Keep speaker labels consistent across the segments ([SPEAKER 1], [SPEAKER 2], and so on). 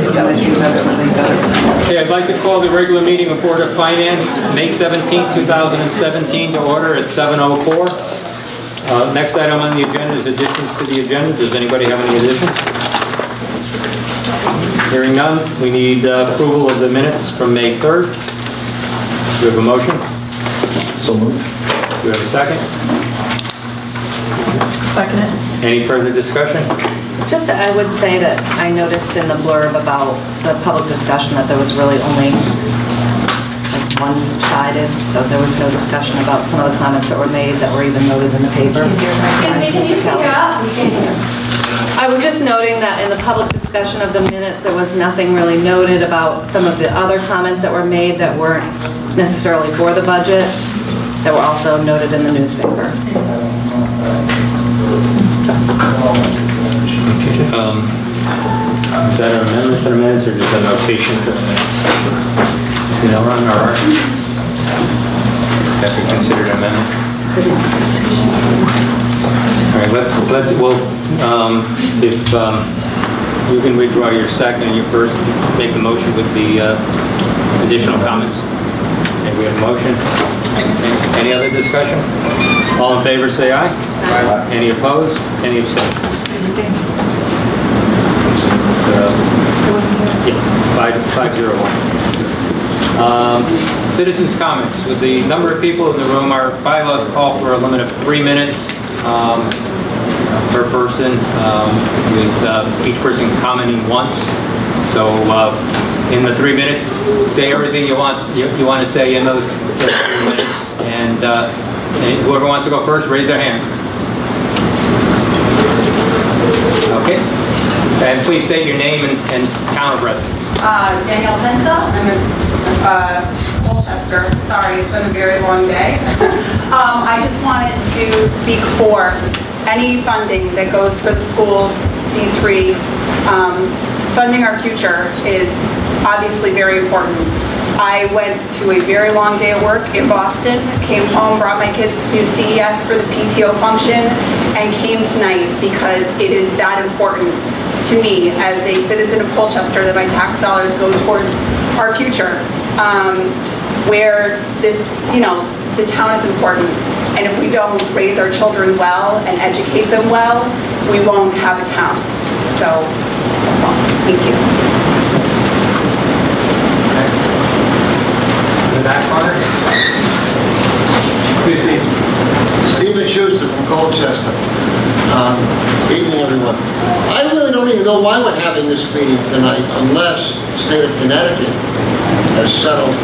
[SPEAKER 1] Okay, I'd like to call the regular meeting of Board of Finance, May 17, 2017, to order at 7:04. Next item on the agenda is additions to the agenda. Does anybody have any additions? Hearing none, we need approval of the minutes from May 3rd. Do you have a motion?
[SPEAKER 2] So moved.
[SPEAKER 1] Do you have a second?
[SPEAKER 3] Second it.
[SPEAKER 1] Any further discussion?
[SPEAKER 4] Just, I would say that I noticed in the blurb about the public discussion that there was really only like one-sided, so there was no discussion about some of the comments that were made that were even noted in the paper.
[SPEAKER 3] Excuse me, can you speak up?
[SPEAKER 4] I was just noting that in the public discussion of the minutes, there was nothing really noted about some of the other comments that were made that weren't necessarily for the budget, that were also noted in the newspaper.
[SPEAKER 1] Is that an amendment to the minutes or just a notation to the minutes? You know, Ron, or that be considered an amendment? All right, let's well, if you can withdraw your second and you first make the motion with the additional comments. Okay, we have a motion. Any other discussion? All in favor, say aye. Aye. Any opposed? Any abstentions? Yeah, 501. Citizens' comments. With the number of people in the room, our bylaws call for a limit of 3 minutes per person, with each person commenting once. So in the 3 minutes, say everything you want to say in those 3 minutes. And whoever wants to go first, raise their hand. Okay. And please state your name and town of residence.
[SPEAKER 5] Danielle Pensa. I'm in Colchester. Sorry, it's been a very long day. I just wanted to speak for any funding that goes for the schools, C3. Funding our future is obviously very important. I went to a very long day of work in Boston, came home, brought my kids to CES for the PTO function, and came tonight because it is that important to me as a citizen of Colchester that my tax dollars go towards our future, where this, the town is important. And if we don't raise our children well and educate them well, we won't have a town. So, that's all. Thank you.
[SPEAKER 1] In the back corner. Please, Steve.
[SPEAKER 2] Stephen Schuster from Colchester. Evening, everyone. I really don't even know why we're having this meeting tonight unless the state of Connecticut has settled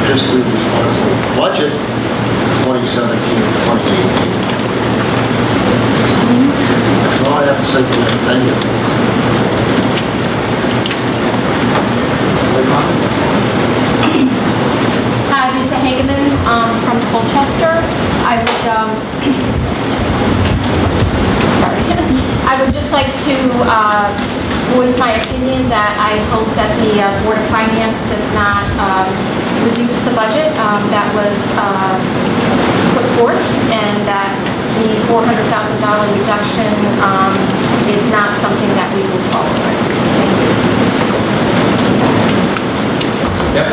[SPEAKER 2] fiscally responsible budget 2017-2018. That's all I have to say tonight. Thank you.
[SPEAKER 6] Hi, Lisa Hageman from Colchester. I would just like to voice my opinion that I hope that the Board of Finance does not reduce the budget that was put forth, and that the $400,000 reduction is not something that we move forward with.
[SPEAKER 1] Yep.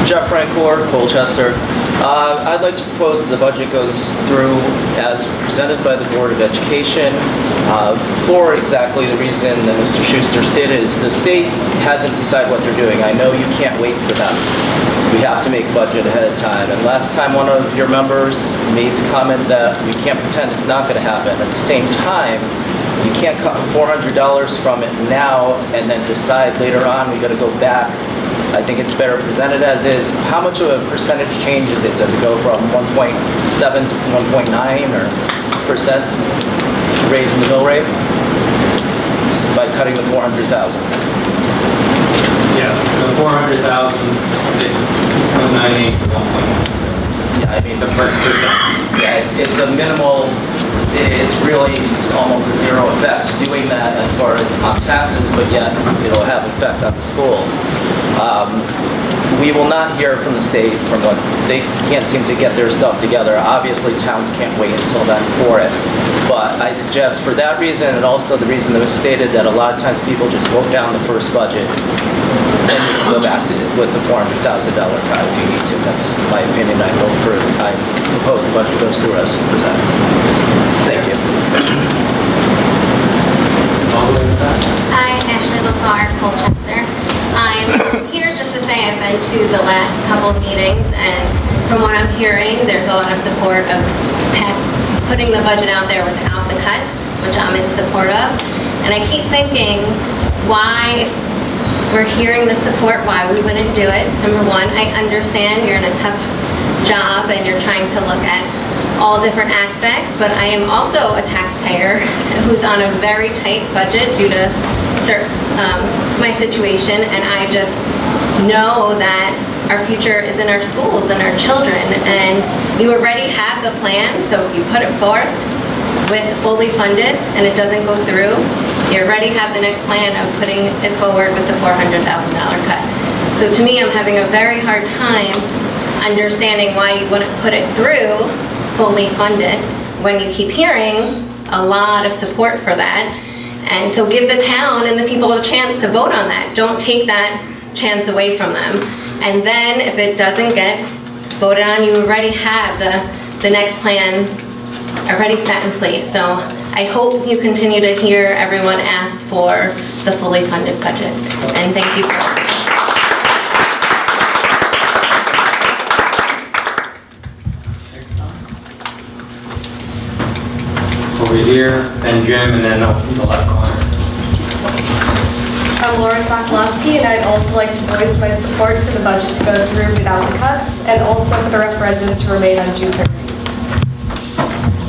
[SPEAKER 7] Jeff Francoeur, Colchester. I'd like to propose that the budget goes through as presented by the Board of Education for exactly the reason that Mr. Schuster stated, is the state hasn't decided what they're doing. I know you can't wait for them. We have to make a budget ahead of time. And last time one of your members made the comment that we can't pretend it's not going to happen. At the same time, you can't cut $400 from it now and then decide later on we got to go back. I think it's better presented as is. How much of a percentage change is it? Does it go from 1.7 to 1.9 or percent raise in the mill rate by cutting the 400,000?
[SPEAKER 1] Yeah, the 400,000, 2.98 to 1.9.
[SPEAKER 7] Yeah, I mean,
[SPEAKER 1] The first percent.
[SPEAKER 7] yeah, it's a minimal. It's really almost a zero effect doing that as far as on taxes, but yet it'll have effect on the schools. we will not hear from the state from what they can't seem to get their stuff together. Obviously, towns can't wait until then for it. But I suggest for that reason, and also the reason that was stated that a lot of times people just vote down the first budget and you can go back to it with the $400,000 cut if you need to. That's my opinion. I propose the budget goes through as presented. Thank you.
[SPEAKER 1] All the way to the back.
[SPEAKER 8] Hi, Ashley LaFar, Colchester. I'm here just to say I've been to the last couple of meetings, and from what I'm hearing, there's a lot of support of putting the budget out there without the cut, which I'm in support of. And I keep thinking, why, if we're hearing the support, why we wouldn't do it? Number one, I understand you're in a tough job and you're trying to look at all different aspects, but I am also a taxpayer who's on a very tight budget due to my situation, and I just know that our future is in our schools and our children, and you already have the plan, so if you put it forth with fully funded and it doesn't go through, you already have the next plan of putting it forward with the $400,000 cut. So to me, I'm having a very hard time understanding why you wouldn't put it through fully funded when you keep hearing a lot of support for that. And so give the town and the people a chance to vote on that. Don't take that chance away from them. And then if it doesn't get voted on, you already have the next plan already set in place. So I hope you continue to hear everyone ask for the fully funded budget. And thank you for listening.
[SPEAKER 1] Over here, then Jim, and then up in the left corner.
[SPEAKER 9] I'm Laura Sokolowski, and I'd also like to voice my support for the budget to go through without the cuts, and also for the referendum to remain on June 13th.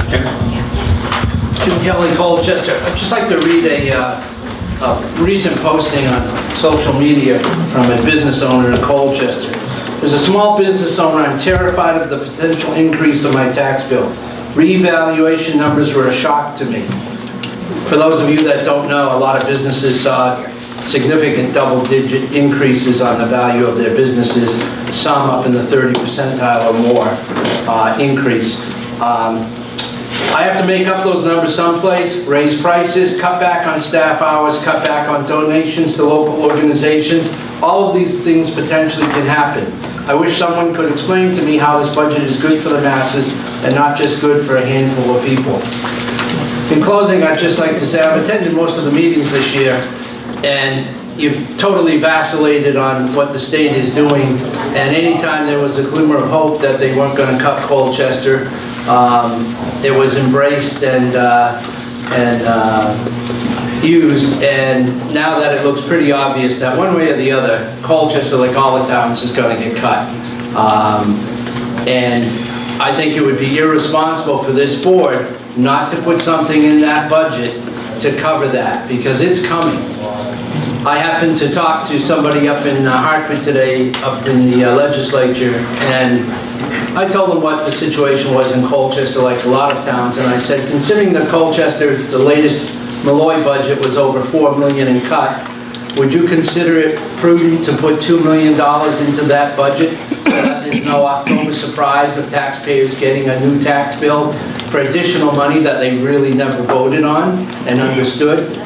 [SPEAKER 1] Jim?
[SPEAKER 10] Jim Kelly, Colchester. I'd just like to read a recent posting on social media from a business owner in Colchester. As a small business owner, I'm terrified of the potential increase of my tax bill. Revaluation numbers were a shock to me. For those of you that don't know, a lot of businesses saw significant double-digit increases on the value of their businesses, some up in the 30 percentile or more increase. I have to make up those numbers someplace, raise prices, cut back on staff hours, cut back on donations to local organizations. All of these things potentially can happen. I wish someone could explain to me how this budget is good for the masses and not just good for a handful of people. In closing, I'd just like to say I've attended most of the meetings this year, and you've totally vacillated on what the state is doing, and anytime there was a glimmer of hope that they weren't going to cut Colchester, it was embraced and used, and now that it looks pretty obvious that one way or the other, Colchester, like all the towns, is going to get cut. And I think it would be irresponsible for this board not to put something in that budget to cover that, because it's coming. I happened to talk to somebody up in Hartford today, up in the legislature, and I told them what the situation was in Colchester, like a lot of towns, and I said, considering that Colchester, the latest Malloy budget was over $4 million in cut, would you consider it prudent to put $2 million into that budget so that there's no October surprise of taxpayers getting a new tax bill for additional money that they really never voted on and understood?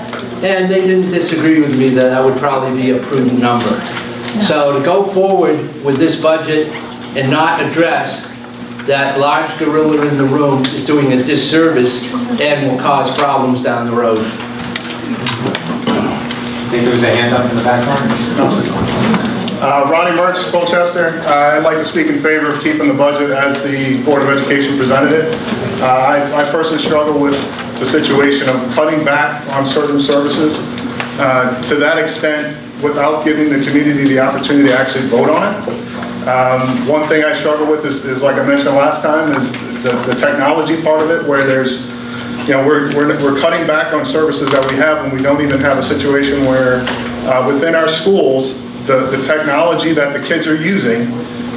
[SPEAKER 10] And they didn't disagree with me that that would probably be a prudent number. So to go forward with this budget and not address that large gorilla in the room is doing a disservice and will cause problems down the road.
[SPEAKER 1] I think there was a hand up in the back corner.
[SPEAKER 11] Ronnie Mertz, Colchester. I'd like to speak in favor of keeping the budget as the Board of Education presented it. I personally struggle with the situation of cutting back on certain services to that extent without giving the community the opportunity to actually vote on it. One thing I struggle with is like I mentioned last time, is the technology part of it, where there's, you know, we're cutting back on services that we have, and we don't even have a situation where within our schools, the technology that the kids are using,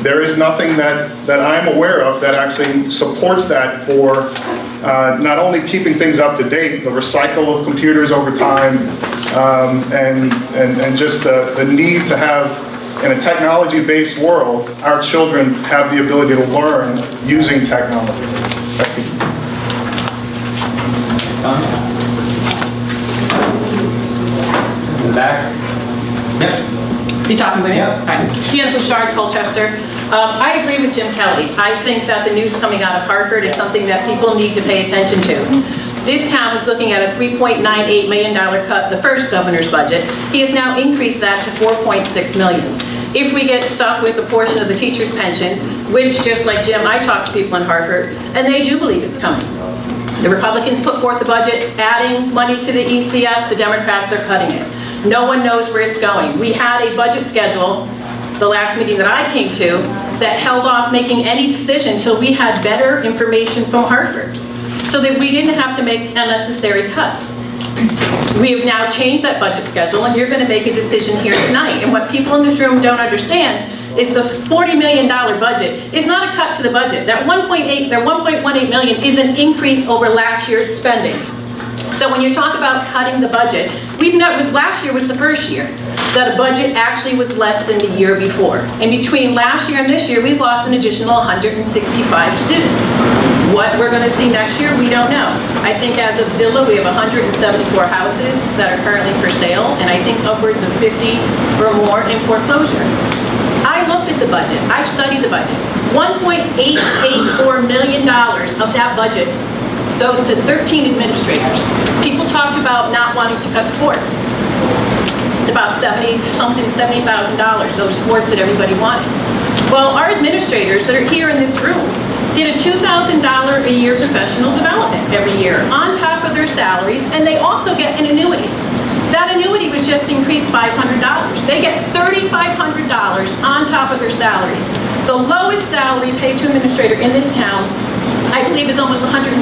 [SPEAKER 11] there is nothing that I'm aware of that actually supports that for not only keeping things up to date, the recycle of computers over time, and just the need to have in a technology-based world, our children have the ability to learn using technology. Thank you.
[SPEAKER 1] In the back? Yep.
[SPEAKER 12] You talking about me?
[SPEAKER 1] Yeah.
[SPEAKER 12] Okay. Sienna Bouchard, Colchester. I agree with Jim Kelly. I think that the news coming out of Hartford is something that people need to pay attention to. This town is looking at a $3.98 million cut, the first governor's budget. He has now increased that to $4.6 million. If we get stuck with a portion of the teacher's pension, which just like Jim, I talk to people in Hartford, and they do believe it's coming. The Republicans put forth the budget, adding money to the ECS, the Democrats are cutting it. No one knows where it's going. We had a budget schedule, the last meeting that I came to, that held off making any decision until we had better information from Hartford, so that we didn't have to make unnecessary cuts. We have now changed that budget schedule, and you're going to make a decision here tonight. And what people in this room don't understand is the $40 million budget is not a cut to the budget. That $1.18 million is an increase over last year's spending. So when you talk about cutting the budget, last year was the first year that a budget actually was less than the year before. And between last year and this year, we've lost an additional 165 students. What we're going to see next year, we don't know. I think as of Zillow, we have 174 houses that are currently for sale, and I think upwards of 50 or more in foreclosure. I looked at the budget. I've studied the budget. $1.884 million of that budget goes to 13 administrators. People talked about not wanting to cut sports. It's about $70,000, those sports that everybody wanted. Well, our administrators that are here in this room get a $2,000 a year professional development every year on top of their salaries, and they also get an annuity. That annuity was just increased $500. They get $3,500 on top of their salaries. The lowest salary paid to an administrator in this town, I believe, is almost $125,000.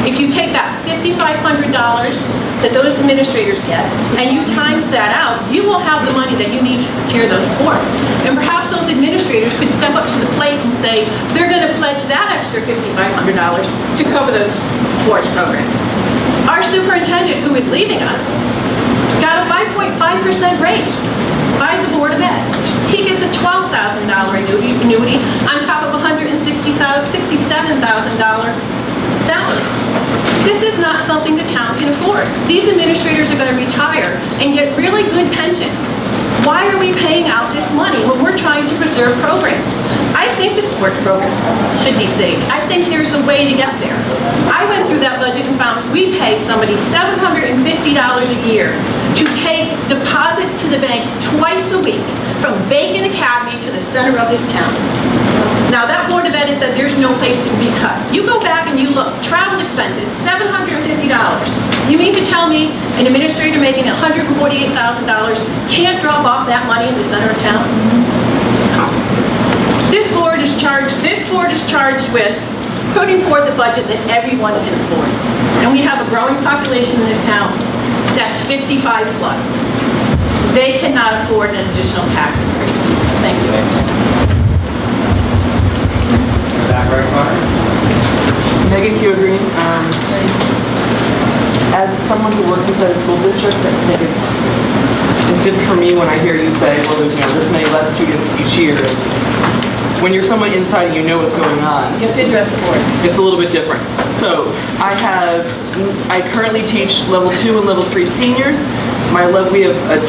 [SPEAKER 12] If you take that $5,500 that those administrators get and you times that out, you will have the money that you need to secure those sports. And perhaps those administrators could step up to the plate and say they're going to pledge that extra $5,500 to cover those sports programs. Our superintendent, who is leaving us, got a 5.5% raise by the Board of Ed. He gets a $12,000 annuity on top of a $67,000 salary. This is not something the town can afford. These administrators are going to retire and get really good pensions. Why are we paying out this money when we're trying to preserve programs? I think the sports programs should be saved. I think there's a way to get there. I went through that budget and found we pay somebody $750 a year to take deposits to the bank twice a week from Bacon Academy to the center of this town. Now that Board of Ed has said there's no place to be cut. You go back and you look, travel expenses, $750. You mean to tell me an administrator making $148,000 can't drop off that money in the center of town? This board is charged with putting forth a budget that everyone can afford. And we have a growing population in this town that's 55 plus. They cannot afford an additional tax increase. Thank you.
[SPEAKER 1] Back right corner.
[SPEAKER 13] Megan Q. Green. As someone who works inside a school district, I think it's different for me when I hear you say, well, there's this many less students each year. When you're someone inside and you know what's going on,
[SPEAKER 12] You have to address the board.
[SPEAKER 13] it's a little bit different. So I currently teach level 2 and level 3 seniors. We have a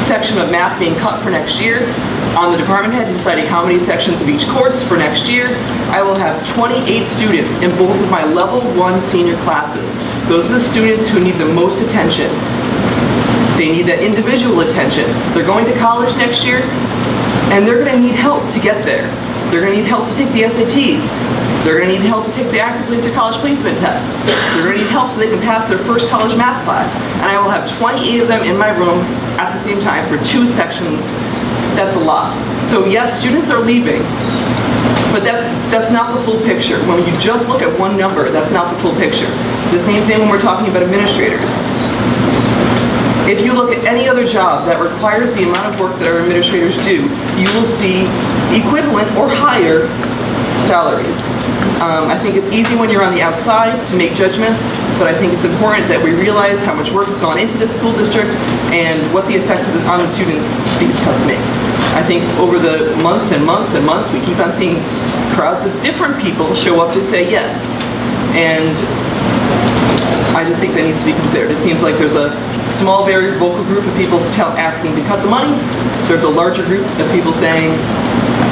[SPEAKER 13] section of math being cut for next year. On the department head deciding how many sections of each course for next year. I will have 28 students in both of my level 1 senior classes. Those are the students who need the most attention. They need that individual attention. They're going to college next year, and they're going to need help to get there. They're going to need help to take the SATs. They're going to need help to take the active placer college placement test. They're going to need help so they can pass their first college math class. And I will have 28 of them in my room at the same time for 2 sections. That's a lot. So yes, students are leaving, but that's not the full picture. When you just look at one number, that's not the full picture. The same thing when we're talking about administrators. If you look at any other job that requires the amount of work that our administrators do, you will see equivalent or higher salaries. I think it's easy when you're on the outside to make judgments, but I think it's important that we realize how much work has gone into this school district and what the effect on the students these cuts make. I think over the months and months and months, we keep on seeing crowds of different people show up to say yes. And I just think that needs to be considered. It seems like there's a small, very vocal group of people asking to cut the money. There's a larger group of people saying,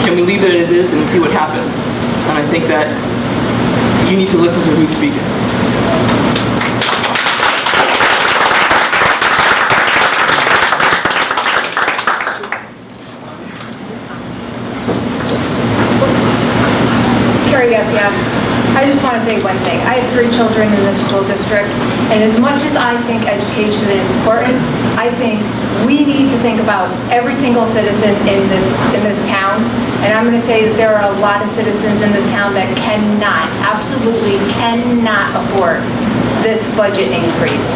[SPEAKER 13] can we leave it as is and see what happens? And I think that you need to listen to who's speaking.
[SPEAKER 9] Yes. I just want to say one thing. I have 3 children in this school district, and as much as I think education is important, I think we need to think about every single citizen in this town. And I'm going to say that there are a lot of citizens in this town that absolutely cannot afford this budget increase.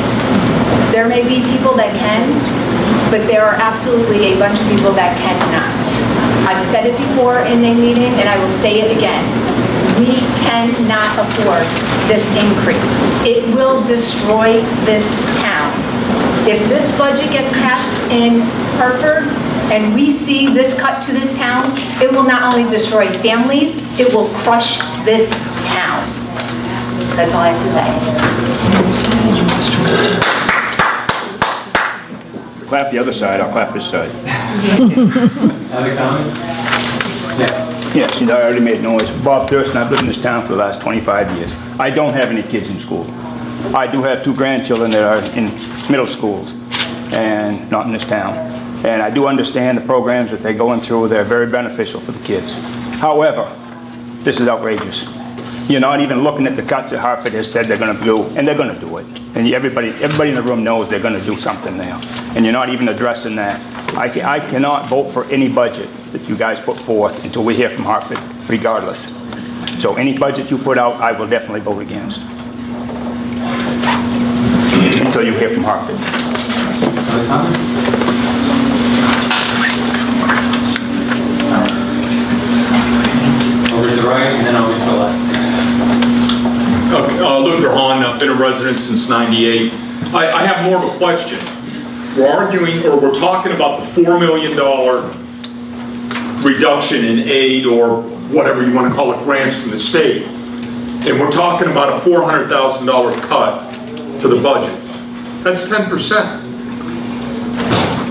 [SPEAKER 9] There may be people that can, but there are absolutely a bunch of people that cannot. I've said it before in a meeting, and I will say it again. We cannot afford this increase. It will destroy this town. If this budget gets passed in Hartford and we see this cut to this town, it will not only destroy families, it will crush this town. That's all I have to say.
[SPEAKER 14] Clap the other side, I'll clap this side.
[SPEAKER 1] Other comments? Yeah.
[SPEAKER 14] Yes, I already made noise. Bob Thurston, I've lived in this town for the last 25 years. I don't have any kids in school. I do have 2 grandchildren that are in middle schools and not in this town. And I do understand the programs that they're going through. They're very beneficial for the kids. However, this is outrageous. You're not even looking at the cuts that Hartford has said they're going to do, and they're going to do it. And everybody in the room knows they're going to do something there. And you're not even addressing that. I cannot vote for any budget that you guys put forth until we hear from Hartford, regardless. So any budget you put out, I will definitely vote against. Until you hear from Hartford.
[SPEAKER 1] Other comments? Over to the right, and then over to the left.
[SPEAKER 15] Luther Hahn, I've been a resident since '98. I have more of a question. We're arguing, or we're talking about the $4 million reduction in aid, or whatever you want to call it, grants from the state. And we're talking about a $400,000 cut to the budget. That's 10%.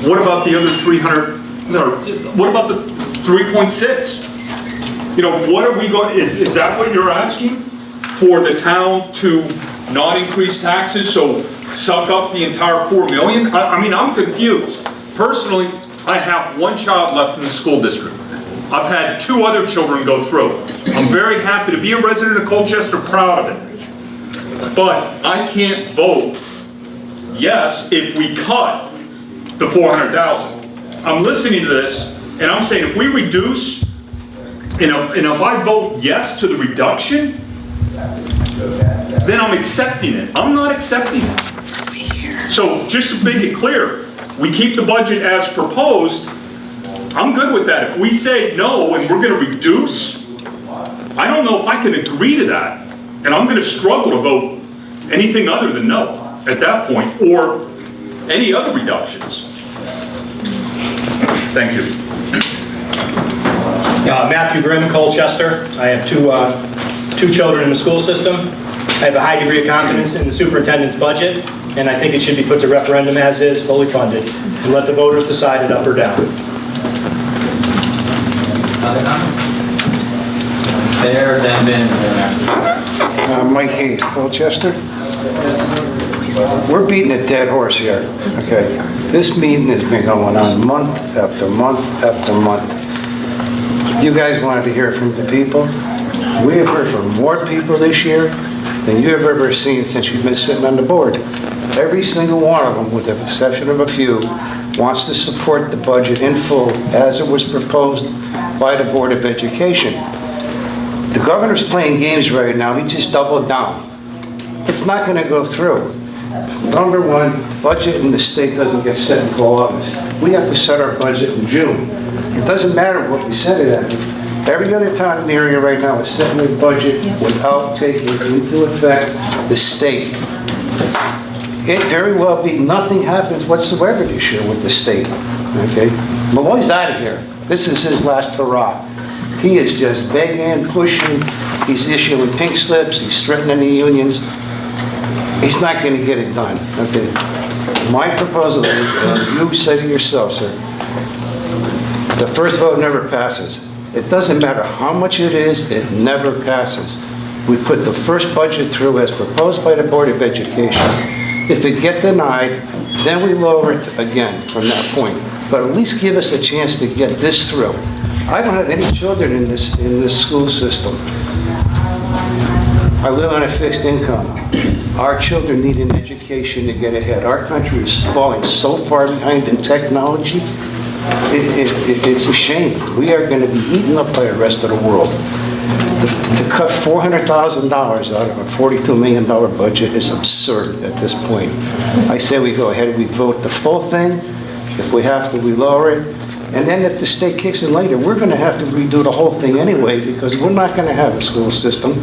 [SPEAKER 15] What about the other 300, no, what about the 3.6? You know, what are we going, is that what you're asking? For the town to not increase taxes, so suck up the entire $4 million? I mean, I'm confused. Personally, I have 1 child left in the school district. I've had 2 other children go through. I'm very happy to be a resident of Colchester, proud of it. But I can't vote yes if we cut the $400,000. I'm listening to this, and I'm saying if we reduce, and if I vote yes to the reduction, then I'm accepting it. I'm not accepting it. So just to make it clear, we keep the budget as proposed. I'm good with that. If we say no and we're going to reduce, I don't know if I can agree to that. And I'm going to struggle to vote anything other than no at that point, or any other reductions. Thank you.
[SPEAKER 16] Matthew Grimm, Colchester. I have two children in the school system. I have a high degree of confidence in the superintendent's budget, and I think it should be put to referendum as is, fully funded, and let the voters decide it up or down.
[SPEAKER 1] Other comments? There, then Ben,
[SPEAKER 17] Mike Hayes, Colchester. We're beating a dead horse here, okay? This meeting has been going on month after month after month. You guys wanted to hear from the people. We have heard from more people this year than you have ever seen since you've been sitting on the board. Every single one of them, with the exception of a few, wants to support the budget in full as it was proposed by the Board of Education. The governor's playing games right now. He just doubled down. It's not going to go through. Number one, budget in the state doesn't get set until August. We have to set our budget in June. It doesn't matter what we set it at. Every other town in the area right now is setting their budget without taking into effect the state. It very well be nothing happens whatsoever this year with the state, okay? Malloy's out of here. This is his last hurrah. He is just begging, pushing, he's issuing pink slips, he's threatening the unions. He's not going to get it done, okay? My proposal is, you said it yourself, sir, the first vote never passes. It doesn't matter how much it is, it never passes. We put the first budget through as proposed by the Board of Education. If it get denied, then we lower it again from that point. But at least give us a chance to get this through. I don't have any children in this school system. I live on a fixed income. Our children need an education to get ahead. Our country is falling so far behind in technology. It's a shame. We are going to be eaten up by the rest of the world. To cut $400,000 out of a $42 million budget is absurd at this point. I say we go ahead and we vote the full thing. If we have to, we lower it. And then if the state kicks in later, we're going to have to redo the whole thing anyway, because we're not going to have a school system.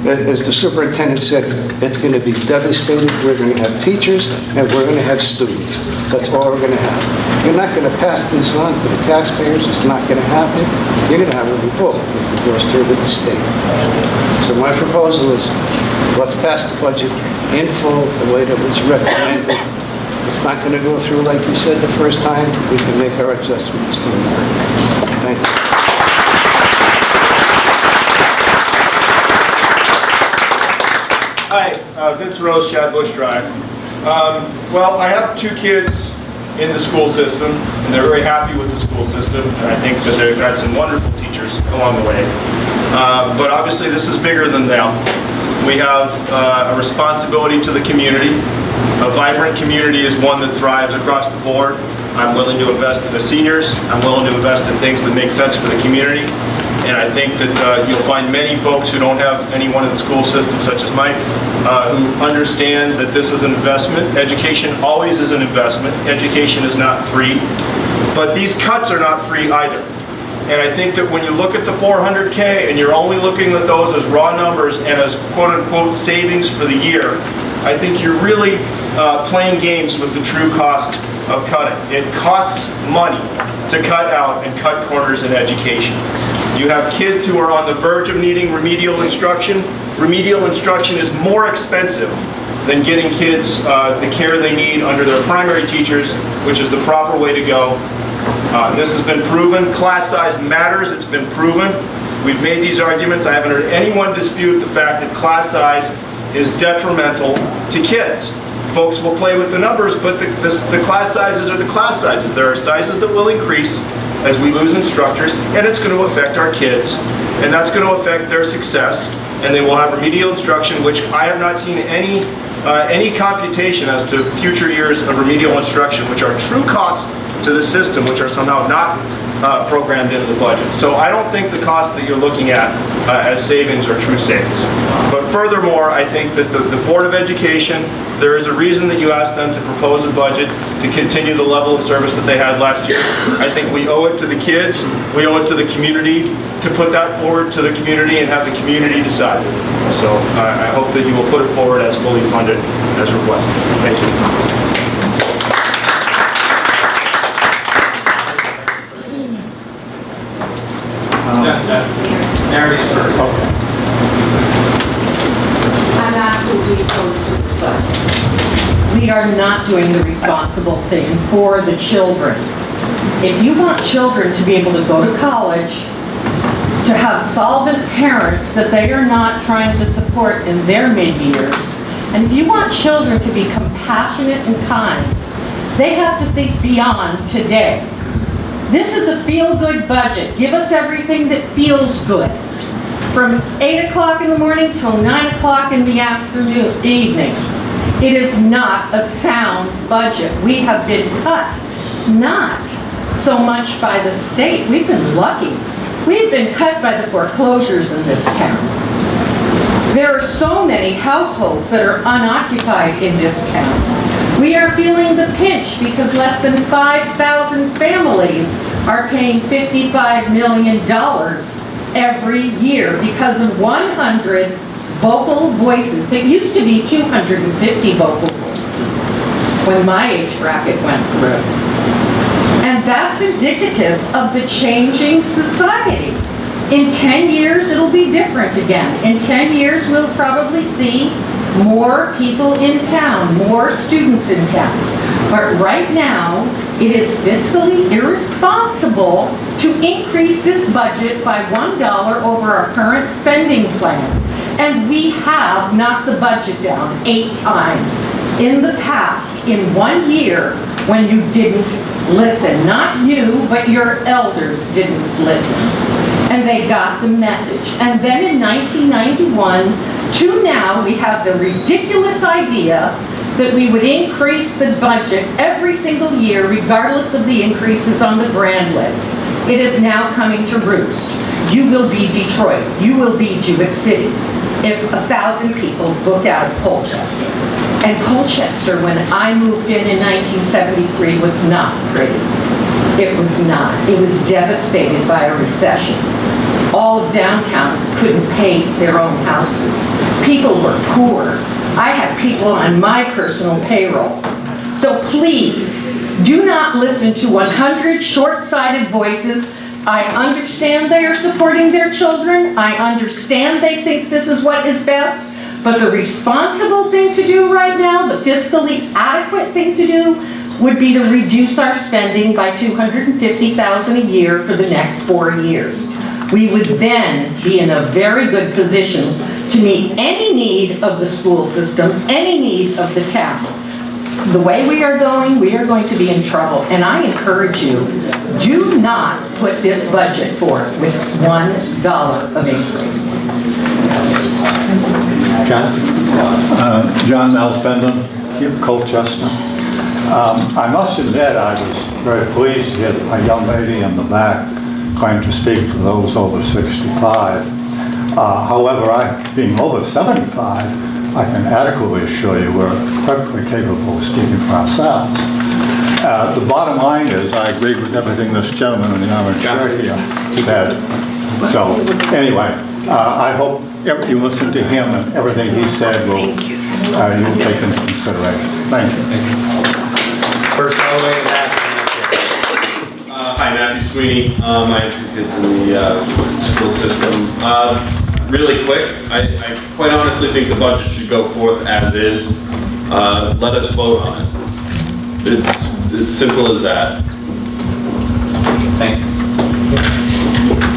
[SPEAKER 17] As the superintendent said, it's going to be devastated. We're going to have teachers and we're going to have students. That's all we're going to have. You're not going to pass this on to the taxpayers. It's not going to happen. You're going to have a revolt if it goes through with the state. So my proposal is, let's pass the budget in full the way that was recommended. It's not going to go through like you said the first time. We can make our adjustments from there. Thank you.
[SPEAKER 18] Hi, Vince Rose, Shad Bush Drive. Well, I have 2 kids in the school system, and they're very happy with the school system, and I think that they've had some wonderful teachers along the way. But obviously this is bigger than them. We have a responsibility to the community. A vibrant community is one that thrives across the board. I'm willing to invest in the seniors. I'm willing to invest in things that make sense for the community. And I think that you'll find many folks who don't have anyone in the school system, such as Mike, who understand that this is an investment. Education always is an investment. Education is not free. But these cuts are not free either. And I think that when you look at the 400K and you're only looking at those as raw numbers and as quote-unquote savings for the year, I think you're really playing games with the true cost of cutting. It costs money to cut out and cut corners in education. You have kids who are on the verge of needing remedial instruction. Remedial instruction is more expensive than getting kids the care they need under their primary teachers, which is the proper way to go. This has been proven. Class size matters. It's been proven. We've made these arguments. I haven't heard anyone dispute the fact that class size is detrimental to kids. Folks will play with the numbers, but the class sizes are the class sizes. There are sizes that will increase as we lose instructors, and it's going to affect our kids, and that's going to affect their success, and they will have remedial instruction, which I have not seen any computation as to future years of remedial instruction, which are true costs to the system, which are somehow not programmed into the budget. So I don't think the cost that you're looking at as savings are true savings. But furthermore, I think that the Board of Education, there is a reason that you asked them to propose a budget to continue the level of service that they had last year. I think we owe it to the kids, we owe it to the community to put that forward to the community and have the community decide. So I hope that you will put it forward as fully funded as requested. Thank you.
[SPEAKER 19] I'm absolutely opposed to this budget. We are not doing the responsible thing for the children. If you want children to be able to go to college, to have solvent parents that they are not trying to support in their mid-years, and if you want children to be compassionate and kind, they have to think beyond today. This is a feel-good budget. Give us everything that feels good. From 8 o'clock in the morning till 9 o'clock in the evening. It is not a sound budget. We have been cut, not so much by the state. We've been lucky. We've been cut by the foreclosures in this town. There are so many households that are unoccupied in this town. We are feeling the pinch because less than 5,000 families are paying $55 million every year because of 100 vocal voices. There used to be 250 vocal voices when my age bracket went through. And that's indicative of the changing society. In 10 years, it'll be different again. In 10 years, we'll probably see more people in town, more students in town. But right now, it is fiscally irresponsible to increase this budget by $1 over our current spending plan. And we have knocked the budget down 8 times in the past, in 1 year, when you didn't listen. Not you, but your elders didn't listen. And they got the message. And then in 1991 to now, we have the ridiculous idea that we would increase the budget every single year, regardless of the increases on the grand list. It is now coming to roost. You will be Detroit. You will be Jewett City if 1,000 people book out of Colchester. And Colchester, when I moved in 1973, was not pretty. It was not. It was devastated by a recession. All of downtown couldn't pay their own houses. People were poor. I had people on my personal payroll. So please, do not listen to 100 short-sighted voices. I understand they are supporting their children. I understand they think this is what is best. But the responsible thing to do right now, the fiscally adequate thing to do, would be to reduce our spending by $250,000 a year for the next 4 years. We would then be in a very good position to meet any need of the school system, any need of the town. The way we are going to be in trouble. And I encourage you, do not put this budget forth with $1 of increase.
[SPEAKER 1] John?
[SPEAKER 20] John Malspendon, Colchester. I must admit I was very pleased to hear a young lady in the back claim to speak for those over 65. However, being over 75, I can adequately assure you we're perfectly capable of speaking for ourselves. The bottom line is I agree with everything this gentleman in the orange shirt here said. So anyway, I hope you listen to him and everything he said you'll take into consideration. Thank you.
[SPEAKER 1] First, all the way back.
[SPEAKER 21] Hi, Matthew Sweeney. I have 2 kids in the school system. Really quick, I quite honestly think the budget should go forth as is. Let us vote on it. It's simple as that.
[SPEAKER 1] Thank you.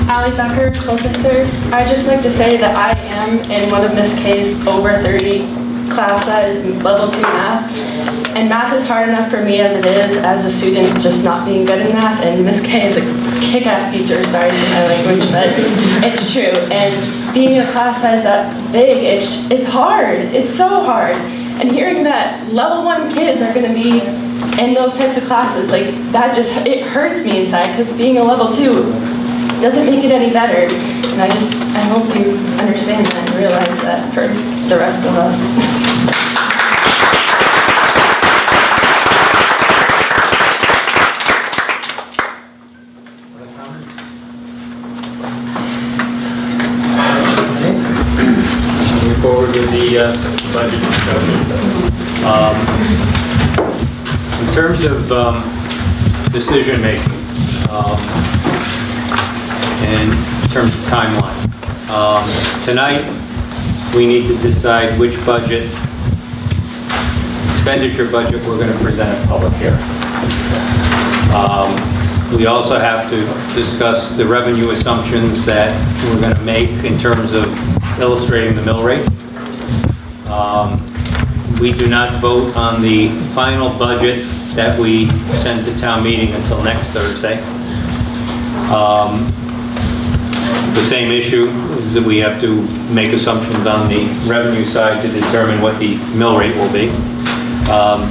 [SPEAKER 22] Allie Becker, Colchester. I'd just like to say that I am in one of Miss K's over 30 class size level 2 math. And math is hard enough for me as it is, as a student just not being good in math. And Miss K is a kick-ass teacher, sorry for my language, but it's true. And being in a class size that big, it's hard. It's so hard. And hearing that level 1 kids are going to be in those types of classes, like that it hurts me inside, because being a level 2 doesn't make it any better. And I hope you understand that and realize that for the rest of us.
[SPEAKER 1] Moving forward with the budget discussion. In terms of decision making, and in terms of timeline, tonight we need to decide which expenditure budget we're going to present at public hearing. We also have to discuss the revenue assumptions that we're going to make in terms of illustrating the mill rate. We do not vote on the final budget that we send to town meeting until next Thursday. The same issue is that we have to make assumptions on the revenue side to determine what the mill rate will be.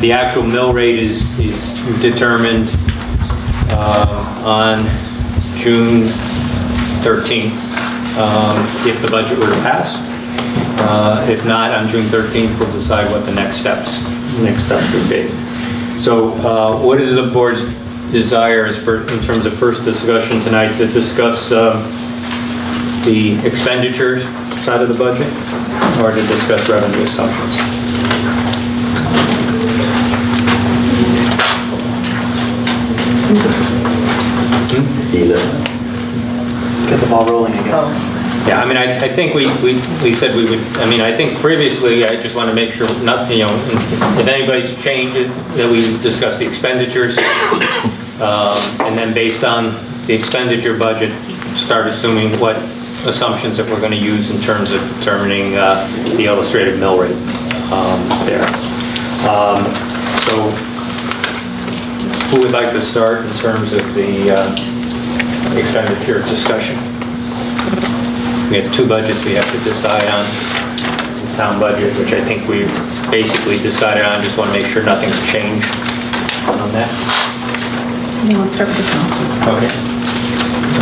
[SPEAKER 1] The actual mill rate is determined on June 13th if the budget were to pass. If not, on June 13th, we'll decide what the next steps would be. So what is the board's desire in terms of first discussion tonight to discuss the expenditures side of the budget, or to discuss revenue assumptions?
[SPEAKER 7] Let's get the ball rolling, I guess.
[SPEAKER 1] Yeah, I mean, I think we said we would, I mean, I think previously, I just want to make sure, not, you know, if anybody's changed it, that we discuss the expenditures, and then based on the expenditure budget, start assuming what assumptions that we're going to use in terms of determining the illustrated mill rate there. So, who would like to start in terms of the expenditure discussion? We have two budgets we have to decide on. The town budget, which I think we basically decided on, just want to make sure nothing's changed on that.
[SPEAKER 3] You want to start with the town?
[SPEAKER 1] Okay.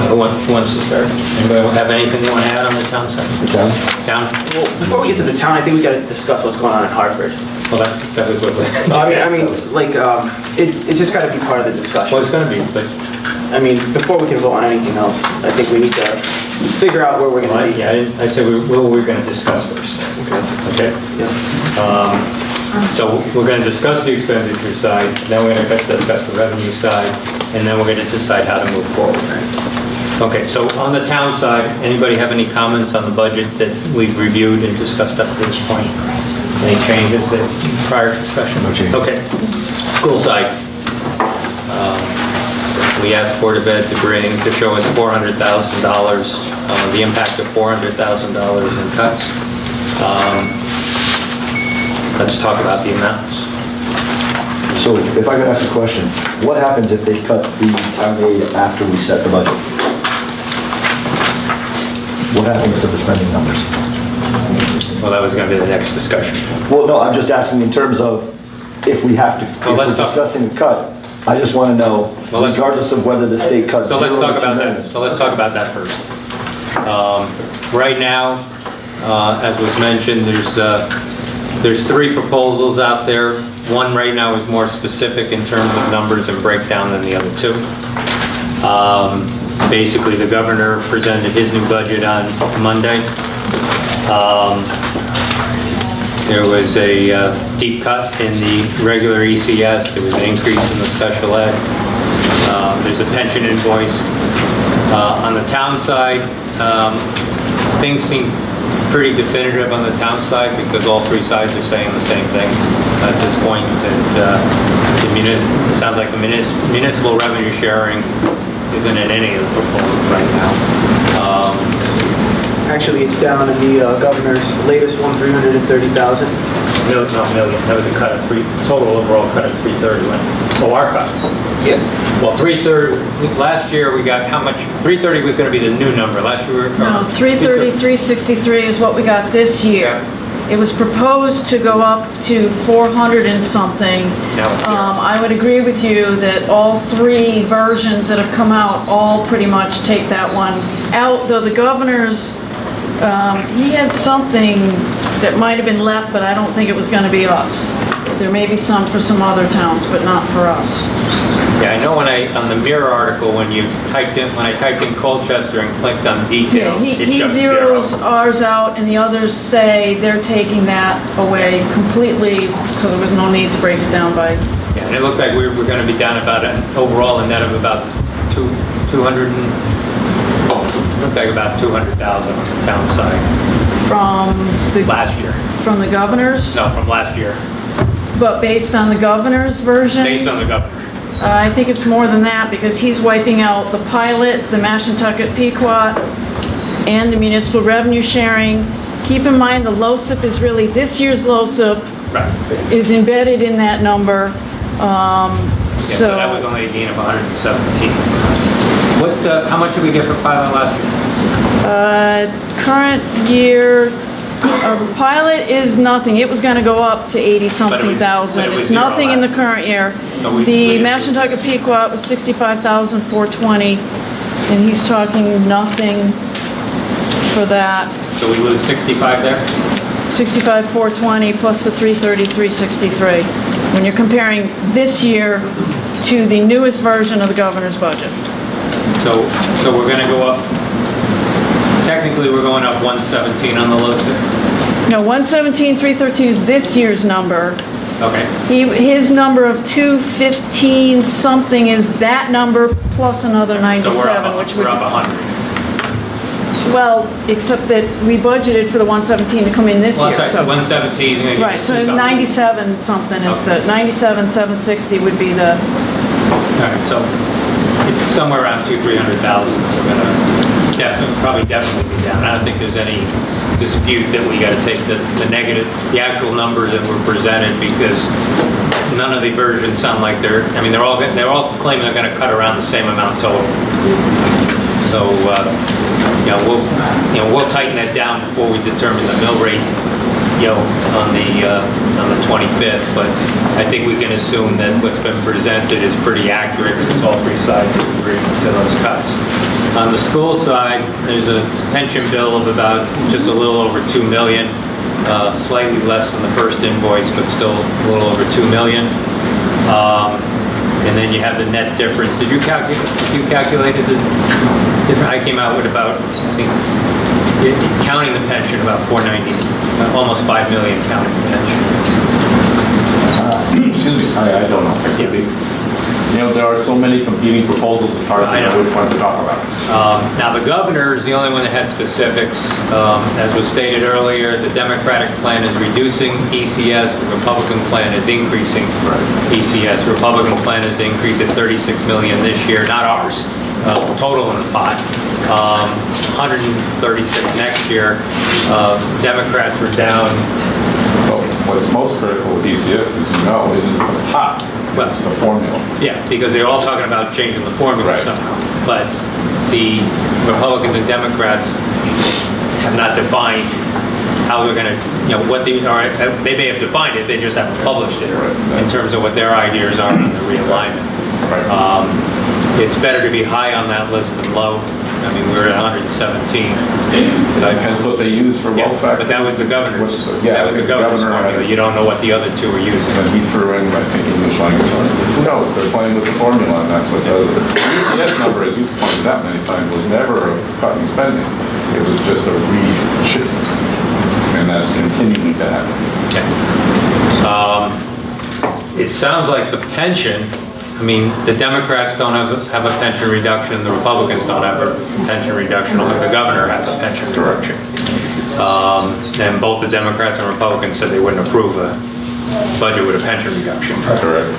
[SPEAKER 1] Who wants to start? Anybody have anything they want to add on the town side?
[SPEAKER 4] The town?
[SPEAKER 1] Town?
[SPEAKER 7] Well, before we get to the town, I think we got to discuss what's going on in Hartford.
[SPEAKER 1] Well, that was what we...
[SPEAKER 7] I mean, like, it's just got to be part of the discussion.
[SPEAKER 1] Well, it's going to be, but...
[SPEAKER 7] I mean, before we can vote on anything else, I think we need to figure out where we're going to be.
[SPEAKER 1] Yeah, I said we're going to discuss first. Okay?
[SPEAKER 7] Yeah.
[SPEAKER 1] So we're going to discuss the expenditure side, then we're going to discuss the revenue side, and then we're going to decide how to move forward. Okay, so on the town side, anybody have any comments on the budget that we've reviewed and discussed up to this point? Any changes that prior discussion?
[SPEAKER 4] No change.
[SPEAKER 1] Okay. School side. We asked Board of Ed to show us $400,000, the impact of $400,000 in cuts. Let's talk about the amounts.
[SPEAKER 4] So if I could ask a question, what happens if they cut the town aid after we set the budget? What happens to the spending numbers?
[SPEAKER 1] Well, that was going to be the next discussion.
[SPEAKER 4] Well, no, I'm just asking in terms of if we have to, if we're discussing a cut, I just want to know, regardless of whether the state cuts.
[SPEAKER 1] So let's talk about that. So let's talk about that first. Right now, as was mentioned, there's three proposals out there. One right now is more specific in terms of numbers and breakdown than the other two. Basically, the governor presented his new budget on Monday. There was a deep cut in the regular ECS. There was an increase in the special ed. There's a pension invoice. On the town side, things seem pretty definitive on the town side because all three sides are saying the same thing at this point. That it sounds like the municipal revenue sharing isn't in any of the proposals right now.
[SPEAKER 7] Actually, it's down in the governor's latest one, 330,000.
[SPEAKER 1] No, not million. That was a cut of total overall cut of 330. Oh, our cut.
[SPEAKER 7] Yeah.
[SPEAKER 1] Well, 330. Last year we got how much? 330 was going to be the new number. Last year.
[SPEAKER 3] No, 330, 363 is what we got this year. It was proposed to go up to 400 and something.
[SPEAKER 1] Now it's zero.
[SPEAKER 3] I would agree with you that all three versions that have come out all pretty much take that one out, though the governor's, he had something that might have been left, but I don't think it was going to be us. There may be some for some other towns, but not for us.
[SPEAKER 1] Yeah, I know on the Mirror article when I typed in Colchester and clicked on details,
[SPEAKER 3] Yeah,
[SPEAKER 1] it
[SPEAKER 3] he
[SPEAKER 1] showed
[SPEAKER 3] zeroes
[SPEAKER 1] zero.
[SPEAKER 3] ours out, and the others say they're taking that away completely, so there was no need to break it down by.
[SPEAKER 1] Yeah, and it looked like we were going to be down about overall a net of about 200. Looked like about 200,000 on the town side.
[SPEAKER 3] From the
[SPEAKER 1] last year.
[SPEAKER 3] From the governor's?
[SPEAKER 1] No, from last year.
[SPEAKER 3] But based on the governor's version?
[SPEAKER 1] Based on the governor.
[SPEAKER 3] I think it's more than that because he's wiping out the pilot, the Mashantucket Pequot, and the municipal revenue sharing. Keep in mind the LoCIP is really, this year's LoCIP is embedded in that number.
[SPEAKER 1] So that was only a gain of 117. How much did we get for pilot last year?
[SPEAKER 3] Current year, pilot is nothing. It was going to go up to 80-something thousand. It's nothing in the current year.
[SPEAKER 1] So
[SPEAKER 3] the Mashantucket Pequot was 65,420, and he's talking nothing for that.
[SPEAKER 1] So we lose 65 there?
[SPEAKER 3] 65,420 plus the 330, 363. When you're comparing this year to the newest version of the governor's budget.
[SPEAKER 1] So we're going to go up technically, we're going up 117 on the list there.
[SPEAKER 3] No, 117,313 is this year's number.
[SPEAKER 1] Okay.
[SPEAKER 3] His number of 215 something is that number plus another 97,
[SPEAKER 1] So
[SPEAKER 3] which
[SPEAKER 1] we're
[SPEAKER 3] would...
[SPEAKER 1] up 100.
[SPEAKER 3] Well, except that we budgeted for the 117 to come in this
[SPEAKER 1] Well,
[SPEAKER 3] year,
[SPEAKER 1] sorry,
[SPEAKER 3] so...
[SPEAKER 1] 117 is going to
[SPEAKER 3] Right, so 97 something is the, 97, 760 would be the...
[SPEAKER 1] All right, so it's somewhere around 200,000-300,000. We're going to probably definitely be down. I don't think there's any dispute that we got to take the negative, the actual numbers that were presented, because none of the versions sound like they're all claiming they're going to cut around the same amount total. So we'll tighten that down before we determine the mill rate, on the 25th. But I think we can assume that what's been presented is pretty accurate, since all three sides agree to those cuts. On the school side, there's a pension bill of about just a little over $2 million, slightly less than the first invoice, but still a little over $2 million. And then you have the net difference. Did you calculate the difference? I came out with about, I think, counting the pension, about 490, almost 5 million counting the pension.
[SPEAKER 2] Excuse me, I don't know. There are so many competing proposals, it's hard to know which one to talk about.
[SPEAKER 1] Now, the governor is the only one that had specifics. As was stated earlier, the Democratic plan is reducing ECS, the Republican plan is increasing ECS. The Republican plan is to increase it 36 million this year, not ours, total in the pot. 136 next year. Democrats were down.
[SPEAKER 2] Well, what's most critical with ECS, as you know, isn't the pot. That's the formula.
[SPEAKER 1] Yeah, because they're all talking about changing the formula somehow. But the Republicans and Democrats have not defined how they're going to, what they may have defined it, they just haven't published it in terms of what their ideas are on the realignment. It's better to be high on that list than low. I mean, we're at 117.
[SPEAKER 2] So it depends what they use for load factor.
[SPEAKER 1] But that was the governor's. That was the governor's formula. You don't know what the other two are using.
[SPEAKER 2] And he threw in, I think, English language on it. Who knows? They're playing with the formula, and that's what does it. The ECS number, as you've pointed out many times, was never a cut in spending. It was just a re-shifting. And that's continuing to happen.
[SPEAKER 1] It sounds like the pension, the Democrats don't have a pension reduction, the Republicans don't have a pension reduction, only the governor has a pension reduction. And both the Democrats and Republicans said they wouldn't approve a budget with a pension reduction.
[SPEAKER 2] Correct.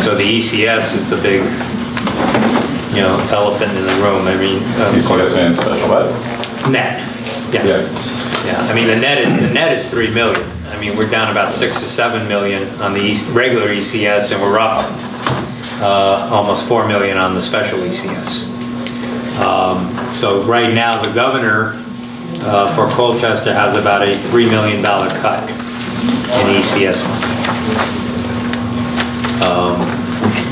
[SPEAKER 1] So the ECS is the big, elephant in the room.
[SPEAKER 2] ECS and special ed?
[SPEAKER 1] Net. Yeah. The net is 3 million. We're down about 6 to 7 million on the regular ECS, and we're up almost 4 million on the special ECS. So right now, the governor for Colchester has about a $3 million cut in ECS.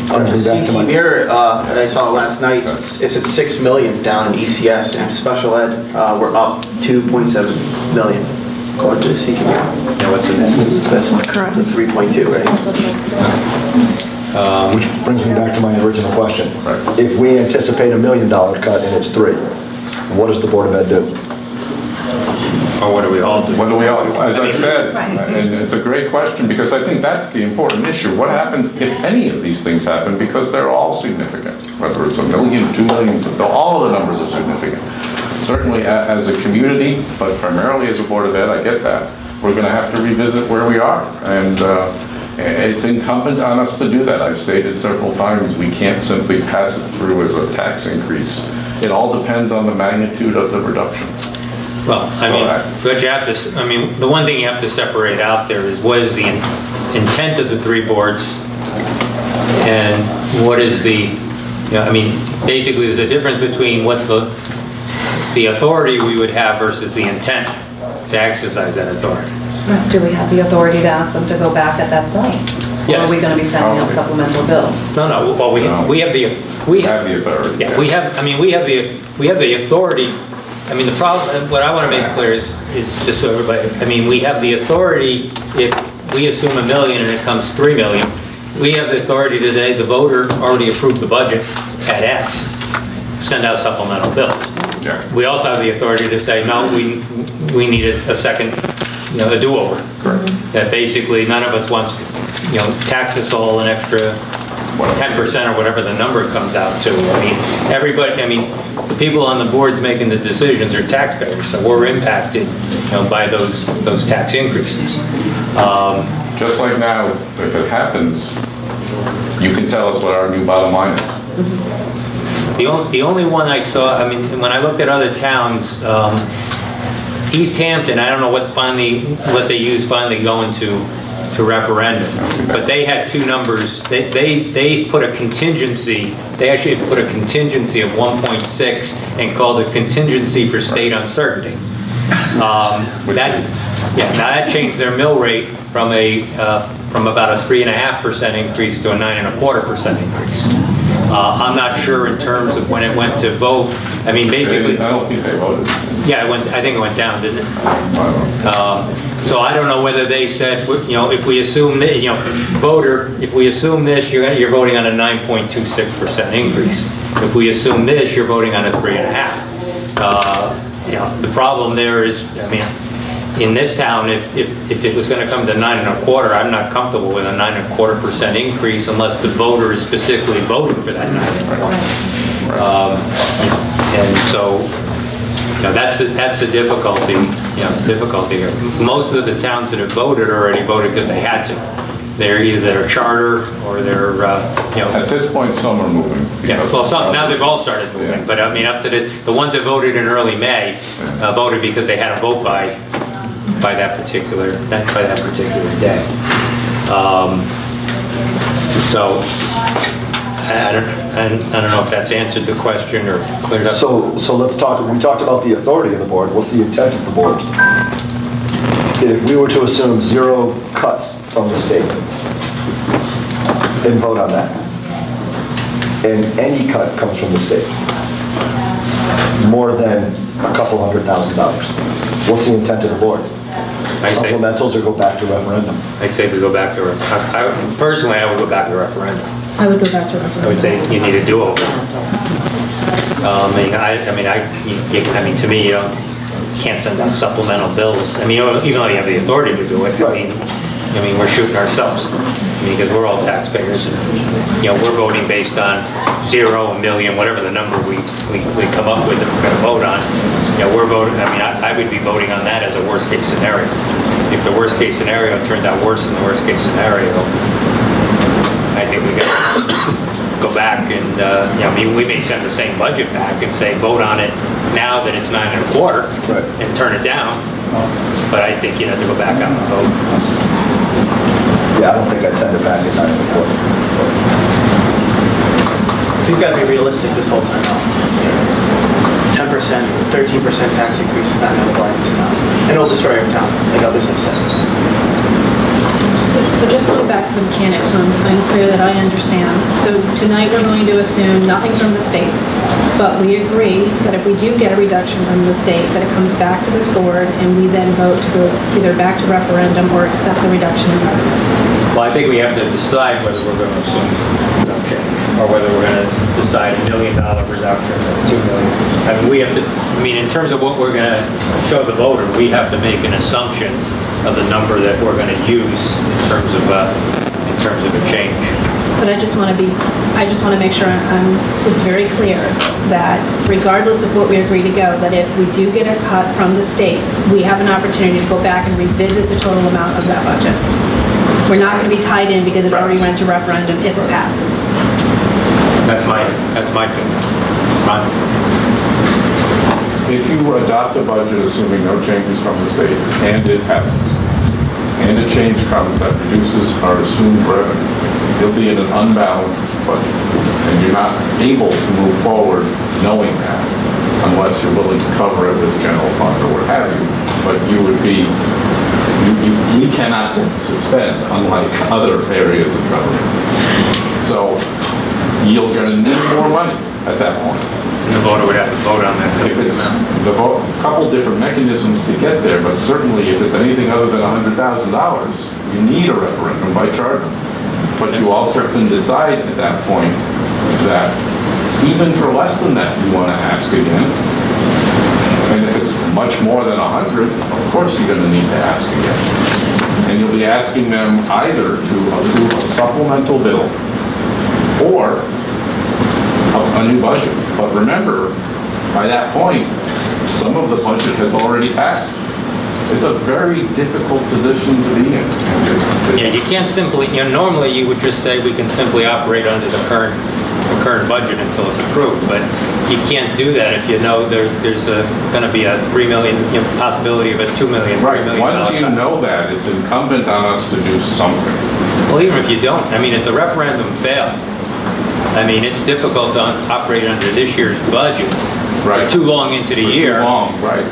[SPEAKER 5] CT Mirror, that I saw last night, it's at 6 million down in ECS, and special ed, we're up 2.7 million according to the CT Mirror.
[SPEAKER 1] Yeah, what's the net?
[SPEAKER 5] That's correct. The 3.2, right?
[SPEAKER 4] Which brings me back to my original question. If we anticipate $1 million cut and it's 3, what does the Board of Ed do?
[SPEAKER 1] Or what do we all do?
[SPEAKER 2] What do we all, as I said, and it's a great question, because I think that's the important issue. What happens if any of these things happen, because they're all significant, whether it's $1 million, $2 million, all of the numbers are significant. Certainly as a community, but primarily as a Board of Ed, I get that. We're going to have to revisit where we are, and it's incumbent on us to do that. I've stated several times, we can't simply pass it through as a tax increase. It all depends on the magnitude of the reduction.
[SPEAKER 1] Well, but you have to, the one thing you have to separate out there is what is the intent of the three boards, and what is the, basically there's a difference between what the authority we would have versus the intent to exercise that authority.
[SPEAKER 23] Do we have the authority to ask them to go back at that point?
[SPEAKER 1] Yes.
[SPEAKER 23] Or are we going to be sending out supplemental bills?
[SPEAKER 1] No. Well, we have the
[SPEAKER 2] authority.
[SPEAKER 1] Yeah, we have the authority. The problem, what I want to make clear is just so everybody, we have the authority, if we assume $1 million and it comes 3 million, we have the authority to say the voter already approved the budget at X. send out supplemental bills.
[SPEAKER 2] Yeah.
[SPEAKER 1] We also have the authority to say, no, we need a second, a do-over.
[SPEAKER 2] Correct.
[SPEAKER 1] That basically none of us wants to, tax us all an extra 10% or whatever the number comes out to. The people on the boards making the decisions are taxpayers, so we're impacted, by those tax increases.
[SPEAKER 2] Just like now, if it happens, you can tell us what our new bottom line is.
[SPEAKER 1] The only one I saw, when I looked at other towns, East Hampton, I don't know what they used finally going to referendum, but they had two numbers. They put a contingency. They actually put a contingency of 1.6 and called it contingency for state uncertainty. That changed their mill rate from about a 3.5% increase to a 9.25% increase. I'm not sure in terms of when it went to vote. Basically,
[SPEAKER 2] I don't think they voted.
[SPEAKER 1] Yeah, I think it went down, didn't it? So I don't know whether they said, if we assume that, if we assume this, you're voting on a 9.26% increase. If we assume this, you're voting on a 3.5. The problem there is, in this town, if it was going to come to 9.25, I'm not comfortable with a 9.25% increase unless the voter is specifically voting for that 9.25. And so, that's the difficulty. Difficulty here. Most of the towns that have voted already voted because they had to. They're either a charter or they're,
[SPEAKER 2] At this point, some are moving.
[SPEAKER 1] Yeah, well, now they've all started moving, yeah. But up to the ones that voted in early May voted because they had to vote by that particular day. So I don't know if that's answered the question or cleared up.
[SPEAKER 4] So let's talk. We talked about the authority of the board. What's the intent of the board? If we were to assume 0 cuts from the state and vote on that, and any cut comes from the state more than a couple $100,000, what's the intent of the board? Supplementals or go back to referendum?
[SPEAKER 1] I'd say we go back to referendum. Personally, I would go back to referendum.
[SPEAKER 23] I would go back to referendum.
[SPEAKER 1] I would say you need a do-over. To me, you can't send out supplemental bills. Even though you have the authority to do it, we're shooting ourselves. Because we're all taxpayers, and we're voting based on 0, a million, whatever the number we come up with that we're going to vote on. We're voting. I would be voting on that as a worst case scenario. If the worst case scenario turns out worse than the worst case scenario, I think we got to go back and we may send the same budget back and say vote on it now that it's 9.25 and turn it down. But I think you have to go back on the vote.
[SPEAKER 4] Yeah, I don't think I'd send it back at 9.25.
[SPEAKER 5] We've got to be realistic this whole time. 10%, 13% tax increase is not going to fly in this town. And it'll destroy our town, like others have said.
[SPEAKER 3] So just going back to the mechanics, so I'm clear that I understand. So tonight we're going to assume nothing from the state, but we agree that if we do get a reduction from the state, that it comes back to this board and we then vote to go either back to referendum or accept the reduction in revenue.
[SPEAKER 1] Well, I think we have to decide whether we're going to assume reduction or whether we're going to decide $1 million reduction or $2 million. We have to, in terms of what we're going to show the voter, we have to make an assumption of the number that we're going to use in terms of a change.
[SPEAKER 3] But I just want to make sure it's very clear that regardless of what we agree to go, that if we do get a cut from the state, we have an opportunity to go back and revisit the total amount of that budget. We're not going to be tied in because it already went to referendum if it passes.
[SPEAKER 1] That's my opinion.
[SPEAKER 2] If you adopt a budget assuming no changes from the state and it passes, and a change comes that reduces our assumed revenue, you'll be in an unbalanced budget. And you're not able to move forward knowing that unless you're willing to cover it with general fund or what have you. But you would be, you cannot suspend unlike other areas of government. So you're going to need more money at that point.
[SPEAKER 1] And the voter would have to vote on that.
[SPEAKER 2] A couple different mechanisms to get there, but certainly if it's anything other than $100,000, you need a referendum by charter. But you also can decide at that point that even for less than that, you want to ask again. And if it's much more than 100, of course you're going to need to ask again. And you'll be asking them either to approve a supplemental bill or a new budget. But remember, by that point, some of the budget has already passed. It's a very difficult position to be in.
[SPEAKER 1] Yeah, you can't simply, normally you would just say we can simply operate under the current budget until it's approved, but you can't do that if you know there's going to be a $3 million, possibility of a $2 million, $3 million.
[SPEAKER 2] Once you know that, it's incumbent on us to do something.
[SPEAKER 1] Well, even if you don't, if the referendum failed, it's difficult to operate under this year's budget.
[SPEAKER 2] Right.
[SPEAKER 1] Too long into the year.
[SPEAKER 2] Too long, right.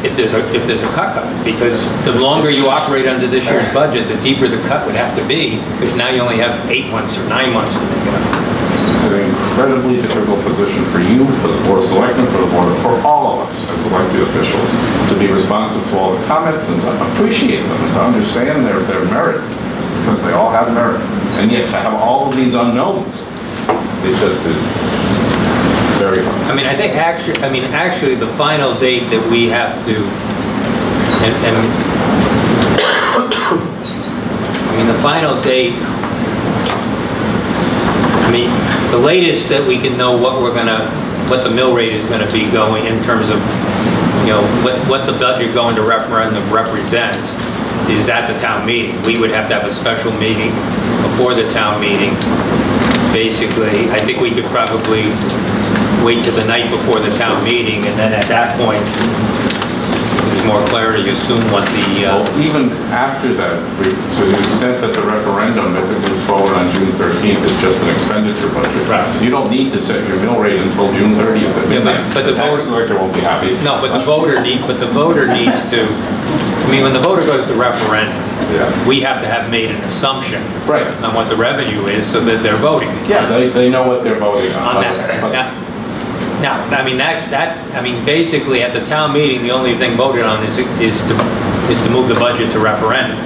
[SPEAKER 1] If there's a cut, because the longer you operate under this year's budget, the deeper the cut would have to be, because now you only have 8 months or 9 months to make it up.
[SPEAKER 2] It's an incredibly difficult position for you, for the Board of Selectmen, for all of us as elected officials, to be responsive to all the comments and to appreciate them and to understand their merit, because they all have merit. And yet to have all of these unknowns, it just is very hard.
[SPEAKER 1] I think actually the final date that we have to, the final date, the latest that we can know what the mill rate is gonna be going in terms of, what the budget going to referendum represents is at the town meeting. We would have to have a special meeting before the town meeting. Basically, I think we could probably wait till the night before the town meeting, and then at that point, there's more clarity to assume what the...
[SPEAKER 2] even after that, to the extent that the referendum, if it moves forward on June 13th, is just an expenditure budget.
[SPEAKER 1] Right.
[SPEAKER 2] You don't need to set your mill rate until June 30th at midnight.
[SPEAKER 1] But the
[SPEAKER 2] tax collector won't be happy.
[SPEAKER 1] No, but the voter needs to... when the voter goes to referendum, we have to have made an assumption on what the revenue is so that they're voting.
[SPEAKER 2] Yeah, they know what they're voting on.
[SPEAKER 1] Basically at the town meeting, the only thing voted on is to move the budget to referendum.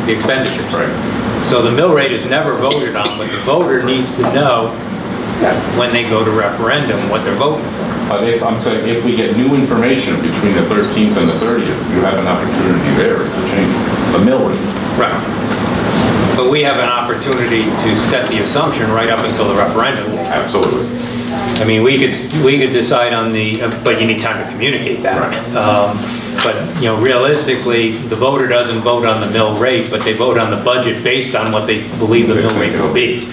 [SPEAKER 1] The expenditures.
[SPEAKER 2] Right.
[SPEAKER 1] So the mill rate is never voted on, but the voter needs to know when they go to referendum what they're voting for.
[SPEAKER 2] But if we get new information between the 13th and the 30th, you have an opportunity there to change the mill rate.
[SPEAKER 1] Right. But we have an opportunity to set the assumption right up until the referendum.
[SPEAKER 2] Absolutely.
[SPEAKER 1] We could decide on but you need time to communicate that. Right. But realistically, the voter doesn't vote on the mill rate, but they vote on the budget based on what they believe the mill rate will be.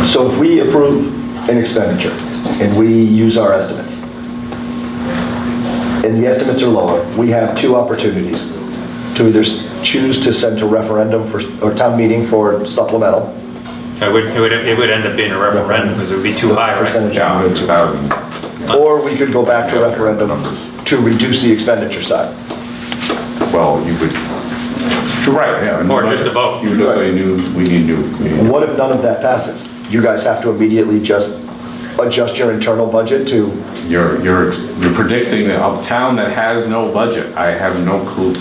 [SPEAKER 4] So if we approve an expenditure and we use our estimates, and the estimates are lower, we have two opportunities to either choose to send to referendum or town meeting for supplemental.
[SPEAKER 1] It would end up being a referendum because it would be too high, right?
[SPEAKER 4] Or we could go back to referendum to reduce the expenditure side.
[SPEAKER 2] Well, you could. Right, yeah.
[SPEAKER 1] Or just a vote.
[SPEAKER 2] You would just say we need new.
[SPEAKER 4] What if none of that passes? You guys have to immediately just adjust your internal budget to...
[SPEAKER 2] You're predicting a town that has no budget. I have no clue.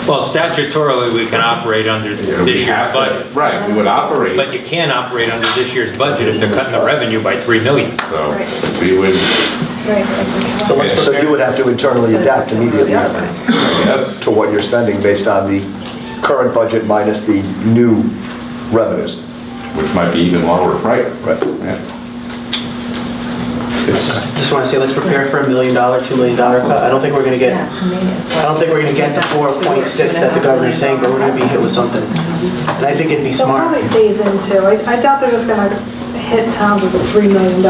[SPEAKER 1] Well, statutorily, we can operate under this year's budget.
[SPEAKER 2] Right, we would operate.
[SPEAKER 1] But you can't operate under this year's budget if they're cutting the revenue by $3 million.
[SPEAKER 2] So we would...
[SPEAKER 4] So you would have to internally adapt immediately to what you're spending based on the current budget minus the new revenues.
[SPEAKER 2] Which might be even lower, right?
[SPEAKER 4] Right.
[SPEAKER 2] Yeah.
[SPEAKER 5] Just want to say, let's prepare for $1 million, $2 million cut. I don't think we're going to get. I don't think we're going to get the 4.6 that the governor's saying, but we're going to be hit with something. And I think it'd be smart.
[SPEAKER 6] They'll probably phase into. I doubt they're just going to hit towns with a $3 million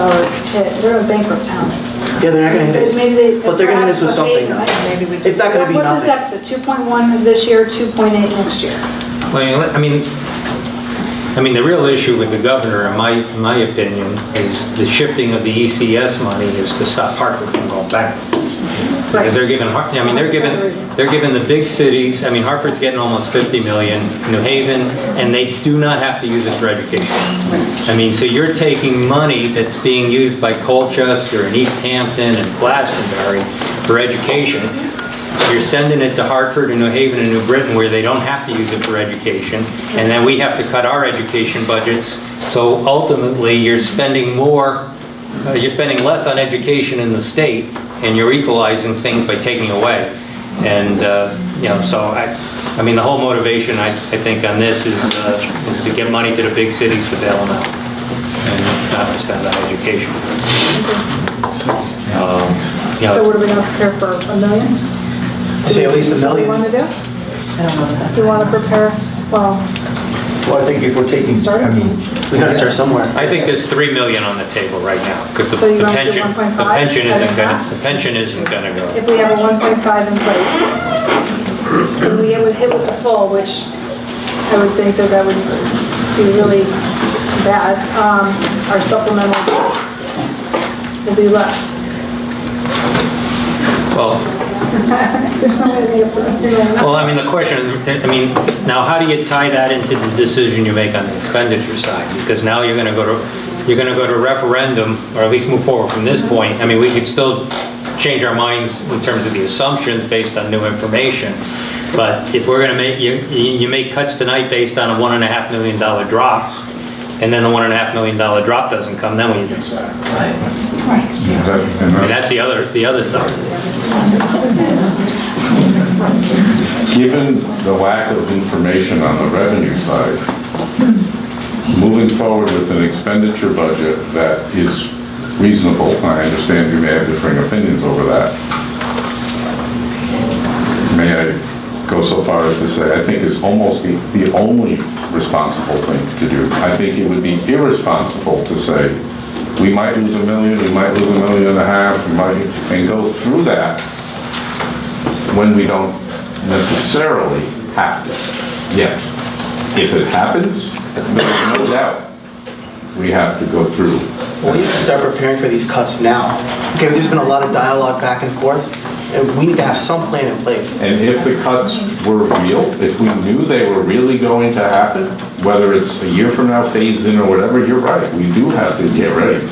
[SPEAKER 6] hit. They're going to bankrupt towns.
[SPEAKER 5] Yeah, they're not going to hit it. But they're going to hit us with something though. It's not going to be
[SPEAKER 6] nothing. What's the deficit? 2.1 this year, 2.8 next year.
[SPEAKER 1] The real issue with the governor, in my opinion, is the shifting of the ECS money is to stop Hartford from going back. Because they're giving, they're giving the big cities. Hartford's getting almost 50 million, New Haven, and they do not have to use it for education. So you're taking money that's being used by Colchester and East Hampton and Glastonbury for education, you're sending it to Hartford and New Haven and New Britain where they don't have to use it for education, and then we have to cut our education budgets. So ultimately, you're spending more, you're spending less on education in the state, and you're equalizing things by taking away. And, so I mean, the whole motivation, I think, on this is to get money to the big cities to bail them out, and it's not to spend on education.
[SPEAKER 6] So what are we going to prepare for, $1 million?
[SPEAKER 5] Say at least $1
[SPEAKER 6] What do you
[SPEAKER 5] million.
[SPEAKER 6] want to do?
[SPEAKER 23] I don't know that.
[SPEAKER 6] Do you want to prepare, well,
[SPEAKER 4] Well, I think if we're taking, I mean,
[SPEAKER 5] We gotta start somewhere.
[SPEAKER 1] I think there's $3 million on the table right now, because the
[SPEAKER 6] So you want to do
[SPEAKER 1] pension,
[SPEAKER 6] 1.5?
[SPEAKER 1] the pension
[SPEAKER 6] Cut
[SPEAKER 1] isn't
[SPEAKER 6] in
[SPEAKER 1] gonna,
[SPEAKER 6] half?
[SPEAKER 1] the pension isn't gonna go.
[SPEAKER 6] if we have a 1.5 in place, and we would hit with the full, which I would think that would be really bad, our supplementals will be less.
[SPEAKER 1] Well, I mean, the question, I mean, now how do you tie that into the decision you make on the expenditure side? Because now you're gonna go to referendum, or at least move forward from this point. I mean, we could still change our minds in terms of the assumptions based on new information. But if we're gonna make, you make cuts tonight based on a $1.5 million drop, and then the $1.5 million drop doesn't come, then what do you do? I mean, that's the other side.
[SPEAKER 2] Given the lack of information on the revenue side, moving forward with an expenditure budget that is reasonable, I understand you may have differing opinions over that. May I go so far as to say, I think is almost the only responsible thing to do. I think it would be irresponsible to say, we might lose $1 million, we might lose $1.5 million, we might, and go through that when we don't necessarily have to. Yet, if it happens, there's no doubt we have to go through.
[SPEAKER 5] Well, we need to start preparing for these cuts now. Okay, there's been a lot of dialogue back and forth, and we need to have some plan in place.
[SPEAKER 2] And if the cuts were real, if we knew they were really going to happen, whether it's a year from now, phased in or whatever, you're right, we do have to get ready.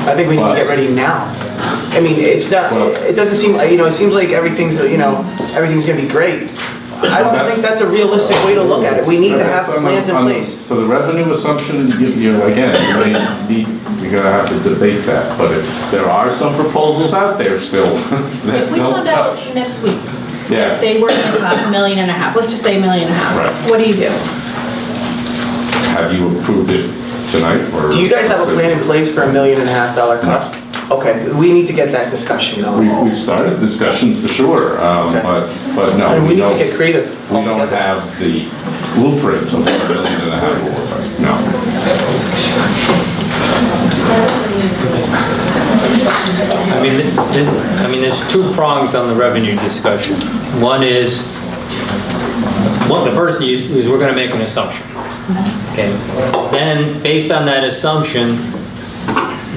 [SPEAKER 5] I think we need to get ready now. I mean, it's not, it doesn't seem, it seems like everything's gonna be great. I don't think that's a realistic way to look at it. We need to have plans in place.
[SPEAKER 2] For the revenue assumption, you're gonna have to debate that, but there are some proposals out there still.
[SPEAKER 8] If we found out next week,
[SPEAKER 2] Yeah.
[SPEAKER 8] if they were going to cut $1.5 million, let's just say $1.5 million,
[SPEAKER 2] Right.
[SPEAKER 8] what do you do?
[SPEAKER 2] Have you approved it tonight, or?
[SPEAKER 5] Do you guys have a plan in place for $1.5 million cut? Okay, we need to get that discussion going.
[SPEAKER 2] We've started discussions for sure, but no.
[SPEAKER 5] And we need to get creative.
[SPEAKER 2] We don't have the blueprint of what $1.5 million will look like, no.
[SPEAKER 1] I mean, there's two prongs on the revenue discussion. One is, the first is we're gonna make an assumption. Okay. Then, based on that assumption,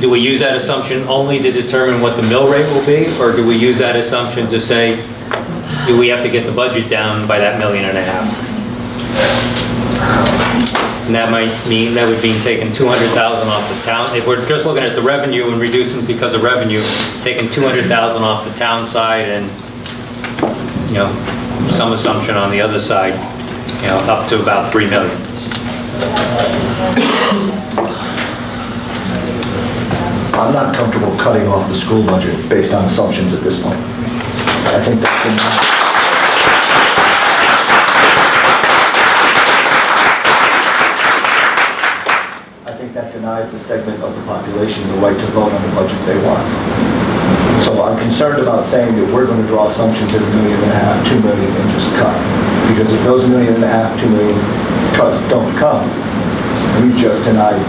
[SPEAKER 1] do we use that assumption only to determine what the mill rate will be, or do we use that assumption to say, do we have to get the budget down by that $1.5 million? And that would mean taking $200,000 off the town. If we're just looking at the revenue and reducing because of revenue, taking $200,000 off the town side and, some assumption on the other side, up to about $3 million.
[SPEAKER 4] I'm not comfortable cutting off the school budget based on assumptions at this point. I think that's that denies a segment of the population the right to vote on the budget they want. So I'm concerned about saying that we're going to draw assumptions at $1.5 million, $2 million, and just cut. Because if those $1.5 million, $2 million cuts don't come, we've just denied,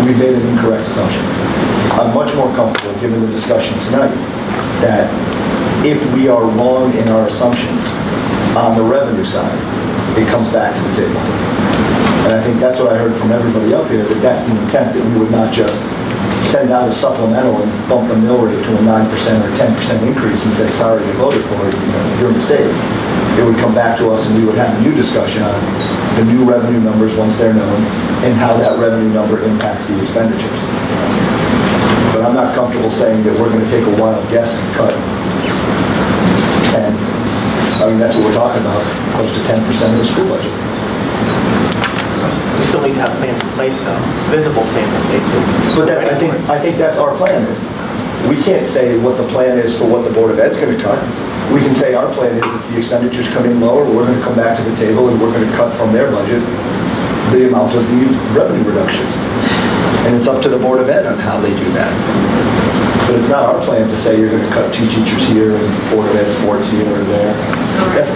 [SPEAKER 4] we've made an incorrect assumption. I'm much more comfortable, given the discussion tonight, that if we are wrong in our assumptions on the revenue side, it comes back to the table. And I think that's what I heard from everybody up here, that that's the intent, that we would not just send out a supplemental and bump the mill rate to a 9% or 10% increase and say, sorry, you voted for it, you're a mistake. It would come back to us and we would have a new discussion on the new revenue numbers once they're known and how that revenue number impacts the expenditures. But I'm not comfortable saying that we're going to take a wild guess and cut 10, I mean, that's what we're talking about, close to 10% of the school budget.
[SPEAKER 5] We still need to have plans in place though, visible plans in place.
[SPEAKER 4] But that, I think that's our plan is. We can't say what the plan is for what the Board of Ed's gonna cut. We can say our plan is if the expenditures come in lower, we're gonna come back to the table and we're gonna cut from their budget the amount of the revenue reductions. And it's up to the Board of Ed on how they do that. But it's not our plan to say you're gonna cut 2 teachers here and Board of Ed sports here or there.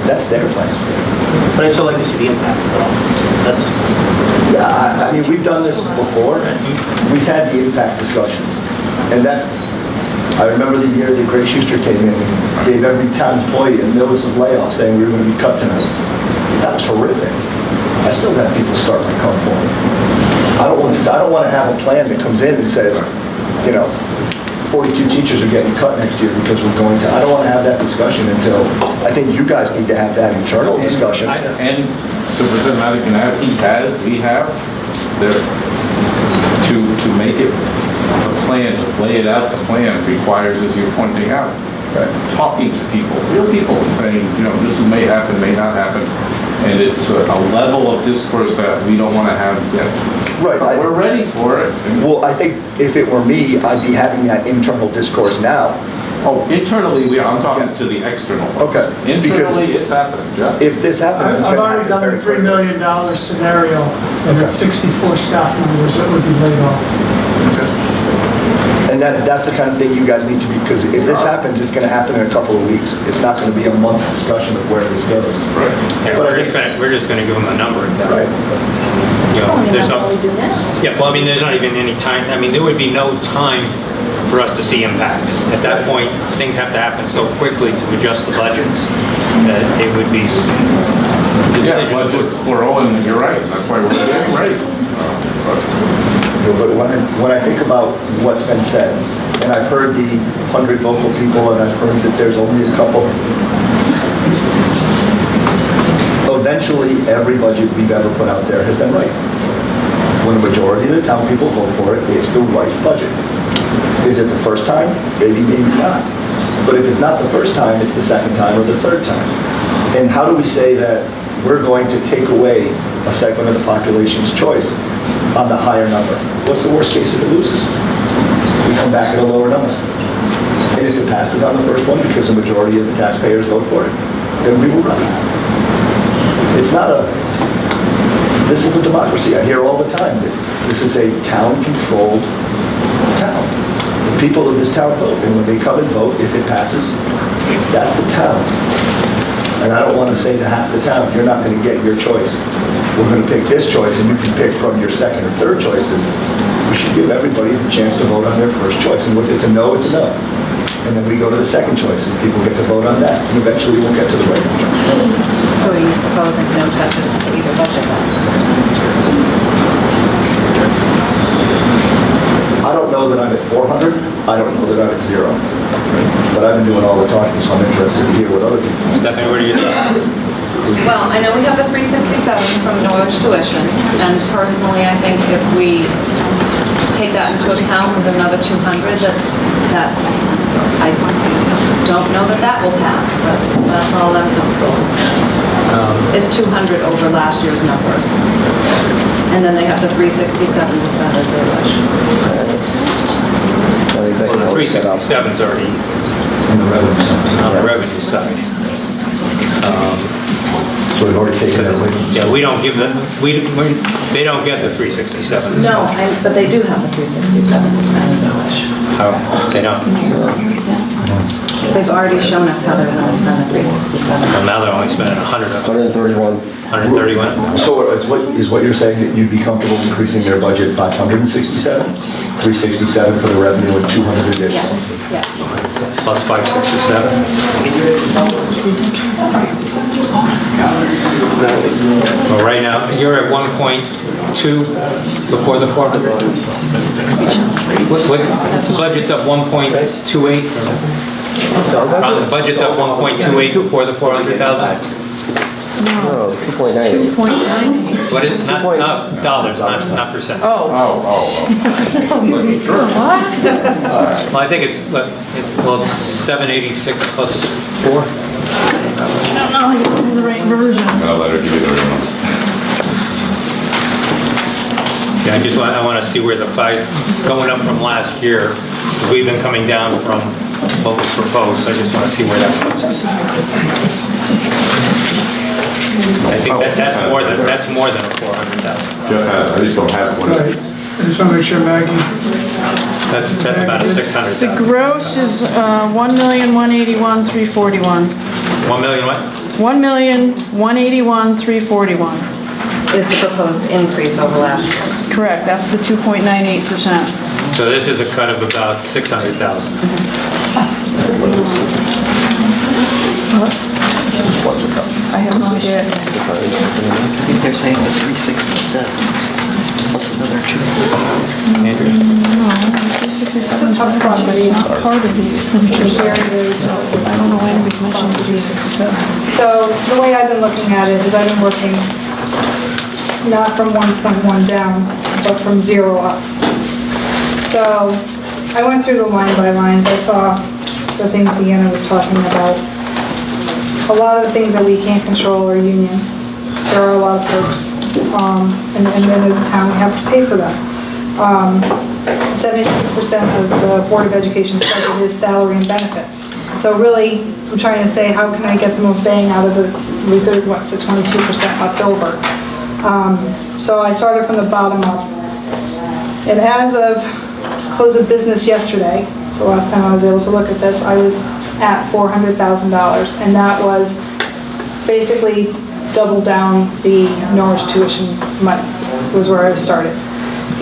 [SPEAKER 4] That's their plan.
[SPEAKER 5] But I'd still like to see the impact though. That's,
[SPEAKER 4] Yeah, I mean, we've done this before. We've had the impact discussions. And I remember the year that Greg Schuster came in and gave every town employee a notice of layoff saying we were going to be cut tonight. That was horrific. I still have people start to come forward. I don't want to have a plan that comes in and says, 42 teachers are getting cut next year because we're going to. I don't want to have that discussion until, I think you guys need to have that internal discussion.
[SPEAKER 2] And Superintendent Matty can add, we have, to make it a plan, to lay it out, the plan requires, as you're pointing out, talking to people, real people, and saying, this may happen, may not happen. And it's a level of discourse that we don't want to have yet.
[SPEAKER 4] Right.
[SPEAKER 2] But we're ready for it.
[SPEAKER 4] Well, I think if it were me, I'd be having that internal discourse now.
[SPEAKER 2] Oh, internally, I'm talking to the external.
[SPEAKER 4] Okay.
[SPEAKER 2] Internally, it's happening, Jeff.
[SPEAKER 4] If this happens, it's
[SPEAKER 10] I've
[SPEAKER 4] going to
[SPEAKER 10] already
[SPEAKER 4] happen
[SPEAKER 10] done the
[SPEAKER 4] very
[SPEAKER 10] $3
[SPEAKER 4] quickly.
[SPEAKER 10] million scenario, and it's 64 staff members that would be laid off.
[SPEAKER 4] And that's the kind of thing you guys need to be, because if this happens, it's going to happen in a couple of weeks. It's not going to be a month discussion of where this goes.
[SPEAKER 2] Right.
[SPEAKER 1] Yeah, we're just gonna give them a number.
[SPEAKER 4] Right.
[SPEAKER 1] There's no, yeah, well, I mean, there's not even any time, I mean, there would be no time for us to see impact. At that point, things have to happen so quickly to adjust the budgets that it would be
[SPEAKER 2] Yeah, budget's plural, and you're right, that's why we're getting ready.
[SPEAKER 4] But when I think about what's been said, and I've heard the 100 vocal people, and I've heard that there's only a couple, eventually every budget we've ever put out there has been right. When the majority of the town people vote for it, it's the right budget. Is it the first time? Maybe not. But if it's not the first time, it's the second time or the third time. And how do we say that we're going to take away a segment of the population's choice on the higher number? What's the worst case if it loses? We come back at a lower number. And if it passes on the first one because the majority of the taxpayers vote for it, then we will run. It's not this is a democracy. I hear all the time that this is a town-controlled town. The people of this town vote, and when they come and vote, if it passes, that's the town. And I don't want to say to half the town, you're not going to get your choice. We're going to pick this choice, and you can pick from your second or third choices. We should give everybody the chance to vote on their first choice. And if it's a no, it's a no. And then we go to the second choice, and people get to vote on that. And eventually we'll get to the right one.
[SPEAKER 23] So are you proposing no touches to either budget
[SPEAKER 4] I don't know that I'm at 400. I don't know that I'm at 0. But I've been doing all the talking, so I'm interested to hear what other people think.
[SPEAKER 1] Stephanie, what do you think?
[SPEAKER 23] Well, I know we have the 367 from Norwich tuition, and personally, I think if we take that into account with another 200, that I don't know that will pass, but that's all that's up. It's 200 over last year's numbers. And then they have the 367 to spend as they wish.
[SPEAKER 1] Well, the 367's already
[SPEAKER 4] On the revenue side.
[SPEAKER 1] on the revenue side.
[SPEAKER 4] So we've already taken that away.
[SPEAKER 1] Yeah, we don't give them, they don't get the 367.
[SPEAKER 23] No, but they do have the 367 to spend as they wish.
[SPEAKER 1] How, they don't.
[SPEAKER 23] They've already shown us how they're going to spend the 367.
[SPEAKER 1] So now they're only spending 131. 131?
[SPEAKER 4] So is what you're saying that you'd be comfortable increasing their budget 567, 367 for the revenue and 200 additional?
[SPEAKER 23] Yes.
[SPEAKER 1] Plus 567? Well, right now, you're at 1.2 before the 400? The budget's up 1.28? The budget's up 1.28 before the 400,000?
[SPEAKER 23] No,
[SPEAKER 10] 2.98.
[SPEAKER 1] What is, not dollars, not percent.
[SPEAKER 10] Oh.
[SPEAKER 1] Well, I think it's 786 plus 4.
[SPEAKER 23] I don't know.
[SPEAKER 3] I got the right version.
[SPEAKER 2] I'm gonna let her give you the real number.
[SPEAKER 1] Yeah, I want to see where the five, going up from last year, 'cause we've been coming down from what was proposed, so I just want to see where that puts us. I think that's more than a 400,000.
[SPEAKER 2] Jeff has, I just don't have one.
[SPEAKER 10] Right. I just want to make sure Maggie,
[SPEAKER 1] That's about a
[SPEAKER 3] The
[SPEAKER 1] 600,000.
[SPEAKER 3] gross is 1,181,341.
[SPEAKER 1] 1 million what?
[SPEAKER 3] 1,181,341.
[SPEAKER 23] Is the proposed increase over last year.
[SPEAKER 3] Correct, that's the 2.98%.
[SPEAKER 1] So this is a cut of about 600,000.
[SPEAKER 2] What's it cut?
[SPEAKER 3] I have no idea.
[SPEAKER 5] I think they're saying it's 367 plus another 2.
[SPEAKER 1] Andrew?
[SPEAKER 3] No, 367 is part of it, it's not part of the expenditures. So I don't know why anybody's mentioning 367.
[SPEAKER 6] So the way I've been looking at it is I've been working not from 1.1 down, but from 0 up. So I went through the line by lines. I saw the things Deanna was talking about. A lot of the things that we can't control are union. There are a lot of perks. And then as a town, we have to pay for them. 76% of the Board of Education's budget is salary and benefits. So really, I'm trying to say, how can I get the most bang out of the reserve, the 22% left over? So I started from the bottom up. And as of close of business yesterday, the last time I was able to look at this, I was at $400,000. And that was basically double down the Norwich tuition money, was where I started.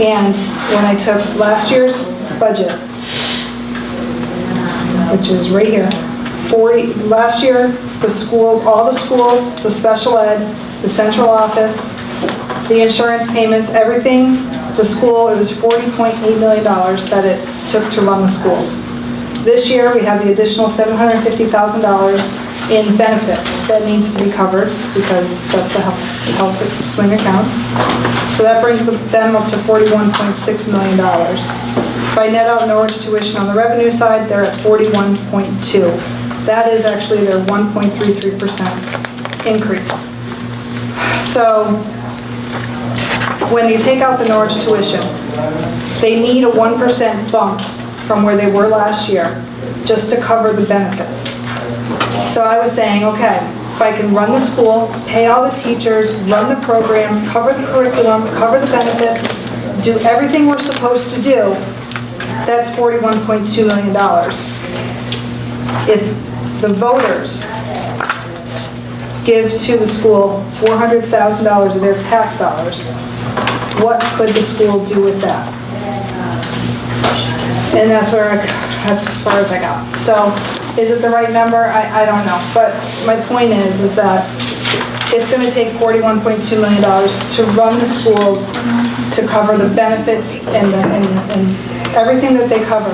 [SPEAKER 6] And when I took last year's budget, which is right here, last year, the schools, all the schools, the special ed, the central office, the insurance payments, everything, the school, it was $40.8 million that it took to run the schools. This year, we have the additional $750,000 in benefits that needs to be covered because that's the health swing accounts. So that brings them up to $41.6 million. If I net out Norwich tuition on the revenue side, they're at 41.2. That is actually their 1.33% increase. So when you take out the Norwich tuition, they need a 1% bump from where they were last year just to cover the benefits. So I was saying, okay, if I can run the school, pay all the teachers, run the programs, cover the curriculum, cover the benefits, do everything we're supposed to do, that's $41.2 million. If the voters give to the school $400,000 of their tax dollars, what could the school do with that? And that's as far as I got. So is it the right number? I don't know. But my point is that it's going to take $41.2 million to run the schools, to cover the benefits and everything that they cover.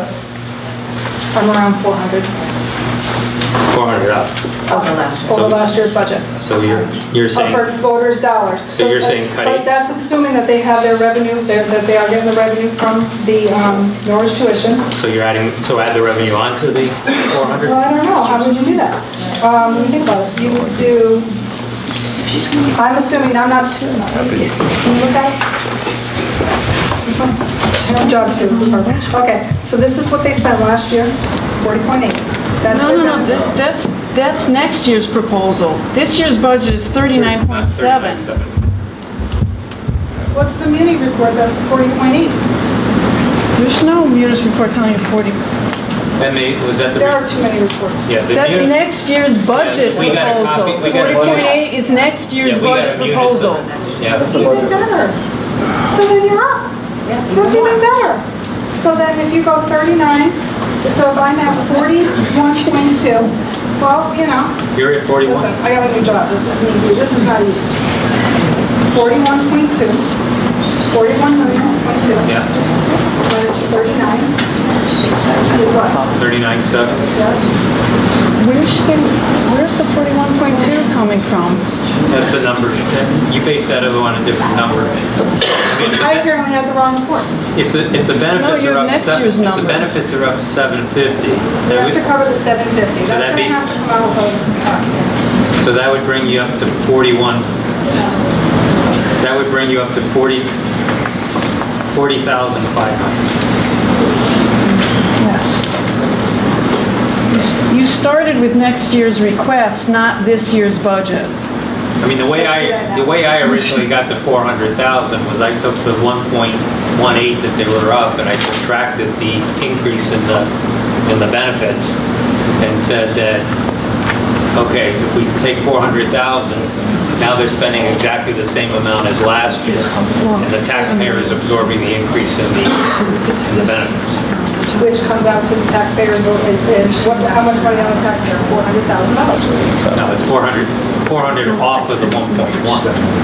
[SPEAKER 6] I'm around 400.
[SPEAKER 1] 400 up.
[SPEAKER 6] Over last year's budget.
[SPEAKER 1] So you're saying,
[SPEAKER 6] For voters' dollars.
[SPEAKER 1] So you're saying cut
[SPEAKER 6] But that's assuming that they have their revenue, that they are getting the revenue from the Norwich tuition.
[SPEAKER 1] so you're adding, so add the revenue onto the 400?
[SPEAKER 6] Well, I don't know, how would you do that? Let me think about it. You would do, I'm assuming, I'm not too, can you look at it? This one? Good job too, this is perfect. Okay, so this is what they spent last year, 40.8.
[SPEAKER 3] No, that's next year's proposal. This year's budget is 39.7.
[SPEAKER 6] What's the muni report, that's the 40.8?
[SPEAKER 3] There's no munis report telling you 40.
[SPEAKER 1] Was that the?
[SPEAKER 6] There are too many reports.
[SPEAKER 1] Yeah, the
[SPEAKER 3] That's
[SPEAKER 1] munis-
[SPEAKER 3] next year's budget
[SPEAKER 1] Yeah, we got a
[SPEAKER 3] proposal.
[SPEAKER 1] copy- we got a-
[SPEAKER 3] 40.8 is next year's
[SPEAKER 1] Yeah, we got a
[SPEAKER 3] budget
[SPEAKER 1] munis-
[SPEAKER 3] proposal.
[SPEAKER 1] Yeah.
[SPEAKER 6] Even better. So then you're up. That's even better. So then if you go 39, so if I'm at 41.2, well, you know.
[SPEAKER 1] You're at 41?
[SPEAKER 6] Listen, I got a new job. This isn't easy. This is not easy. 41.2, 41.2.
[SPEAKER 1] Yeah.
[SPEAKER 6] Minus 39 is what?
[SPEAKER 1] 39.7.
[SPEAKER 6] Yes.
[SPEAKER 3] Where's the 41.2 coming from?
[SPEAKER 1] That's a number, you base that on a different number.
[SPEAKER 6] I apparently had the wrong report.
[SPEAKER 1] If the benefits
[SPEAKER 3] your
[SPEAKER 1] are up,
[SPEAKER 3] next
[SPEAKER 1] if
[SPEAKER 3] year's
[SPEAKER 1] the
[SPEAKER 3] number.
[SPEAKER 1] benefits are up 750.
[SPEAKER 6] We have to cover the 750.
[SPEAKER 1] So
[SPEAKER 6] That's
[SPEAKER 1] that'd
[SPEAKER 6] going
[SPEAKER 1] be-
[SPEAKER 6] to have to come out of us.
[SPEAKER 1] So that would bring you up to 41. That would bring you up to 40,500.
[SPEAKER 3] Yes. You started with next year's request, not this year's budget.
[SPEAKER 1] I mean, the way I originally got to 400,000 was I took the 1.18 that they were up and I subtracted the increase in the benefits and said that, okay, if we take 400,000, now they're spending exactly the same amount as last year, and the taxpayer is absorbing the increase in the benefits.
[SPEAKER 6] Which comes out to the taxpayer is how much money on the taxpayer? $400,000.
[SPEAKER 1] No, it's 400 off of the 1.1.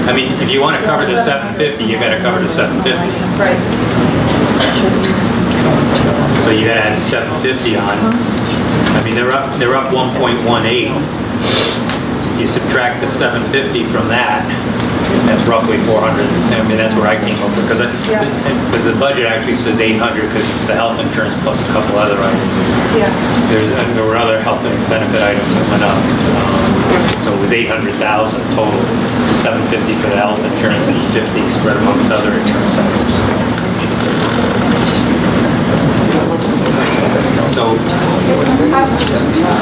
[SPEAKER 1] I mean, if you want to cover the 750, you got to cover the 750.
[SPEAKER 6] Right.
[SPEAKER 1] So you add 750 on. I mean, they're up 1.18. You subtract the 750 from that, that's roughly 400. I mean, that's where I came up with, because the budget actually says 800 because it's the health insurance plus a couple other items.
[SPEAKER 6] Yeah.
[SPEAKER 1] There were other health and benefit items that went up. So it was 800,000 total, 750 for the health insurance and 50 spread amongst other insurance items. So,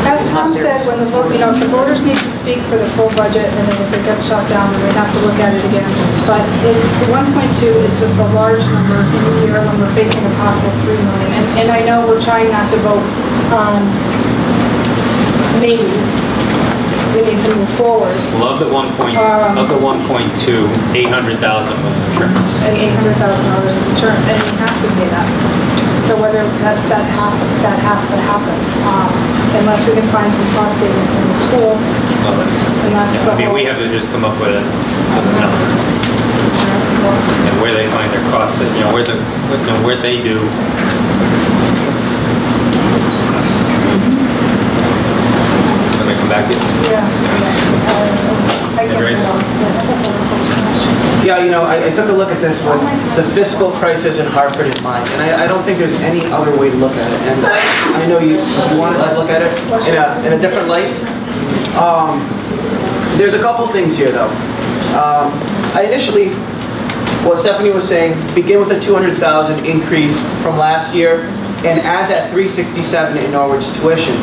[SPEAKER 6] as Tom said, when the the voters need to speak for the full budget, and then if it gets shot down, then we have to look at it again. But it's 1.2 is just a large number in a year when we're facing a possible 3 million. And I know we're trying not to vote on maybes. We need to move forward.
[SPEAKER 1] well, of the 1.2, 800,000 was insurance.
[SPEAKER 6] And $800,000 is insurance, and we have to pay that. So whether that has to happen, unless we can find some cost savings in the school.
[SPEAKER 1] Well,
[SPEAKER 6] And that's
[SPEAKER 1] I mean, we have to just come up with a number. And where they find their costs, where they do. Can I come back to you?
[SPEAKER 5] Yeah, I took a look at this with the fiscal crisis in Hartford in mind, and I don't think there's any other way to look at it. And I know you want us to look at it in a different light. There's a couple things here, though. I initially, what Stephanie was saying, begin with a 200,000 increase from last year and add that 367 in Norwich tuition.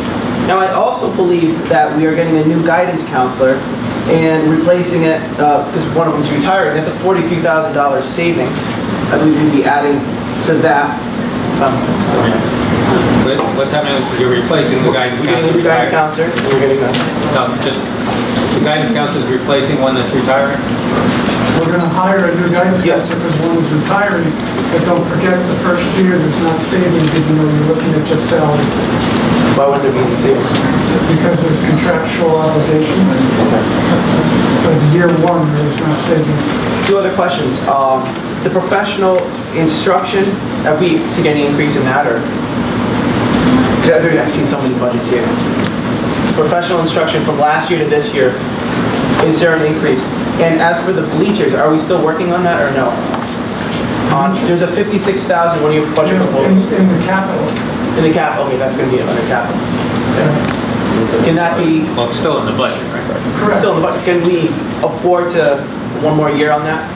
[SPEAKER 5] Now, I also believe that we are getting a new guidance counselor and replacing it, because one of them's retiring, that's a $43,000 savings. I believe we'd be adding to that.
[SPEAKER 1] What's happening? You're replacing the guidance
[SPEAKER 5] We're getting a new guidance counselor. We're getting
[SPEAKER 1] the guidance counselor is replacing one that's retiring?
[SPEAKER 10] We're going to hire a new guidance counselor because one is retiring, but don't forget the first year there's not savings even though you're looking at just salary.
[SPEAKER 5] Why would there be savings?
[SPEAKER 10] Because there's contractual obligations. So year one there's not savings.
[SPEAKER 5] Two other questions. The professional instruction, have we seen any increase in that, or? Because I've seen so many budgets here. Professional instruction from last year to this year, is there an increase? And as for the bleachers, are we still working on that or no? There's a 56,000, one of your budget proposals.
[SPEAKER 10] In the capital.
[SPEAKER 5] In the capital, okay, that's going to be under capital. Can that be?
[SPEAKER 1] Well, it's still in the budget, right?
[SPEAKER 10] Correct.
[SPEAKER 5] Still in the budget. Can we afford to one more year on that?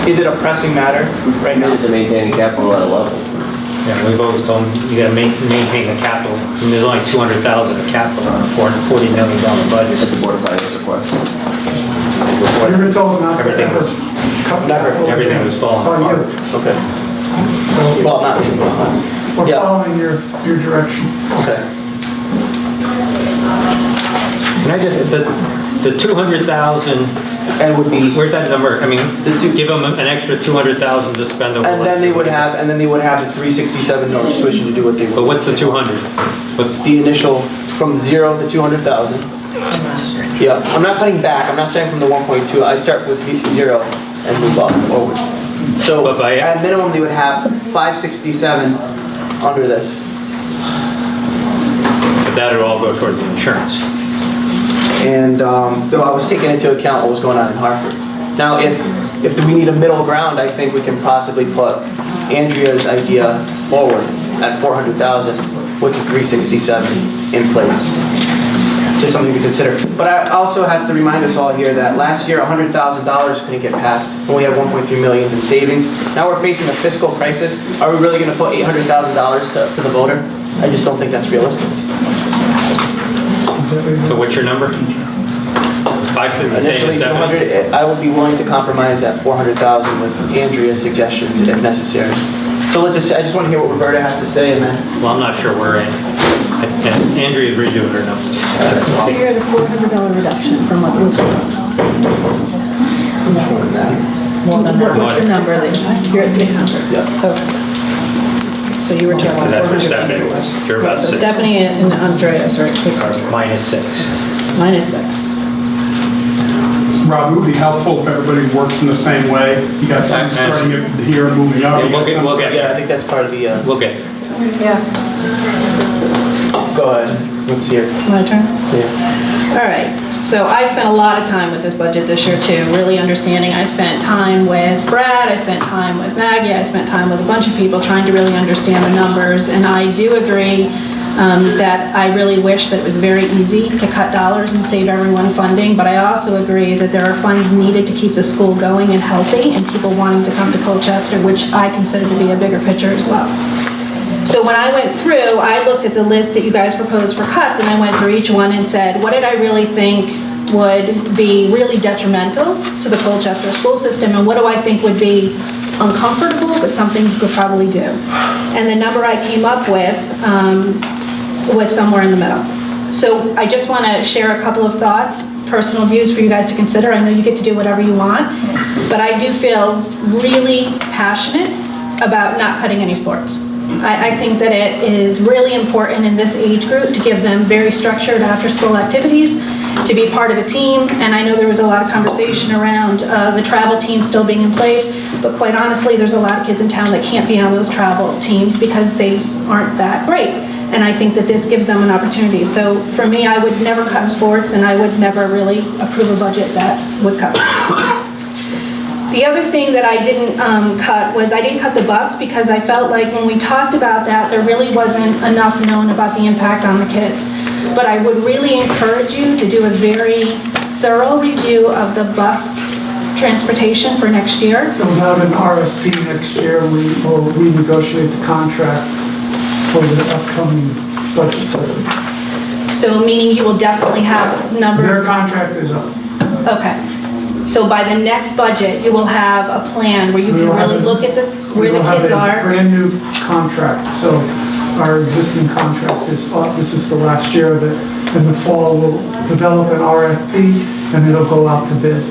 [SPEAKER 5] Is it a pressing matter right now?
[SPEAKER 11] To maintain capital at a level.
[SPEAKER 1] Yeah, we've always told them you got to maintain the capital. I mean, there's only 200,000 of capital on a $440 million budget.
[SPEAKER 11] At the Board of Finance request.
[SPEAKER 10] You've been told not to
[SPEAKER 1] Everything was everything was falling apart.
[SPEAKER 5] Okay.
[SPEAKER 10] So
[SPEAKER 5] Well, not
[SPEAKER 10] we're following your direction.
[SPEAKER 5] Okay.
[SPEAKER 1] Can I just, the 200,000,
[SPEAKER 5] and would be,
[SPEAKER 1] where's that number? I mean, give them an extra 200,000 to spend over.
[SPEAKER 5] And then they would have, the 367 Norwich tuition to do what they want.
[SPEAKER 1] But what's the 200? What's
[SPEAKER 5] the initial from 0 to 200,000? Yeah, I'm not cutting back. I'm not starting from the 1.2. I start with 0 and move up forward. So at minimum, they would have 567 under this.
[SPEAKER 1] But that would all go towards the insurance.
[SPEAKER 5] And though I was taking into account what was going on in Hartford. Now, if we need a middle ground, I think we can possibly put Andrea's idea forward at 400,000 with the 367 in place. just something to consider. But I also have to remind us all here that last year, $100,000 couldn't get passed, and we had 1.3 million in savings. Now we're facing a fiscal crisis. Are we really going to put $800,000 to the voter? I just don't think that's realistic.
[SPEAKER 1] So what's your number? 560,
[SPEAKER 5] Initially, 200. I would be willing to compromise at 400,000 with Andrea's suggestions if necessary. So I just want to hear what Roberta has to say, and then.
[SPEAKER 1] Well, I'm not sure where Andrea's redoing her numbers.
[SPEAKER 3] So you're at a $400 reduction from what was proposed. What's your number then? You're at 600?
[SPEAKER 5] Yeah.
[SPEAKER 3] Okay. So you were talking
[SPEAKER 1] Because
[SPEAKER 3] about
[SPEAKER 1] that's
[SPEAKER 3] 400.
[SPEAKER 1] where Stephanie was. You're about
[SPEAKER 3] So
[SPEAKER 1] 6.
[SPEAKER 3] Stephanie and Andreas are at 600.
[SPEAKER 1] Minus 6.
[SPEAKER 3] Minus 6.
[SPEAKER 10] Rob, it would be helpful if everybody works in the same way. You got some starting here and moving up.
[SPEAKER 1] Yeah, we'll get
[SPEAKER 5] Yeah, I think that's part of the.
[SPEAKER 1] We'll get
[SPEAKER 3] Yeah.
[SPEAKER 5] Go ahead. Let's hear.
[SPEAKER 3] My turn?
[SPEAKER 5] Yeah.
[SPEAKER 3] All right. So I spent a lot of time with this budget this year too, really understanding. I spent time with Brad, I spent time with Maggie, I spent time with a bunch of people trying to really understand the numbers. And I do agree that I really wish that it was very easy to cut dollars and save everyone funding, but I also agree that there are funds needed to keep the school going and healthy and people wanting to come to Colchester, which I consider to be a bigger picture as well. So when I went through, I looked at the list that you guys proposed for cuts and I went through each one and said, what did I really think would be really detrimental to the Colchester school system and what do I think would be uncomfortable but something you could probably do? And the number I came up with was somewhere in the middle. So I just want to share a couple of thoughts, personal views for you guys to consider. I know you get to do whatever you want, but I do feel really passionate about not cutting any sports. I think that it is really important in this age group to give them very structured after-school activities, to be part of a team, and I know there was a lot of conversation around the travel team still being in place, but quite honestly, there's a lot of kids in town that can't be on those travel teams because they aren't that great. And I think that this gives them an opportunity. So for me, I would never cut sports and I would never really approve a budget that would cut. The other thing that I didn't cut was I didn't cut the bus because I felt like when we talked about that, there really wasn't enough known about the impact on the kids. But I would really encourage you to do a very thorough review of the bus transportation for next year.
[SPEAKER 10] It goes out in RFP next year. We will renegotiate the contract for the upcoming budget cycle.
[SPEAKER 3] So meaning you will definitely have numbers.
[SPEAKER 10] Their contract is up.
[SPEAKER 3] Okay. So by the next budget, you will have a plan where you can really look at where the kids
[SPEAKER 10] We will have
[SPEAKER 3] are.
[SPEAKER 10] a brand new contract. So our existing contract is up. This is the last year of it. In the fall, we'll develop an RFP and it'll go out to bid.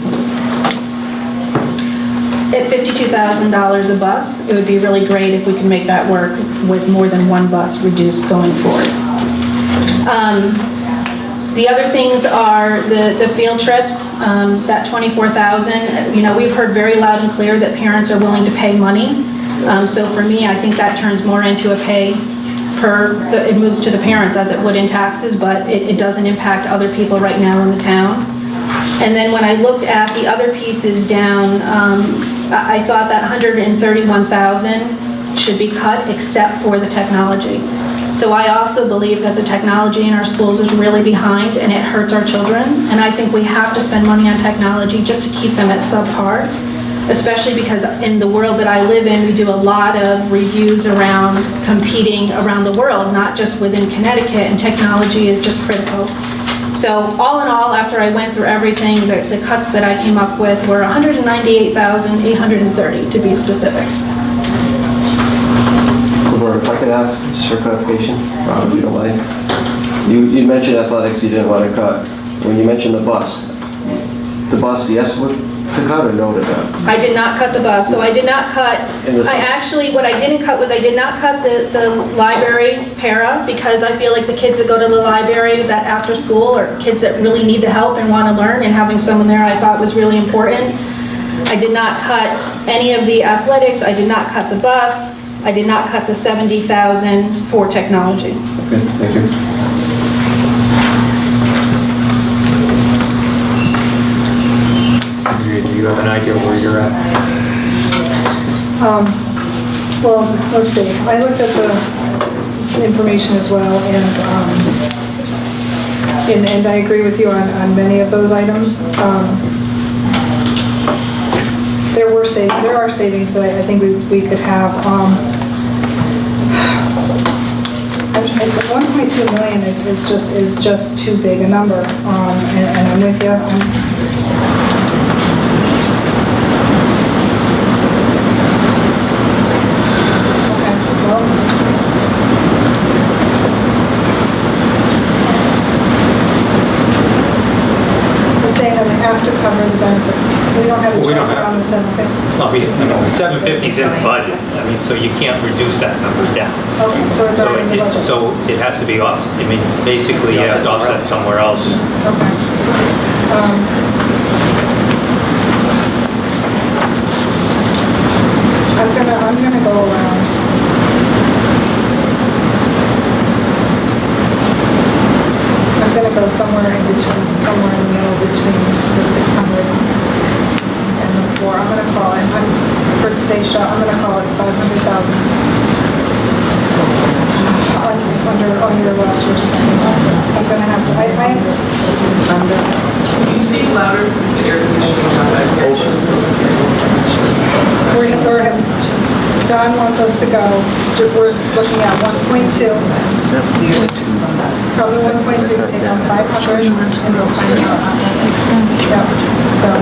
[SPEAKER 3] At $52,000 a bus, it would be really great if we could make that work with more than one bus reduced going forward. The other things are the field trips, that $24,000. You know, we've heard very loud and clear that parents are willing to pay money. So for me, I think that turns more into a pay it moves to the parents as it would in taxes, but it doesn't impact other people right now in the town. And then when I looked at the other pieces down, I thought that $131,000 should be cut except for the technology. So I also believe that the technology in our schools is really behind and it hurts our children. And I think we have to spend money on technology just to keep them at subpar, especially because in the world that I live in, we do a lot of reviews around competing around the world, not just within Connecticut, and technology is just critical. So all in all, after I went through everything, the cuts that I came up with were $198,830 to be specific.
[SPEAKER 11] If I could ask just for clarification, Rob, if you don't mind. You mentioned athletics you didn't want to cut. When you mentioned the bus, yes to cut or no to cut?
[SPEAKER 3] I did not cut the bus, so I did not cut, what I didn't cut was I did not cut the library para because I feel like the kids that go to the library that after school or kids that really need the help and want to learn, and having someone there I thought was really important. I did not cut any of the athletics, I did not cut the bus, I did not cut the $70,000 for technology.
[SPEAKER 11] Okay, thank you.
[SPEAKER 1] Do you have an idea where you're at?
[SPEAKER 6] Well, let's see. I looked at the information as well, and And I agree with you on many of those items. There are savings that I think we could have. 1.2 million is just too big a number, and I'm with you. We're saying that we have to cover the benefits. We don't have a choice around the 750.
[SPEAKER 1] Well, the 750 is in the budget, I mean, so you can't reduce that number down.
[SPEAKER 6] Okay, so it's already in the budget.
[SPEAKER 1] So it has to be offset, I mean, basically you have to offset somewhere else.
[SPEAKER 6] Okay. I'm gonna go around. I'm gonna go somewhere in between, somewhere in the middle between the 600 and the 4. I'm gonna call it, for today's shot, I'm gonna call it 500,000. Under last year's spending. I'm gonna have to,
[SPEAKER 5] Can you speak louder? The air
[SPEAKER 6] Don wants us to go, so we're looking at 1.2. From the 1.2, take out 500. That's expenditure. So,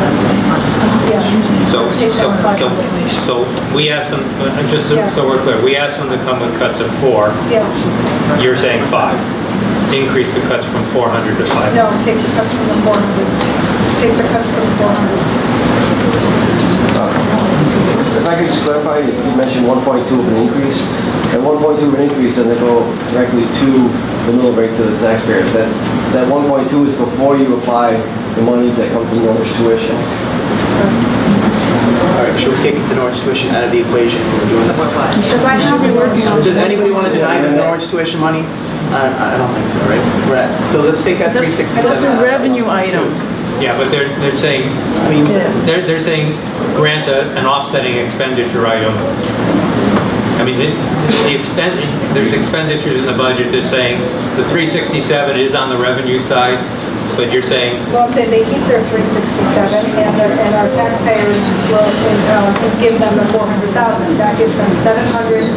[SPEAKER 6] yes. Take out 500.
[SPEAKER 1] So we asked them, just so we're clear, we asked them to come with cuts of 4.
[SPEAKER 6] Yes.
[SPEAKER 1] You're saying 5. Increase the cuts from 400 to 5.
[SPEAKER 6] No, take the cuts from the 400. Take the cuts to the 400.
[SPEAKER 11] If I could just clarify, you mentioned 1.2 of an increase, and 1.2 of an increase doesn't go directly to the mill rate to the taxpayers. That 1.2 is before you apply the monies that come from Norwich tuition.
[SPEAKER 5] All right, should we take the Norwich tuition out of the equation when we're doing this?
[SPEAKER 6] Because I have been working on.
[SPEAKER 5] Does anybody want to deny the Norwich tuition money? I don't think so, right? We're at, so let's take that 367
[SPEAKER 3] That's a revenue item.
[SPEAKER 1] Yeah, but they're saying,
[SPEAKER 5] I mean,
[SPEAKER 1] they're saying grant an offsetting expenditure item. I mean, there's expenditures in the budget that's saying the 367 is on the revenue side, but you're saying...
[SPEAKER 6] Well, I'm saying they keep their 367 and our taxpayers will give them the 400,000. That gives them $737,000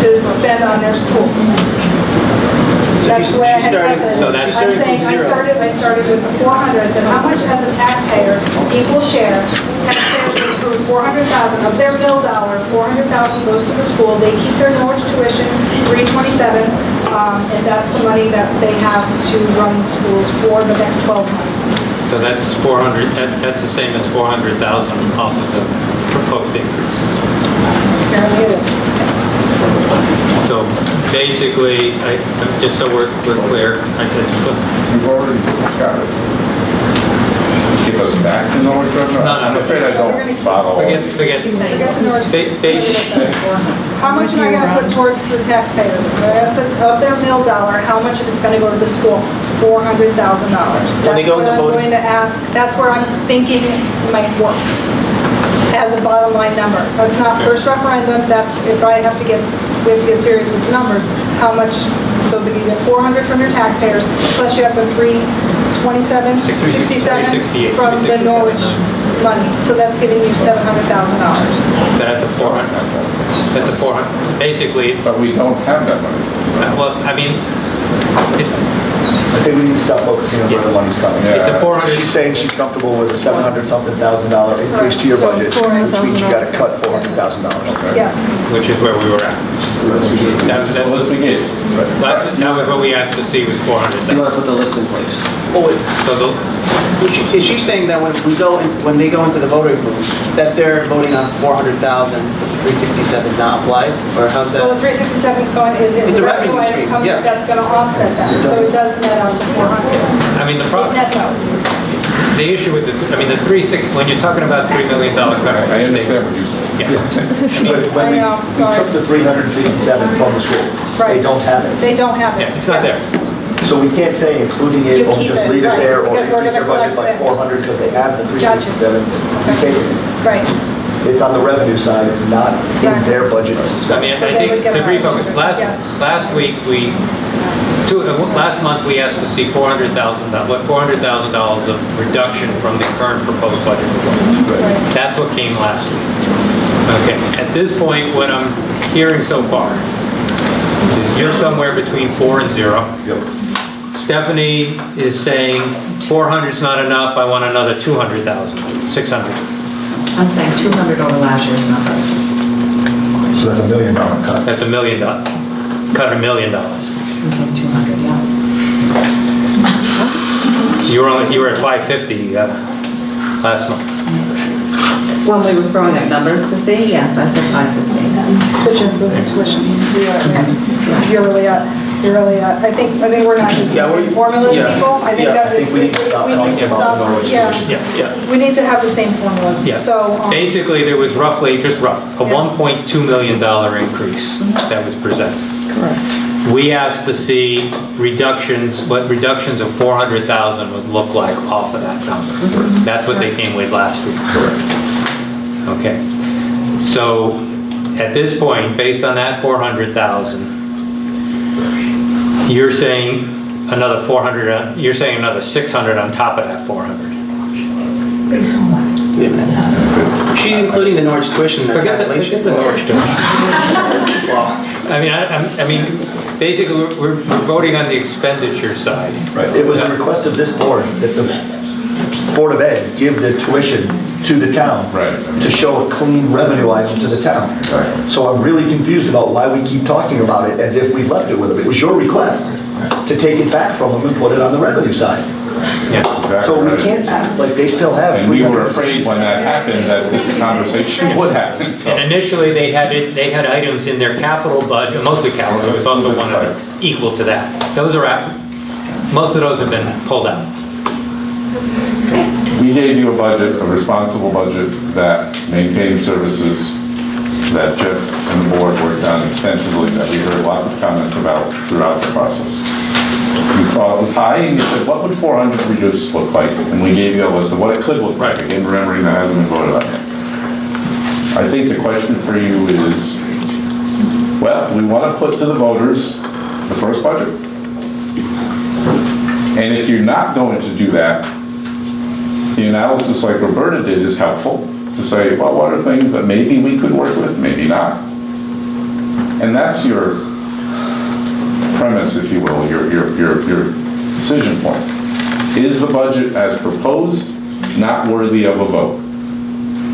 [SPEAKER 6] to spend on their schools. That's the way I had calculated.
[SPEAKER 1] So that's
[SPEAKER 6] I'm saying I started with the 400. I said, how much as a taxpayer, equal share, taxpayers include 400,000 of their bill dollar, 400,000 goes to the school. They keep their Norwich tuition, 327, and that's the money that they have to run the schools for the next 12 months.
[SPEAKER 1] So that's 400, that's the same as 400,000 off of the proposed increase.
[SPEAKER 6] Apparently it is.
[SPEAKER 1] So basically, just so we're clear,
[SPEAKER 2] We've already got it. Give us back the Norwich revenue?
[SPEAKER 1] No,
[SPEAKER 2] I'm afraid I don't follow.
[SPEAKER 1] Forget.
[SPEAKER 6] Forget the Norwich. How much am I going to put towards the taxpayer? I asked of their mill dollar, how much of it's going to go to the school? $400,000. That's what I'm going to ask. That's where I'm thinking it might work as a bottom line number. That's not first referendum. That's if I have to get, we have to get serious with the numbers. How much? So that you get 400 from your taxpayers, plus you have the 327, 67 from the Norwich money. So that's giving you $700,000.
[SPEAKER 1] So that's a 400. That's a 400. Basically.
[SPEAKER 2] But we don't have that money.
[SPEAKER 1] Well, I mean,
[SPEAKER 4] I think we need to stop focusing on where the money's coming.
[SPEAKER 1] It's a 400.
[SPEAKER 4] She's saying she's comfortable with a $700-something thousand increase to your
[SPEAKER 6] So
[SPEAKER 4] budget, which means you got to cut $400,000.
[SPEAKER 6] Yes.
[SPEAKER 1] Which is where we were at.
[SPEAKER 2] Let's begin.
[SPEAKER 1] That was what we asked to see was 400.
[SPEAKER 11] So you want to put the list in place?
[SPEAKER 5] Oh, wait.
[SPEAKER 1] So
[SPEAKER 5] Is she saying that when they go into the voting booth, that they're voting on 400,000, 367 not applied, or how's that?
[SPEAKER 6] Well, the 367 is going,
[SPEAKER 5] It's
[SPEAKER 6] is
[SPEAKER 5] a
[SPEAKER 6] a
[SPEAKER 5] revenue
[SPEAKER 6] revenue
[SPEAKER 5] stream,
[SPEAKER 6] item
[SPEAKER 5] yeah.
[SPEAKER 6] that's going to offset that. So it does net out to 400.
[SPEAKER 1] I mean, the problem.
[SPEAKER 6] It nets out.
[SPEAKER 1] The issue with the 360, when you're talking about $3 million cut.
[SPEAKER 2] I understand what you're saying.
[SPEAKER 1] Yeah.
[SPEAKER 4] When we took the 367 from the school, they don't have it.
[SPEAKER 6] They don't have it.
[SPEAKER 1] Yeah, it's not there.
[SPEAKER 4] So we can't say including it
[SPEAKER 6] You
[SPEAKER 4] or
[SPEAKER 6] keep
[SPEAKER 4] just
[SPEAKER 6] it,
[SPEAKER 4] leave it
[SPEAKER 6] right,
[SPEAKER 4] there or
[SPEAKER 6] because we're
[SPEAKER 4] increase their
[SPEAKER 6] gonna
[SPEAKER 4] budget by
[SPEAKER 6] collect
[SPEAKER 4] 400 because they have the
[SPEAKER 6] Gotcha.
[SPEAKER 4] 367. You take it.
[SPEAKER 6] Right.
[SPEAKER 4] It's on the revenue side, it's not in their budget to
[SPEAKER 1] I
[SPEAKER 4] spend.
[SPEAKER 1] mean,
[SPEAKER 6] So
[SPEAKER 1] I
[SPEAKER 6] they
[SPEAKER 1] think
[SPEAKER 6] would get
[SPEAKER 1] to
[SPEAKER 6] around
[SPEAKER 1] refocus,
[SPEAKER 6] it. Yes.
[SPEAKER 1] last week we last month we asked to see $400,000 of reduction from the current proposed budget. That's what came last week. Okay, at this point, what I'm hearing so far is you're somewhere between 4 and 0. Stephanie is saying 400's not enough, I want another 200,000, 600.
[SPEAKER 23] I'm saying 200 over last year's numbers.
[SPEAKER 4] So that's $1 million cut.
[SPEAKER 1] That's $1 million. Cut $1 million.
[SPEAKER 23] I'm saying 200, yeah.
[SPEAKER 1] You were at 550 last month.
[SPEAKER 23] When we were throwing up numbers to see, yes, I said 550.
[SPEAKER 6] But you're including tuition. You're really at, I think we're not using the same formulas, people. I think that is, we need to stop. We need to have the same formulas.
[SPEAKER 1] Yeah.
[SPEAKER 6] So,
[SPEAKER 1] basically, there was roughly, just rough, a $1.2 million increase that was presented.
[SPEAKER 3] Correct.
[SPEAKER 1] We asked to see reductions, what reductions of 400,000 would look like off of that number. That's what they came with last week. Correct. Okay. So at this point, based on that 400,000, you're saying another 400. You're saying another 600 on top of that 400.
[SPEAKER 5] She's including the Norwich tuition in that calculation.
[SPEAKER 1] Forget the Norwich tuition. I mean, basically, we're voting on the expenditure side.
[SPEAKER 4] Right. It was a request of this board that the Board of Ed give the tuition to the town to show a clean revenue item to the town. So I'm really confused about why we keep talking about it as if we've left it with them. It was your request to take it back from them and put it on the revenue side.
[SPEAKER 1] Yeah.
[SPEAKER 4] So we can't act like they still have.
[SPEAKER 2] And we were afraid when that happened that this conversation would happen. So.
[SPEAKER 1] And initially, they had items in their capital budget, mostly capital. There was also one equal to that. Those are out. Most of those have been pulled out.
[SPEAKER 2] We gave you a budget, a responsible budget that maintains services that Jeff and the board worked on extensively, that we heard lots of comments about throughout the process. You thought it was high, and you said, what would 400 reduce look like? And we gave you a list of what it could look like, again, remembering that hasn't been voted on yet. I think the question for you is, well, we want to put to the voters the first budget. And if you're not going to do that, the analysis like Roberta did is helpful to say, well, what are things that maybe we could work with, maybe not. And that's your premise, if you will, your decision point. Is the budget as proposed not worthy of a vote?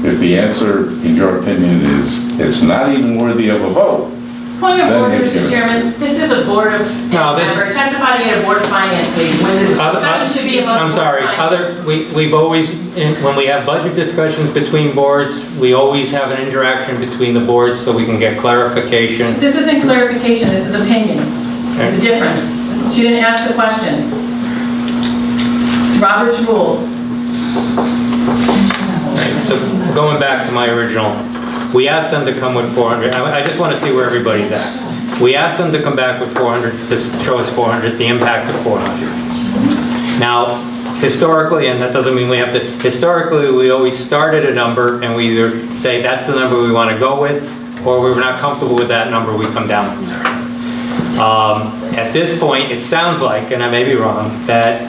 [SPEAKER 2] If the answer, in your opinion, is it's not even worthy of a vote,
[SPEAKER 8] Point of order, Mr. Chairman. This is a board of, we're testifying at a board of finance meeting. When the discussion should be about.
[SPEAKER 1] I'm sorry, we've always, when we have budget discussions between boards, we always have an interaction between the boards so we can get clarification.
[SPEAKER 8] This isn't clarification, this is opinion. There's a difference. She didn't ask the question. Robert's rules.
[SPEAKER 1] So going back to my original, we asked them to come with 400. I just want to see where everybody's at. We asked them to come back with 400, to show us 400, the impact of 400. Now, historically, and that doesn't mean we have to, historically we always start at a number and we either say that's the number we want to go with, or we're not comfortable with that number, we come down from there. At this point, it sounds like, and I may be wrong, that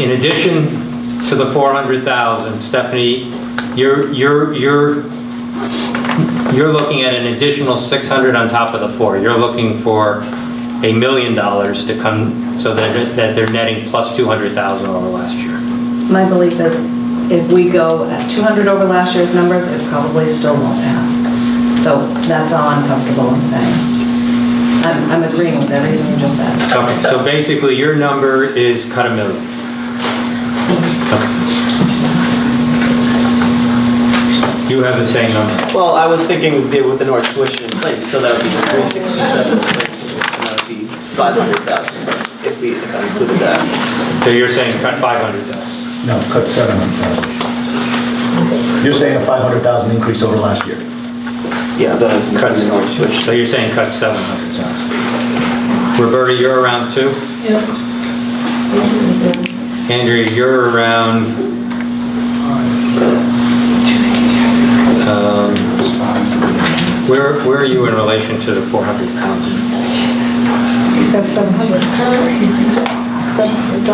[SPEAKER 1] in addition to the 400,000, Stephanie, you're looking at an additional 600 on top of the 4. You're looking for $1 million to come, so that they're netting plus 200,000 over last year.
[SPEAKER 23] My belief is if we go at 200 over last year's numbers, it probably still won't pass. So that's all I'm comfortable in saying. I'm agreeing with everything you just said.
[SPEAKER 1] Okay, so basically your number is cut $1 million. Okay. You have the same number.
[SPEAKER 5] Well, I was thinking with the Norwich tuition in place, so that would be 367, and that would be 500,000 if I included that.
[SPEAKER 1] So you're saying cut 500,000?
[SPEAKER 4] No, cut 700,000. You're saying a 500,000 increase over last year.
[SPEAKER 5] Yeah, that was the Norwich tuition.
[SPEAKER 1] So you're saying cut 700,000. Roberta, you're around 2?
[SPEAKER 8] Yep.
[SPEAKER 1] Andrea, you're around 2. Where are you in relation to the 400,000?
[SPEAKER 6] That's 700. It's a,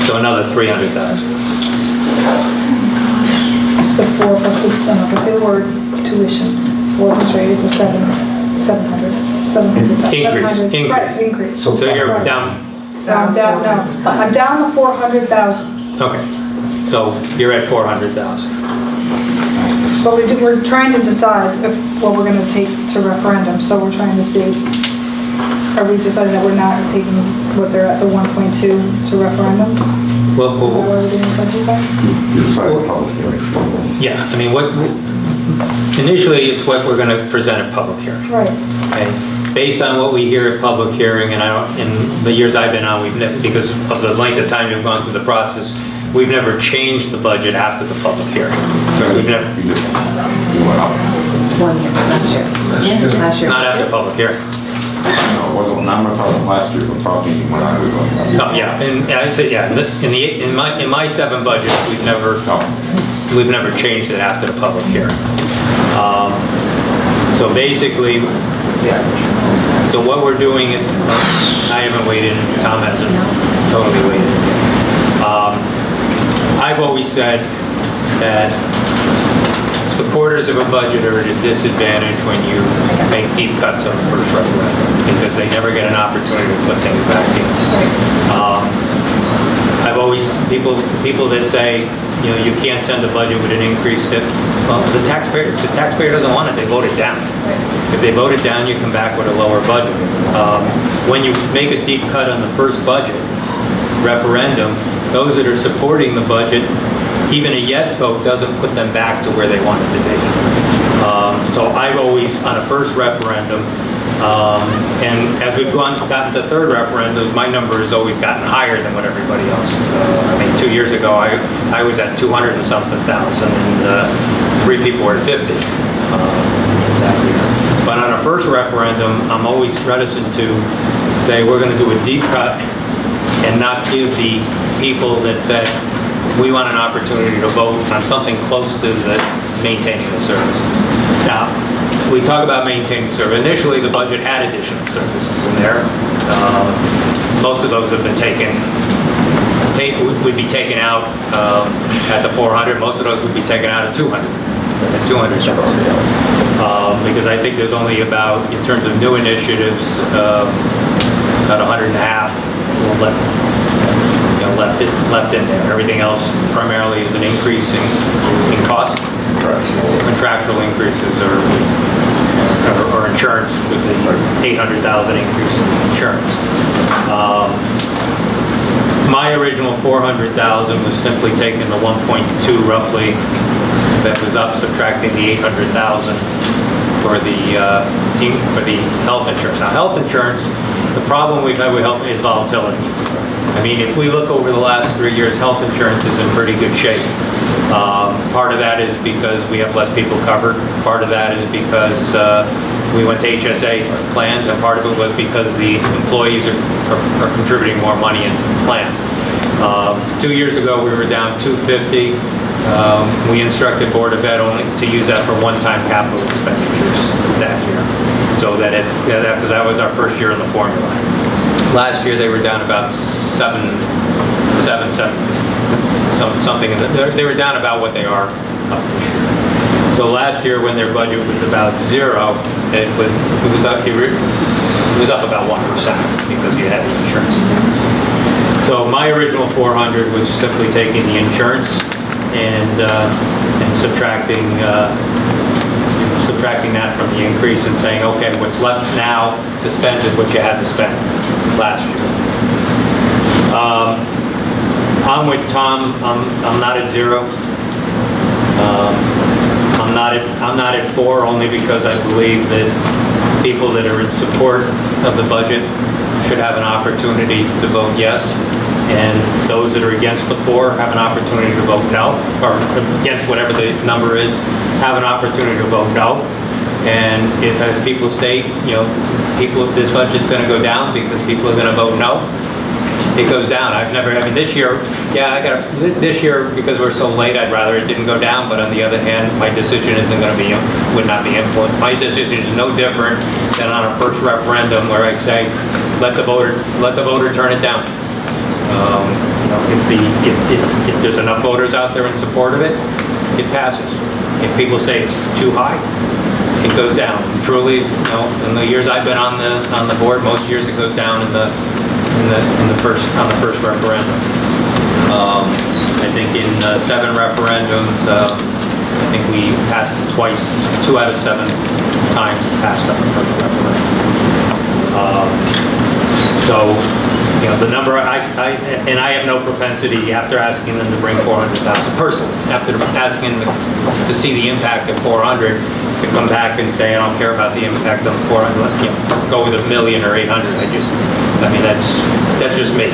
[SPEAKER 1] So another 300,000.
[SPEAKER 6] the 4 plus the, I'm not gonna say the word, tuition. 4 plus rate is a 700.
[SPEAKER 1] Increase.
[SPEAKER 6] Right, increase.
[SPEAKER 1] So you're
[SPEAKER 6] Right.
[SPEAKER 1] down,
[SPEAKER 6] So I'm down, no, I'm down the 400,000.
[SPEAKER 1] okay. So you're at 400,000.
[SPEAKER 6] But we're trying to decide what we're gonna take to referendum, so we're trying to see, are we deciding that we're not taking what they're at, the 1.2 to referendum?
[SPEAKER 1] Well,
[SPEAKER 6] Is that what we're doing,
[SPEAKER 2] You decided public hearing.
[SPEAKER 1] yeah, I mean, initially, it's what we're gonna present at public hearing.
[SPEAKER 6] Right.
[SPEAKER 1] Okay? Based on what we hear at public hearing, and in the years I've been on, because of the length of time you've gone through the process, we've never changed the budget after the public hearing. Because we've never,
[SPEAKER 2] You went up.
[SPEAKER 23] 1 year, last year. Yeah, last year.
[SPEAKER 1] not after public hearing.
[SPEAKER 2] No, it wasn't, I'm not talking last year, I'm talking when I was on.
[SPEAKER 1] Oh, yeah, and I said, yeah, in my 7 budgets, we've never changed it after the public hearing. So basically, so what we're doing, I haven't weighed in, Tom hasn't totally weighed in. I've always said that supporters of a budget are at a disadvantage when you make deep cuts on the first referendum, because they never get an opportunity to put things back in. I've always, people that say, you know, you can't send a budget with an increase that, well, if the taxpayer doesn't want it, they vote it down. If they vote it down, you come back with a lower budget. When you make a deep cut on the first budget referendum, those that are supporting the budget, even a yes vote doesn't put them back to where they want it to be. So I've always, on a first referendum, and as we've gotten to third referendums, my number has always gotten higher than what everybody else. I mean, 2 years ago, I was at 200 and something thousand, and 3 people were at 50 that year. But on a first referendum, I'm always reticent to say we're going to do a deep cut and not give the people that said we want an opportunity to vote on something close to the maintaining the services. Now, we talk about maintaining service. Initially, the budget had additional services in there. Most of those have been would be taken out at the 400. Most of those would be taken out at 200. At 200 services. Because I think there's only about, in terms of new initiatives, about 150 left in there. Everything else primarily is an increase in cost. Contractual increases or insurance with the 800,000 increase in insurance. My original 400,000 was simply taking the 1.2 roughly that was up, subtracting the 800,000 for the health insurance. Now, health insurance, the problem we've had with health is volatility. I mean, if we look over the last 3 years, health insurance is in pretty good shape. Part of that is because we have less people covered. Part of that is because we went to HSA plans, and part of it was because the employees are contributing more money into the plan. 2 years ago, we were down 250. We instructed Board of Ed only to use that for one-time capital expenditures that year. So that because that was our first year in the formula. Last year, they were down about 750. Something. They were down about what they are up this year. So last year, when their budget was about 0, it was up about 1% because you had the insurance. So my original 400 was simply taking the insurance and subtracting that from the increase and saying, okay, what's left now to spend is what you had to spend last year. I'm with Tom. I'm not at 0. I'm not at 4 only because I believe that people that are in support of the budget should have an opportunity to vote yes, and those that are against the 4 have an opportunity to vote no, or against whatever the number is, have an opportunity to vote no. And if, as people state, this budget's going to go down because people are going to vote no, it goes down. I mean, this year, yeah, this year, because we're so late, I'd rather it didn't go down, but on the other hand, my decision would not be influenced. My decision is no different than on a first referendum where I say, let the voter turn it down. If there's enough voters out there in support of it, it passes. If people say it's too high, it goes down. Truly, in the years I've been on the board, most years it goes down on the first referendum. I think in 7 referendums, I think we passed it twice. 2 out of 7 times it passed on the first referendum. So, the number, I have no propensity after asking them to bring 400,000 personally, after asking them to see the impact of 400, to come back and say, I don't care about the impact of 400, go with $1 million or 800. That's just me.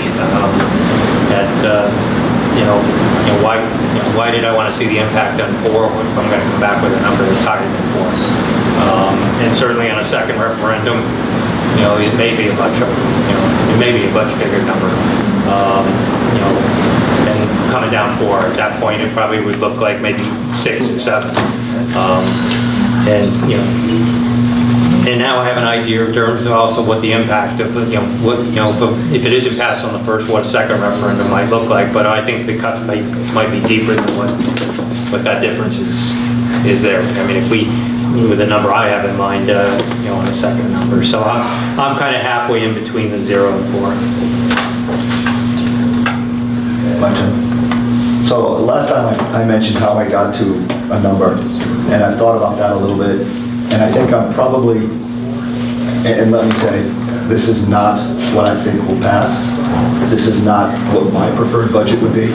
[SPEAKER 1] Why did I want to see the impact on 4 if I'm going to come back with a number that's higher than 4? And certainly on a second referendum, it may be a much bigger number. And coming down 4 at that point, it probably would look like maybe 6 or 7. And now I have an idea in terms of also what the impact of if it isn't passed on the first, what a second referendum might look like. But I think the cuts might be deeper than what that difference is there. I mean, if we, with the number I have in mind, on a second number. So I'm kind of halfway in between the 0 and 4.
[SPEAKER 4] My turn. So last time I mentioned how I got to a number, and I've thought about that a little bit, and I think I'm probably, and let me say, this is not what I think will pass. This is not what my preferred budget would be.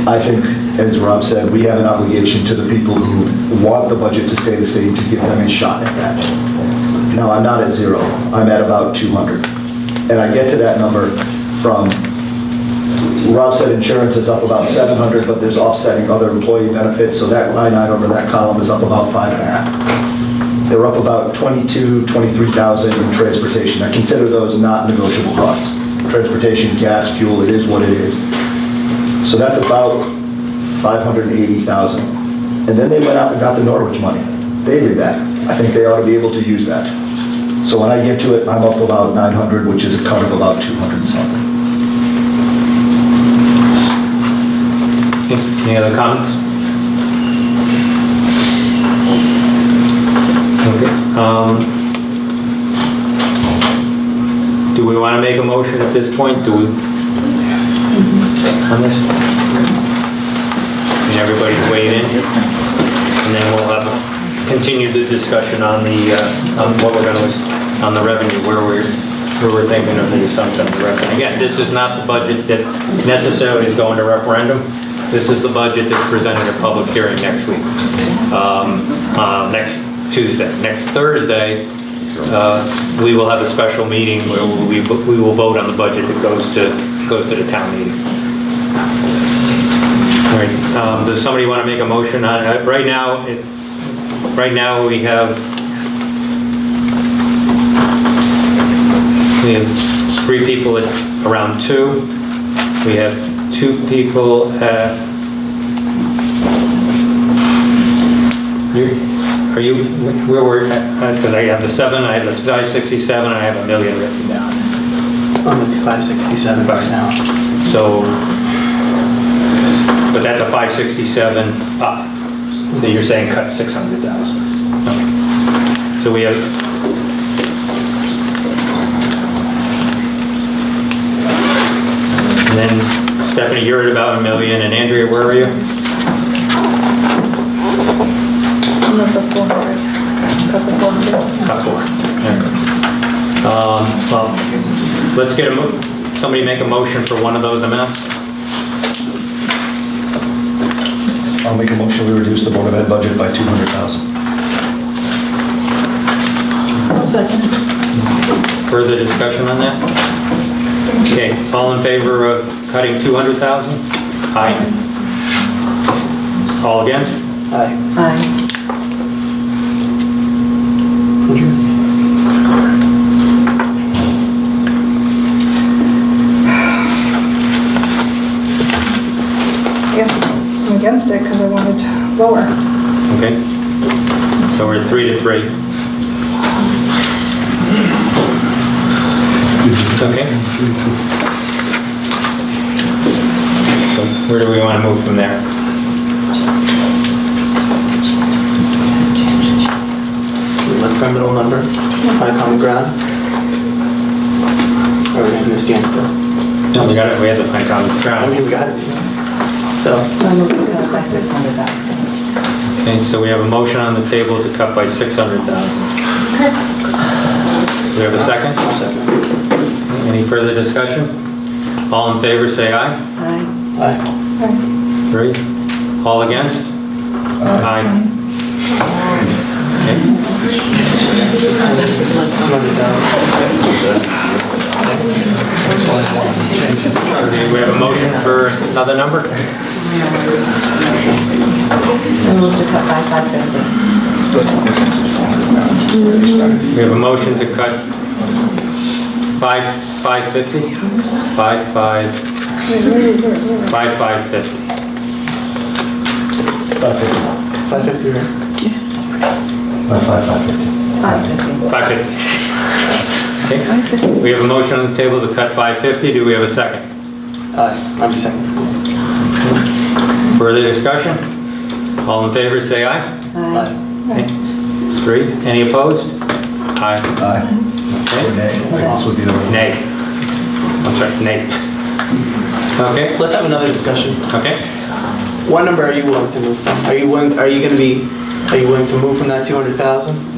[SPEAKER 4] I think, as Rob said, we have an obligation to the people who want the budget to stay the same to give them a shot at that. Now, I'm not at 0. I'm at about 200. And I get to that number from, Rob said insurance is up about 700, but there's offsetting other employee benefits, so that line item or that column is up about 5.5. They're up about 23,000 in transportation. I consider those not negotiable costs. Transportation, gas, fuel, it is what it is. So that's about 580,000. And then they went out and got the Norwich money. They did that. I think they ought to be able to use that. So when I get to it, I'm up about 900, which is a cut of about 200 and something.
[SPEAKER 1] Any other comments? Okay. Do we want to make a motion at this point? Do we? On this? And everybody's weighed in? And then we'll have continue the discussion on the on what we're going to, on the revenue, where we're thinking of the assumption of the revenue. Again, this is not the budget that necessarily is going to referendum. This is the budget that's presented at public hearing next week, next Tuesday. Next Thursday, we will have a special meeting where we will vote on the budget that goes to the town meeting. All right. Does somebody want to make a motion on it? Right now we have 3 people at around 2. We have 2 people at. Are you where we're at? Because I have the 7, I have the 567, and I have $1 million written down.
[SPEAKER 5] I'm at the 567 right now.
[SPEAKER 1] So, but that's a 567 up. So you're saying cut 600,000. Okay. So we have. And then Stephanie, you're at about $1 million, and Andrea, where are you?
[SPEAKER 6] I'm at the 400. Cut the 400.
[SPEAKER 1] Cut 4. Well, let's get somebody make a motion for one of those amounts.
[SPEAKER 4] I'll make a motion we reduce the Board of Ed budget by 200,000.
[SPEAKER 6] I'll second.
[SPEAKER 1] Further discussion on that? Okay, all in favor of cutting 200,000? Aye. All against?
[SPEAKER 5] Aye.
[SPEAKER 6] Aye. lower.
[SPEAKER 1] Okay. So we're 3-3. Okay. So where do we want to move from there?
[SPEAKER 5] We look for a middle number, find common ground. Or we're going to stand still.
[SPEAKER 1] No, we got it. We have to find common ground.
[SPEAKER 5] I mean, we got it. So.
[SPEAKER 23] By 600,000.
[SPEAKER 1] Okay, so we have a motion on the table to cut by 600,000. Do we have a second?
[SPEAKER 5] I'll second.
[SPEAKER 1] Any further discussion? All in favor, say aye.
[SPEAKER 23] Aye.
[SPEAKER 5] Aye.
[SPEAKER 1] 3. All against? Aye. Okay.
[SPEAKER 5] 200,000.
[SPEAKER 1] We have a motion for another number?
[SPEAKER 19] We move to cut by 550.
[SPEAKER 1] We have a motion to cut 550? 550.
[SPEAKER 5] 550, right?
[SPEAKER 1] 550. Okay. We have a motion on the table to cut 550. Do we have a second?
[SPEAKER 5] Aye, I'm second.
[SPEAKER 1] Further discussion? All in favor, say aye.
[SPEAKER 5] Aye.
[SPEAKER 1] Okay. 3. Any opposed? Aye. Okay. Nay. I'm sorry, nay. Okay.
[SPEAKER 5] Let's have another discussion.
[SPEAKER 1] Okay.
[SPEAKER 5] What number are you willing to move from? Are you willing to move from that 200,000?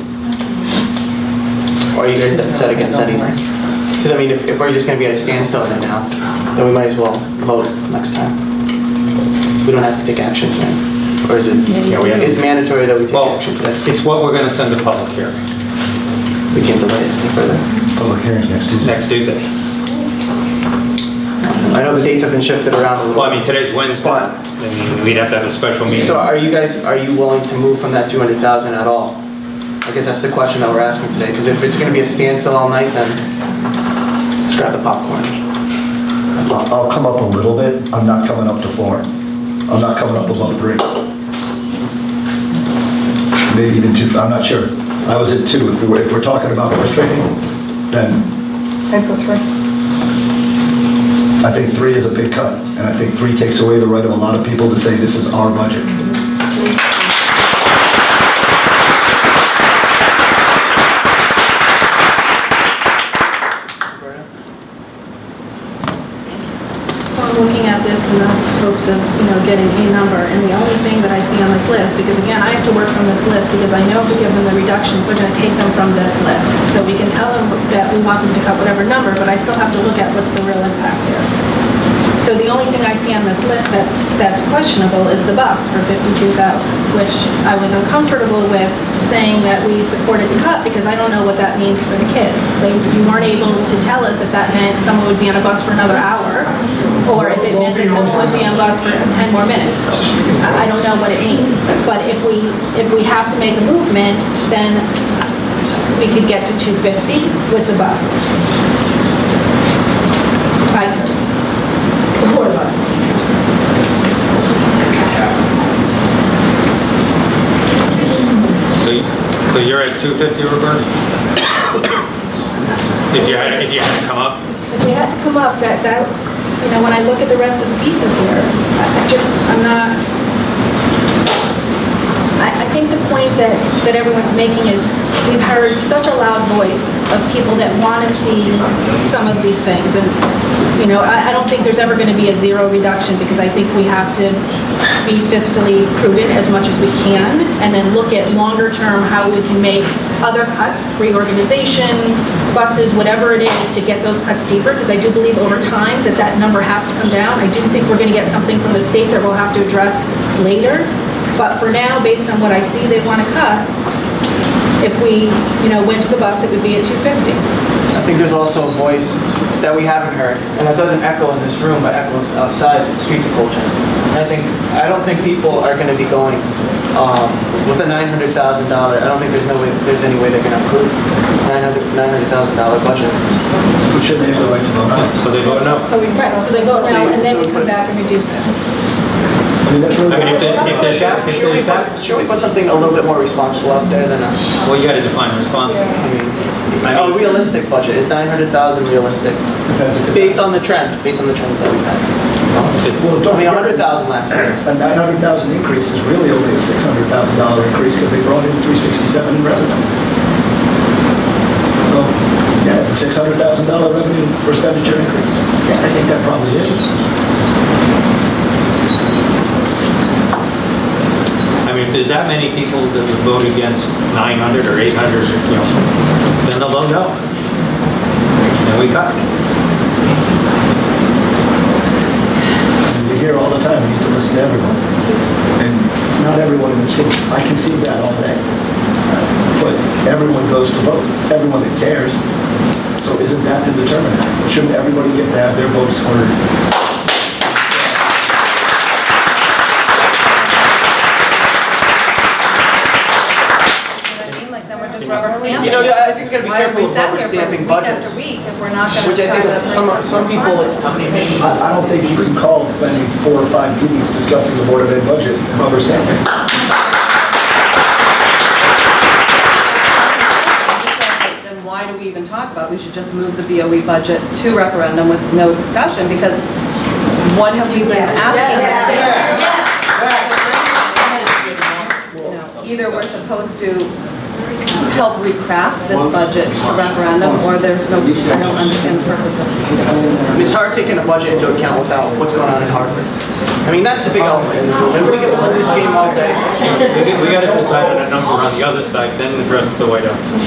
[SPEAKER 5] Or are you guys set against anything? Because I mean, if we're just going to be at a standstill right now, then we might as well vote next time. We don't have to take action today. Or is it?
[SPEAKER 1] Yeah,
[SPEAKER 5] it's mandatory that we take action today.
[SPEAKER 1] It's what we're going to send to public hearing.
[SPEAKER 5] We can't delay it any further.
[SPEAKER 4] Public hearings next Tuesday.
[SPEAKER 1] Next Tuesday.
[SPEAKER 5] I know the dates have been shifted around a little.
[SPEAKER 1] Well, I mean, today's Wednesday. I mean, we'd have to have a special meeting.
[SPEAKER 5] So are you willing to move from that 200,000 at all? I guess that's the question that we're asking today, because if it's going to be a standstill all night, then let's grab the popcorn.
[SPEAKER 4] I'll come up a little bit. I'm not coming up to 4. I'm not coming up above 3. Maybe even 2. I'm not sure. I was at 2. If we're talking about horse trading, then
[SPEAKER 6] I'd go 3.
[SPEAKER 4] I think 3 is a big cut, and I think 3 takes away the right of a lot of people to say this is our budget.
[SPEAKER 6] So I'm looking at this in the hopes of, getting a number, and the only thing that I see on this list, because again, I have to work from this list, because I know if we give them the reductions, they're gonna take them from this list. So we can tell them that we want them to cut whatever number, but I still have to look at what's the real impact here. So the only thing I see on this list that's questionable is the bus for 52,000, which I was uncomfortable with saying that we supported the cut, because I don't know what that means for the kids. You weren't able to tell us if that meant someone would be on a bus for another hour, or if it meant that someone would be on a bus for 10 more minutes. I don't know what it means. But if we have to make a movement, then we could get to 250 with the bus.
[SPEAKER 1] So you're at 250, Roberta? If you had to come up?
[SPEAKER 6] If we had to come up, that when I look at the rest of the pieces here, I think the point that everyone's making is we've heard such a loud voice of people that want to see some of these things. And, I don't think there's ever going to be a zero reduction, because I think we have to be fiscally prudent as much as we can, and then look at longer term how we can make other cuts, reorganization, buses, whatever it is, to get those cuts deeper, because I do believe over time that number has to come down. I do think we're going to get something from the state that we'll have to address later. But for now, based on what I see they want to cut, if we, went to the bus, it would be at 250.
[SPEAKER 5] I think there's also a voice that we haven't heard, and that doesn't echo in this room, but echoes outside the streets of Colchester. I don't think people are going to be going with a $900,000. I don't think there's any way they're going to approve $900,000 budget.
[SPEAKER 4] But shouldn't they have the right to vote no?
[SPEAKER 1] So they vote no.
[SPEAKER 6] So they vote no, and then we come back and reduce it.
[SPEAKER 4] I mean, that's really.
[SPEAKER 1] I mean, if there's
[SPEAKER 5] Should we put something a little bit more responsible out there than us?
[SPEAKER 1] well, you gotta define responsible.
[SPEAKER 5] A realistic budget, is 900,000 realistic? Based on the trends that we've had.
[SPEAKER 4] Well,
[SPEAKER 5] I mean, 100,000 last year.
[SPEAKER 4] A 900,000 increase is really only a $600,000 increase because they brought in 367 in revenue. So, yeah, it's a $600,000 revenue per expenditure increase. Yeah, I think that probably is.
[SPEAKER 1] I mean, if there's that many people that would vote against 900 or 800, you know, then they'll vote no. And we cut.
[SPEAKER 4] You hear all the time, you need to listen to everyone. And it's not everyone in this room. I can see that all day. But everyone goes to vote, everyone that cares. So isn't that the determinant? Shouldn't everybody get to have their voice heard?
[SPEAKER 5] You know, I think we gotta be careful of rubber stamping budgets. Which I think is some people.
[SPEAKER 4] I don't think you can call spending 4 or 5 meetings discussing the Board of Ed budget rubber stamping.
[SPEAKER 23] Then why do we even talk about it? We should just move the BOE budget to referendum with no discussion, because what have we been asking? Either we're supposed to help recraft this budget to referendum, or there's no, I don't understand the purpose of it.
[SPEAKER 5] It's hard taking a budget into account without what's going on in Hartford. I mean, that's the big elephant in the room, and we can play this game all day.
[SPEAKER 1] We gotta decide on a number on the other side, then address the white elephant. I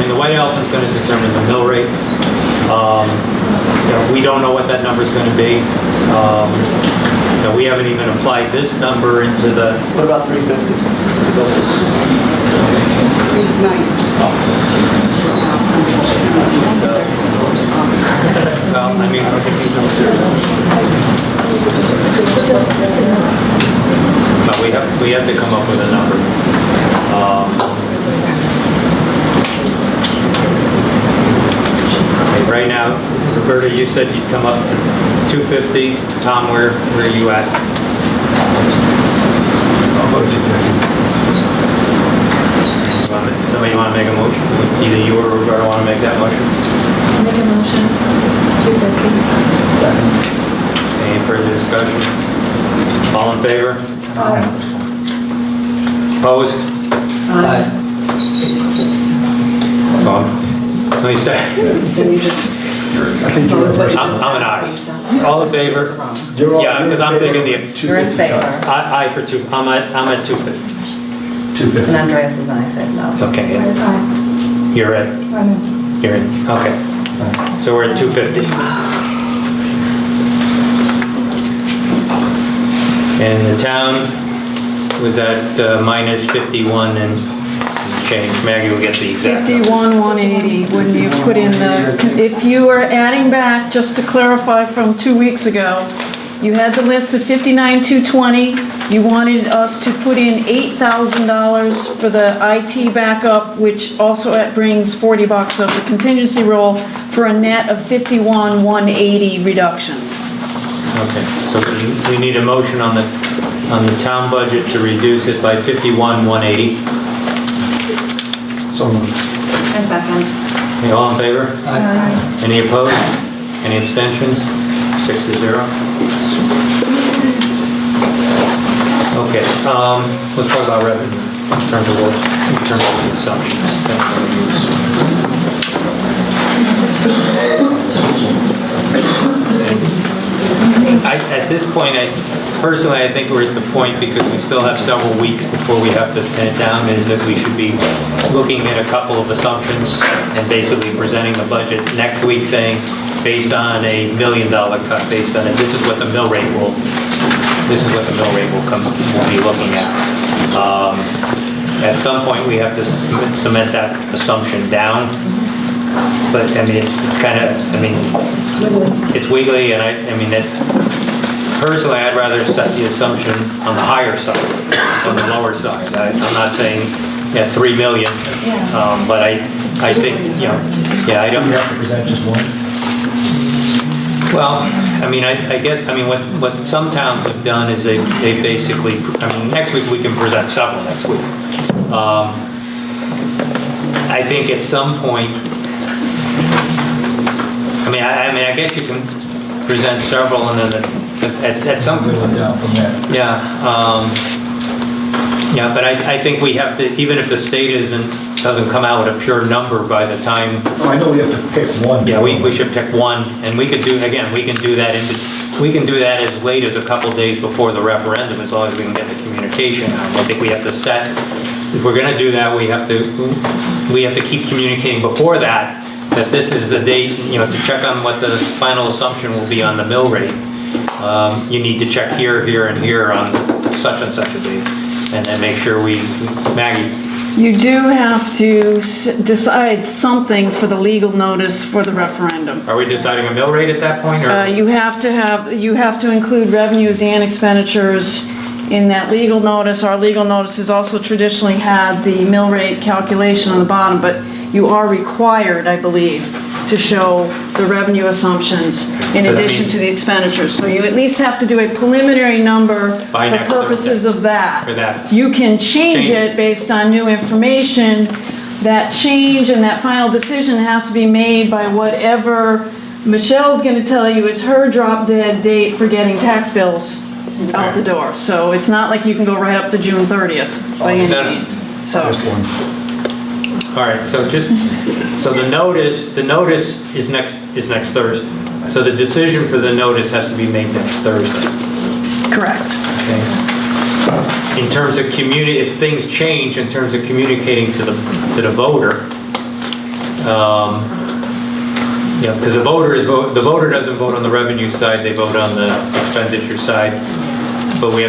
[SPEAKER 1] mean, the white elephant's gonna determine the mill rate. You know, we don't know what that number's gonna be. So we haven't even applied this number into the...
[SPEAKER 5] What about 350?
[SPEAKER 1] Well, I mean, I don't think these but we have to come up with a number. Right now, Roberta, you said you'd come up to 250. Tom, where are you at? Somebody want to make a motion? Either you or Roberta want to make that motion?
[SPEAKER 23] Make a motion, 250.
[SPEAKER 4] Second.
[SPEAKER 1] Any further discussion? All in favor?
[SPEAKER 23] Aye.
[SPEAKER 1] Opposed?
[SPEAKER 23] Aye.
[SPEAKER 1] Let me start.
[SPEAKER 4] I think you're
[SPEAKER 1] I'm an aye. All in favor? Yeah, because I'm thinking the...
[SPEAKER 23] You're in favor.
[SPEAKER 1] Aye for two. I'm at 250.
[SPEAKER 4] 250.
[SPEAKER 23] And Andreas is I said no.
[SPEAKER 1] Okay. Yeah. You're in. You're in. Okay. So we're at 250. And the town was at minus 51 and change. Maggie will get the exact number.
[SPEAKER 3] 51,180 when you put in the, if you are adding back, just to clarify from 2 weeks ago, you had the list of 59,220. You wanted us to put in $8,000 for the IT backup, which also brings $40 of the contingency roll for a net of 51,180 reduction.
[SPEAKER 1] Okay, so we need a motion on the town budget to reduce it by 51,180.
[SPEAKER 4] So moved.
[SPEAKER 23] A second.
[SPEAKER 1] Okay, all in favor?
[SPEAKER 23] Aye.
[SPEAKER 1] Any opposed? Any abstentions? 6-0. Okay, let's talk about revenue in terms of the assumptions that we're going to use. At this point, personally, I think we're at the point, because we still have several weeks before we have to pin it down, is that we should be looking at a couple of assumptions and basically presenting the budget next week, saying, based on a $1 million cut, based on it, this is what the mill rate will be looking at. At some point, we have to cement that assumption down. But I mean, it's kind of, I mean, it's wiggly, and I mean, personally, I'd rather set the assumption on the higher side than the lower side. I'm not saying 3 million, but I think, you know, yeah, I don't.
[SPEAKER 4] You have to present just one.
[SPEAKER 1] Well, I mean, I guess, I mean, what some towns have done is they basically, I mean, next week we can present several next week. I think at some point, I mean, I guess you can present several and then at some point. Yeah, but I think we have to, even if the state doesn't come out with a pure number by the time.
[SPEAKER 4] Oh, I know we have to pick one.
[SPEAKER 1] Yeah, we should pick one, and we could do, again, we can do that as late as a couple days before the referendum, as long as we can get the communication out. I think we have to set, if we're gonna do that, we have to keep communicating before that this is the date, to check on what the final assumption will be on the mill rate. You need to check here, here, and here on such and such a date, and then make sure Maggie.
[SPEAKER 3] You do have to decide something for the legal notice for the referendum.
[SPEAKER 1] Are we deciding a mill rate at that point, or?
[SPEAKER 3] You have to include revenues and expenditures in that legal notice. Our legal notice has also traditionally had the mill rate calculation on the bottom, but you are required, I believe, to show the revenue assumptions in addition to the expenditures. So you at least have to do a preliminary number for purposes of that.
[SPEAKER 1] For that.
[SPEAKER 3] You can change it based on new information. That change and that final decision has to be made by whatever Michelle's going to tell you is her drop dead date for getting tax bills out the door. So it's not like you can go right up to June 30th by any means. So.
[SPEAKER 1] All right, so the notice is next Thursday. So the decision for the notice has to be made next Thursday.
[SPEAKER 3] Correct.
[SPEAKER 1] Okay. In terms of if things change in terms of communicating to the voter, because the voter doesn't vote on the revenue side, they vote on the expenditure side. But we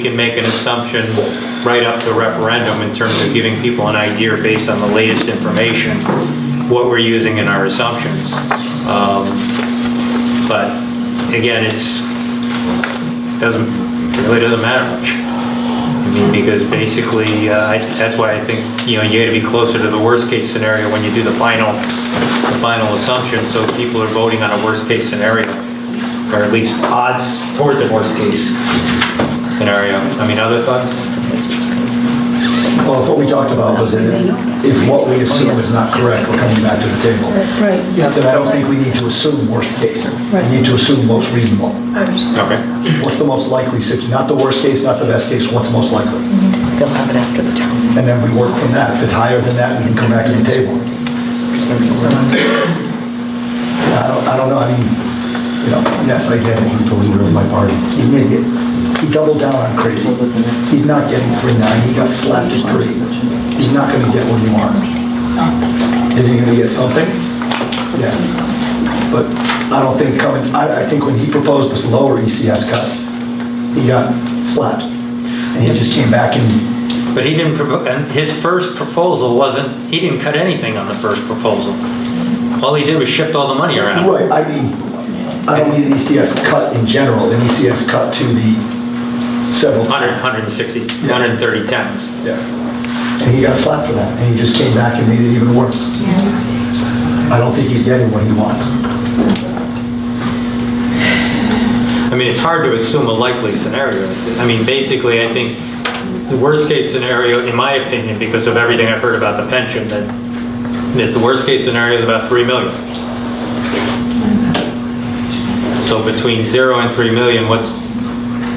[SPEAKER 1] can make an assumption right up to referendum in terms of giving people an idea based on the latest information, what we're using in our assumptions. But again, it really doesn't matter much. I mean, because basically, that's why I think, you got to be closer to the worst case scenario when you do the final assumption, so people are voting on a worst case scenario, or at least odds towards a worst case scenario. I mean, other thoughts?
[SPEAKER 4] Well, if what we talked about was that if what we assume is not correct, we're coming back to the table.
[SPEAKER 3] Right.
[SPEAKER 4] Then I don't think we need to assume worst case. We need to assume most reasonable.
[SPEAKER 1] Okay.
[SPEAKER 4] What's the most likely situation? Not the worst case, not the best case, what's most likely?
[SPEAKER 9] They'll have it after the town.
[SPEAKER 4] And then we work from that. If it's higher than that, we can come back to the table. I don't know, I mean, yes, I get it, he's the leader of my party. He's an idiot. He doubled down on crazy. He's not getting 3.9, he got slapped at 3. He's not gonna get what he wants. Is he gonna get something? Yeah. But I don't think I think when he proposed this lower ECS cut, he got slapped. And he just came back and...
[SPEAKER 1] But he didn't, and his first proposal he didn't cut anything on the first proposal. All he did was shift all the money around.
[SPEAKER 4] Right, I mean, I don't need an ECS cut in general, an ECS cut to the several...
[SPEAKER 1] 160, 130 towns.
[SPEAKER 4] Yeah. And he got slapped for that, and he just came back and made it even worse. I don't think he's getting what he wants.
[SPEAKER 1] I mean, it's hard to assume a likely scenario. I mean, basically, I think the worst case scenario, in my opinion, because of everything I've heard about the pension, that the worst case scenario is about 3 million. So between 0 and 3 million,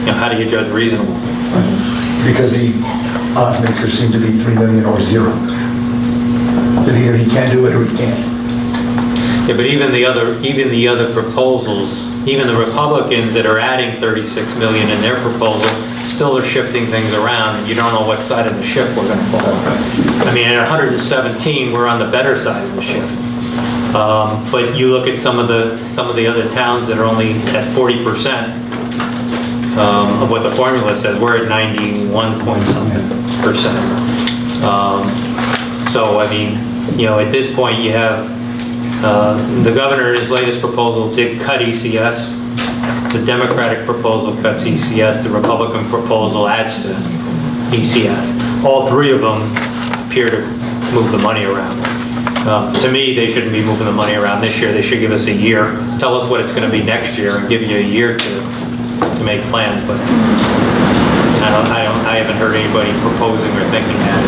[SPEAKER 1] how do you judge reasonable?
[SPEAKER 4] Because the odds makers seem to be 3 million or 0. That either he can do it or he can't.
[SPEAKER 1] Yeah, but even the other proposals, even the Republicans that are adding 36 million in their proposal, still are shifting things around, and you don't know what side of the shift we're going to fall on. I mean, at 117, we're on the better side of the shift. But you look at some of the other towns that are only at 40% of what the formula says. We're at 91 point something percent. So I mean, at this point you have the governor in his latest proposal did cut ECS. The Democratic proposal cuts ECS. The Republican proposal adds to ECS. All three of them appear to move the money around. To me, they shouldn't be moving the money around this year. They should give us a year, tell us what it's going to be next year, and give you a year to make plans. But I haven't heard anybody proposing or thinking that.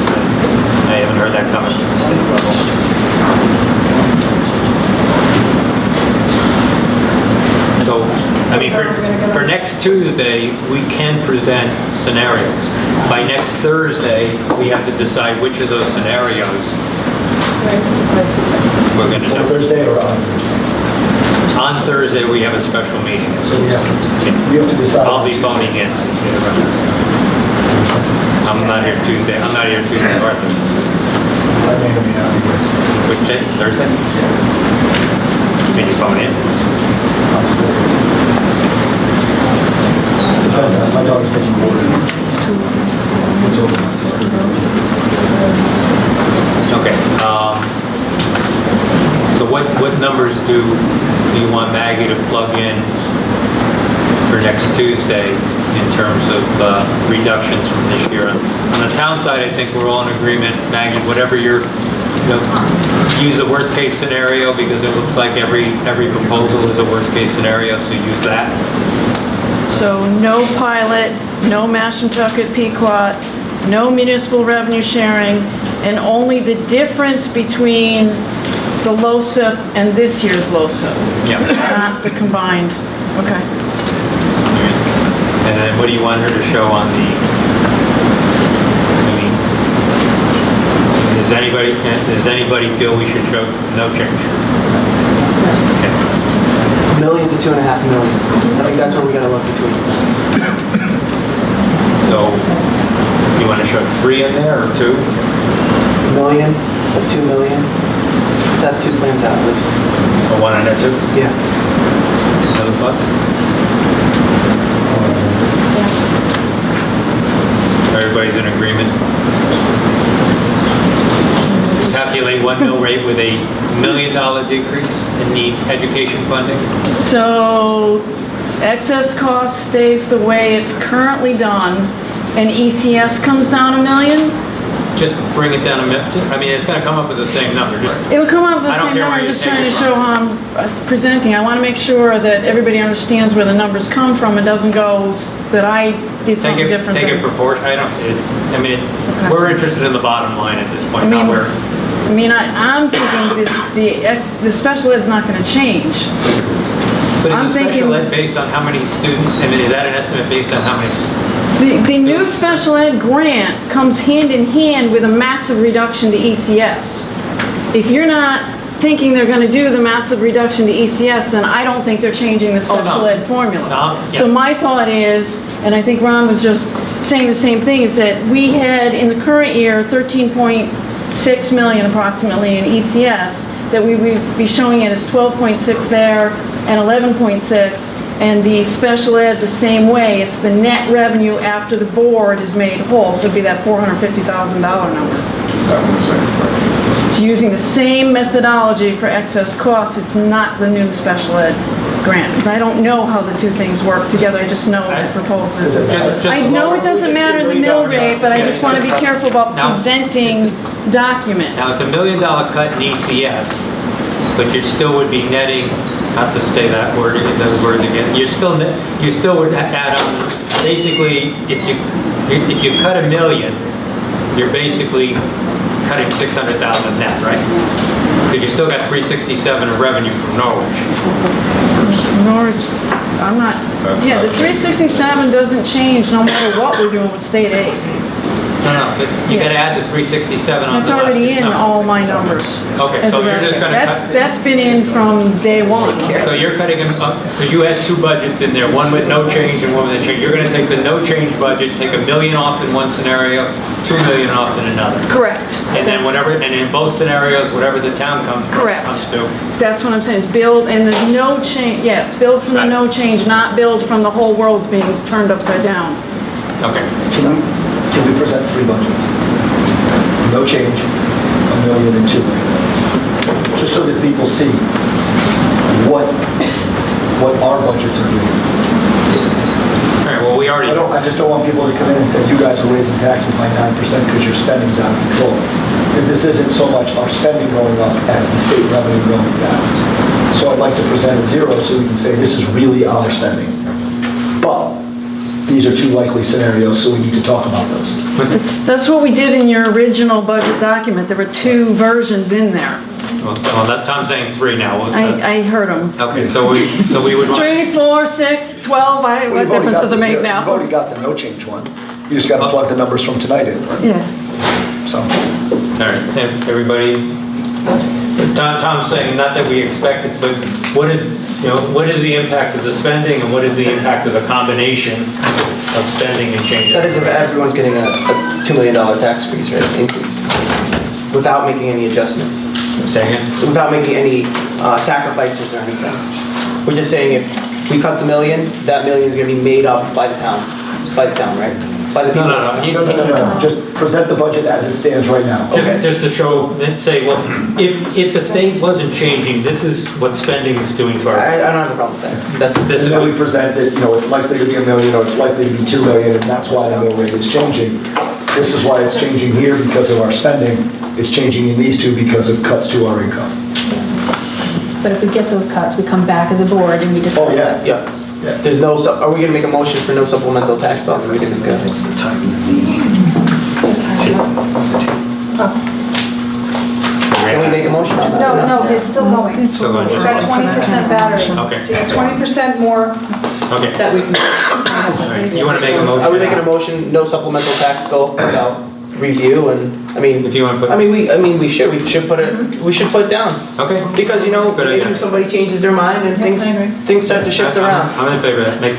[SPEAKER 1] I haven't heard that coming from the state level. So, I mean, for next Tuesday, we can present scenarios. By next Thursday, we have to decide which of those scenarios we're going to do.
[SPEAKER 4] Thursday or on?
[SPEAKER 1] On Thursday, we have a special meeting.
[SPEAKER 4] So you have to decide.
[SPEAKER 1] I'll be phoning in. I'm not here Tuesday. I'm not here Tuesday or Thursday.
[SPEAKER 4] I may not be out here.
[SPEAKER 1] Which day? Thursday? Can you phone in?
[SPEAKER 4] My daughter's getting bored. It's over.
[SPEAKER 1] Okay. So what numbers do you want Maggie to plug in for next Tuesday in terms of reductions from this year? On the town side, I think we're all in agreement. Maggie, whatever use the worst case scenario, because it looks like every proposal is a worst case scenario, so use that.
[SPEAKER 3] So no pilot, no Mashantucket Pequot, no municipal revenue sharing, and only the difference between the LoSiP and this year's LoSiP.
[SPEAKER 1] Yeah.
[SPEAKER 3] Not the combined. Okay.
[SPEAKER 1] And then what do you want her to show on the, does anybody feel we should show no change? Okay.
[SPEAKER 5] $1 million to $2.5 million. I think that's what we gotta look between.
[SPEAKER 1] So, you want to show 3 in there or 2?
[SPEAKER 5] $1 million, $2 million. Let's have 2 plans out at least.
[SPEAKER 1] Or 1 and a 2?
[SPEAKER 5] Yeah.
[SPEAKER 1] Other thoughts? Everybody's in agreement? Calculate 1 mill rate with a $1 million decrease in the education funding?
[SPEAKER 3] So excess cost stays the way it's currently done, and ECS comes down $1 million?
[SPEAKER 1] Just bring it down a minute. I mean, it's going to come up with the same number.
[SPEAKER 3] It'll come up with the
[SPEAKER 1] I don't
[SPEAKER 3] same
[SPEAKER 1] care
[SPEAKER 3] number.
[SPEAKER 1] where
[SPEAKER 3] I'm
[SPEAKER 1] you
[SPEAKER 3] just
[SPEAKER 1] take
[SPEAKER 3] trying
[SPEAKER 1] it
[SPEAKER 3] to
[SPEAKER 1] from.
[SPEAKER 3] show how I'm presenting. I want to make sure that everybody understands where the numbers come from and doesn't go that I did something different.
[SPEAKER 1] Take it proportion. We're interested in the bottom line at this point, not where.
[SPEAKER 3] I'm thinking that the special ed's not going to change.
[SPEAKER 1] But
[SPEAKER 3] I'm
[SPEAKER 1] is the
[SPEAKER 3] thinking-
[SPEAKER 1] special ed based on how many students? I mean, is that an estimate based on how many?
[SPEAKER 3] The new special ed grant comes hand in hand with a massive reduction to ECS. If you're not thinking they're going to do the massive reduction to ECS, then I don't think they're changing the special ed formula. So my thought is, and I think Ron was just saying the same thing, is that we had in the current year 13.6 million approximately in ECS, that we would be showing it as 12.6 there and 11.6. And the special ed the same way. It's the net revenue after the board is made whole, so it'd be that $450,000 number.
[SPEAKER 2] That was the second question.
[SPEAKER 3] It's using the same methodology for excess costs. It's not the new special ed grant, because I don't know how the two things work together. I just know the proposal is. I know it doesn't matter the mill rate, but I just want to be careful about presenting documents.
[SPEAKER 1] Now, it's $1 million cut in ECS, but you still would be netting, not to say that word, those words again, you still would add on, basically, if you cut $1 million, you're basically cutting 600,000 net, right? Because you still got 367 of revenue from Norwich.
[SPEAKER 3] Norwich, I'm not, yeah, the 367 doesn't change no matter what we're doing with state aid.
[SPEAKER 1] No, but you gotta add the 367 on
[SPEAKER 3] It's
[SPEAKER 1] the left.
[SPEAKER 3] already in all my numbers.
[SPEAKER 1] Okay,
[SPEAKER 3] as
[SPEAKER 1] so
[SPEAKER 3] a
[SPEAKER 1] you're just
[SPEAKER 3] revenue.
[SPEAKER 1] gonna cut.
[SPEAKER 3] That's been in from day one.
[SPEAKER 1] So you're cutting them up, because you had 2 budgets in there, one with no change and one with a change. You're gonna take the no change budget, take $1 million off in one scenario, $2 million off in another.
[SPEAKER 3] Correct.
[SPEAKER 1] And then and in both scenarios, whatever the town comes to.
[SPEAKER 3] That's what I'm saying, is build, and the no change, yes, build from the no change, not build from the whole world's being turned upside down.
[SPEAKER 1] Okay.
[SPEAKER 4] Can we present 3 budgets? No change, $1 million and $2 million. Just so that people see what our budgets are doing.
[SPEAKER 1] All right, well, we already.
[SPEAKER 4] I just don't want people to come in and say, you guys are raising taxes by 9% because your spending's out of control. And this isn't so much our spending going up as the state revenue going down. So I'd like to present a zero so we can say this is really our spending. But these are two likely scenarios, so we need to talk about those.
[SPEAKER 3] That's what we did in your original budget document. There were two versions in there.
[SPEAKER 1] Well, Tom's saying 3 now.
[SPEAKER 3] I heard them.
[SPEAKER 1] Okay, so we would want...
[SPEAKER 3] 3, 4, 6, 12, what difference does it make now?
[SPEAKER 4] You've already got the no change one. You just got to plug the numbers from tonight in.
[SPEAKER 3] Yeah.
[SPEAKER 4] So.
[SPEAKER 1] All right, everybody, Tom's saying, not that we expect it, but what is the impact of the spending and what is the impact of the combination of spending and changes?
[SPEAKER 5] That is if everyone's getting a $2 million tax increase without making any adjustments.
[SPEAKER 1] Say again?
[SPEAKER 5] Without making any sacrifices or anything. We're just saying if we cut the $1 million, that $1 million is going to be made up by the town. By the town, right? By the people.
[SPEAKER 4] No. Just present the budget as it stands right now.
[SPEAKER 1] Just to show, say, well, if the state wasn't changing, this is what spending is doing to our...
[SPEAKER 5] I don't have a problem with that.
[SPEAKER 1] This is
[SPEAKER 4] then we present it, it's likely to be $1 million or it's likely to be $2 million, and that's why the mill rate is changing. This is why it's changing here because of our spending. It's changing in these two because of cuts to our income.
[SPEAKER 6] But if we get those cuts, we come back as a board and we discuss
[SPEAKER 4] Oh, yeah.
[SPEAKER 6] it.
[SPEAKER 5] Yeah. There's no, are we going to make a motion for no supplemental tax bill?
[SPEAKER 17] It's the time of
[SPEAKER 5] Can we make a motion on that?
[SPEAKER 6] No, it's still going.
[SPEAKER 1] It's still going.
[SPEAKER 6] We've got 20% battery.
[SPEAKER 1] Okay.
[SPEAKER 6] So you got 20% more.
[SPEAKER 1] Okay.
[SPEAKER 6] That we can.
[SPEAKER 1] All right. You want to make a motion?
[SPEAKER 5] Are we making a motion, no supplemental tax bill without review and,
[SPEAKER 1] if you want to put...
[SPEAKER 5] we should put it down.
[SPEAKER 1] Okay.
[SPEAKER 5] Because, maybe somebody changes their mind and things start to shift around.
[SPEAKER 1] I'm in favor of that.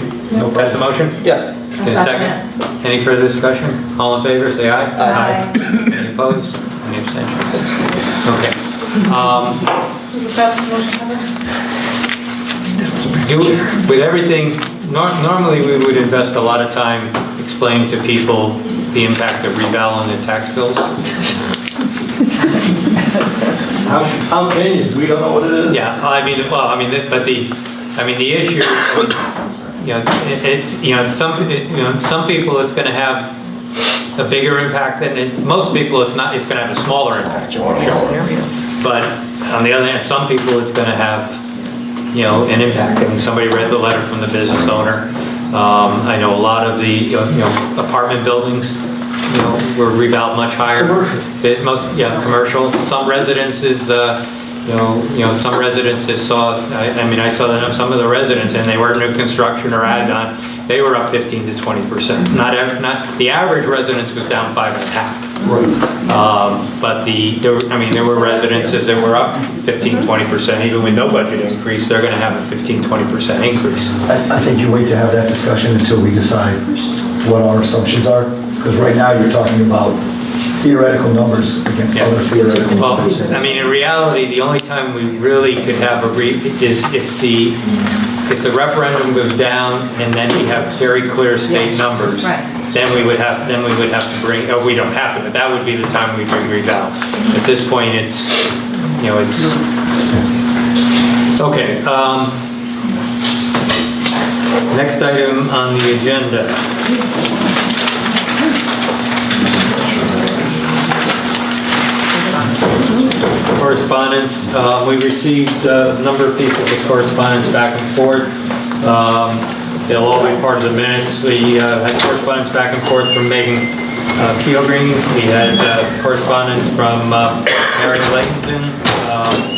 [SPEAKER 1] That's the motion?
[SPEAKER 5] Yes.
[SPEAKER 1] Okay, second. Any further discussion? All in favor, say aye.
[SPEAKER 6] Aye.
[SPEAKER 1] Any opposed? Any abstentions? Okay.
[SPEAKER 6] Was the best motion ever?
[SPEAKER 1] With everything, normally we would invest a lot of time explaining to people the impact of rebalancing the tax bills.
[SPEAKER 4] How can you? We don't know what it is.
[SPEAKER 1] Yeah, the issue, some people it's going to have a bigger impact than most people. It's going to have a smaller impact. Sure. But on the other hand, some people it's going to have, an impact. I mean, somebody read the letter from the business owner. I know a lot of the apartment buildings, were revalued much higher. Commercial. Some residences, some residences saw. I saw that some of the residents, and they weren't new construction or add-on. They were up 15 to 20%. Not the average residence was down 5.5%. But there were residences that were up 15, 20%. Even with no budget increase, they're going to have a 15, 20% increase.
[SPEAKER 4] I think you wait to have that discussion until we decide what our assumptions are. Because right now you're talking about theoretical numbers against other theoretical numbers.
[SPEAKER 1] In reality, the only time we really could have is if the referendum goes down and then we have very clear state numbers.
[SPEAKER 19] Right.
[SPEAKER 1] Then we would have to bring. We don't have to, but that would be the time we bring reval. At this point, it's okay. Next item on the agenda. Correspondence. We received a number of pieces of correspondence back and forth. They'll all be part of the minutes. We had correspondence back and forth from Megan Keelgreen. We had correspondence from Mary Layton,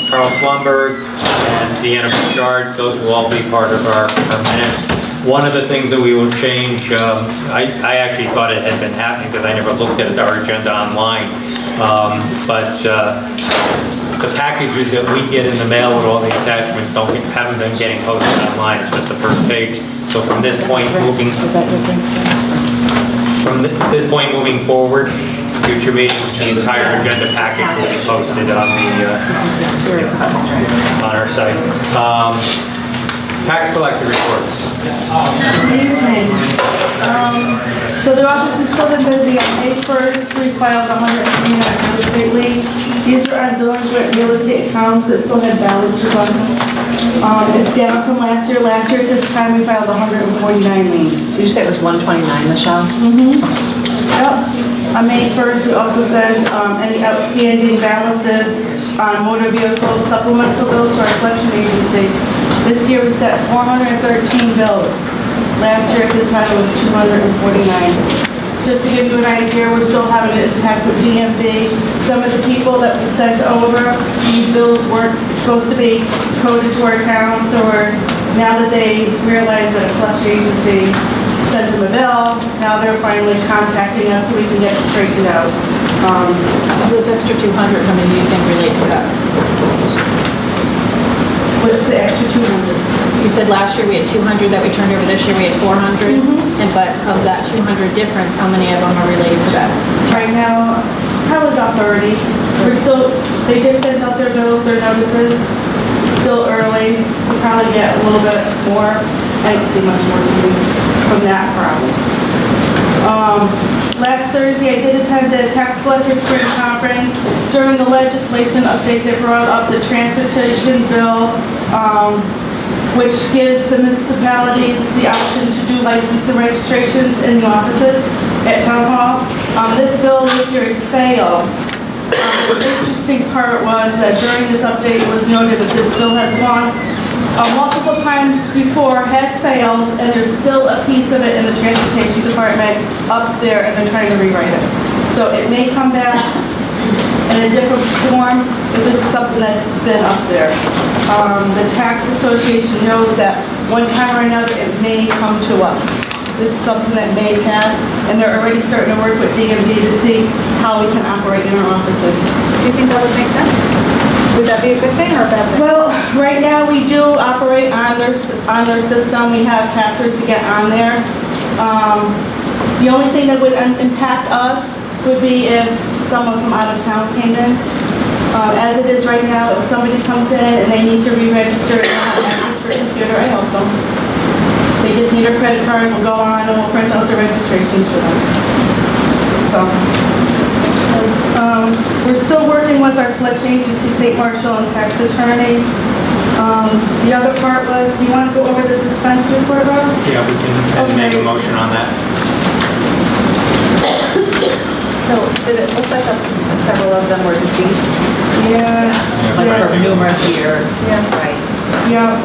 [SPEAKER 1] Carl Swamberg, and Deanna Bouchard. Those will all be part of our minutes. One of the things that we will change, I actually thought it had been happening because I never looked at our agenda online, but the packages that we get in the mail with all the attachments haven't been getting posted online. It's just the first page. So from this point moving forward, future meetings, the entire agenda package will be posted on our site. Tax collector reports.
[SPEAKER 12] So the office has still been busy. On May 1st, we filed 129 real estate lien. These are on delinquent real estate accounts that still had balances on them. It's down from last year. Last year at this time, we filed 149 liens.
[SPEAKER 23] Did you say it was 129, Michelle?
[SPEAKER 12] Yep. On May 1st, we also sent any outstanding balances on motor vehicle supplemental bills to our collection agency. This year, we sent 413 bills. Last year at this time, it was 249. Just to give you an idea, we're still having an impact with DMV. Some of the people that we sent over, these bills weren't supposed to be coded to our town, so now that they realize that a collection agency sent them a bill, now they're finally contacting us so we can get it straightened out.
[SPEAKER 23] Those extra 200, how many do you think relate to that?
[SPEAKER 12] What's the extra 200?
[SPEAKER 23] You said last year we had 200 that we turned over, this year we had 400. And but of that 200 difference, how many of them are related to that?
[SPEAKER 12] Right now, probably about 30. They just sent out their bills, their notices. It's still early. We'll probably get a little bit more. I didn't see much more from that problem. Last Thursday, I did attend the Tax Collector Spring Conference. During the legislation update, they brought up the transportation bill, which gives the municipalities the option to do license and registrations in the offices at Town Hall. This bill this year failed. The interesting part was that during this update, it was noted that this bill has gone multiple times before, has failed, and there's still a piece of it in the Transportation Department up there, and they're trying to rewrite it. So it may come back in a different form, but this is something that's been up there. The Tax Association knows that one time or another it may come to us. This is something that may pass, and they're already starting to work with DMV to see how we can operate in our offices.
[SPEAKER 23] Do you think that would make sense? Would that be a good thing or a bad thing?
[SPEAKER 12] Well, right now we do operate on their system. We have passwords to get on there. The only thing that would impact us would be if someone from out of town came in. As it is right now, if somebody comes in and they need to re-register and have access for a computer, I help them. They just need a credit card, we'll go on and we'll print out the registrations for them. So, we're still working with our collection agency, St. Marshall, and tax attorney. The other part was, do you want to go over the suspense report, Rob?
[SPEAKER 1] Yeah, we can make a motion on that.
[SPEAKER 23] So did it look like several of them were deceased?
[SPEAKER 12] Yes.
[SPEAKER 23] Like for numerous years?
[SPEAKER 12] Yeah.
[SPEAKER 23] Right.
[SPEAKER 12] Yeah.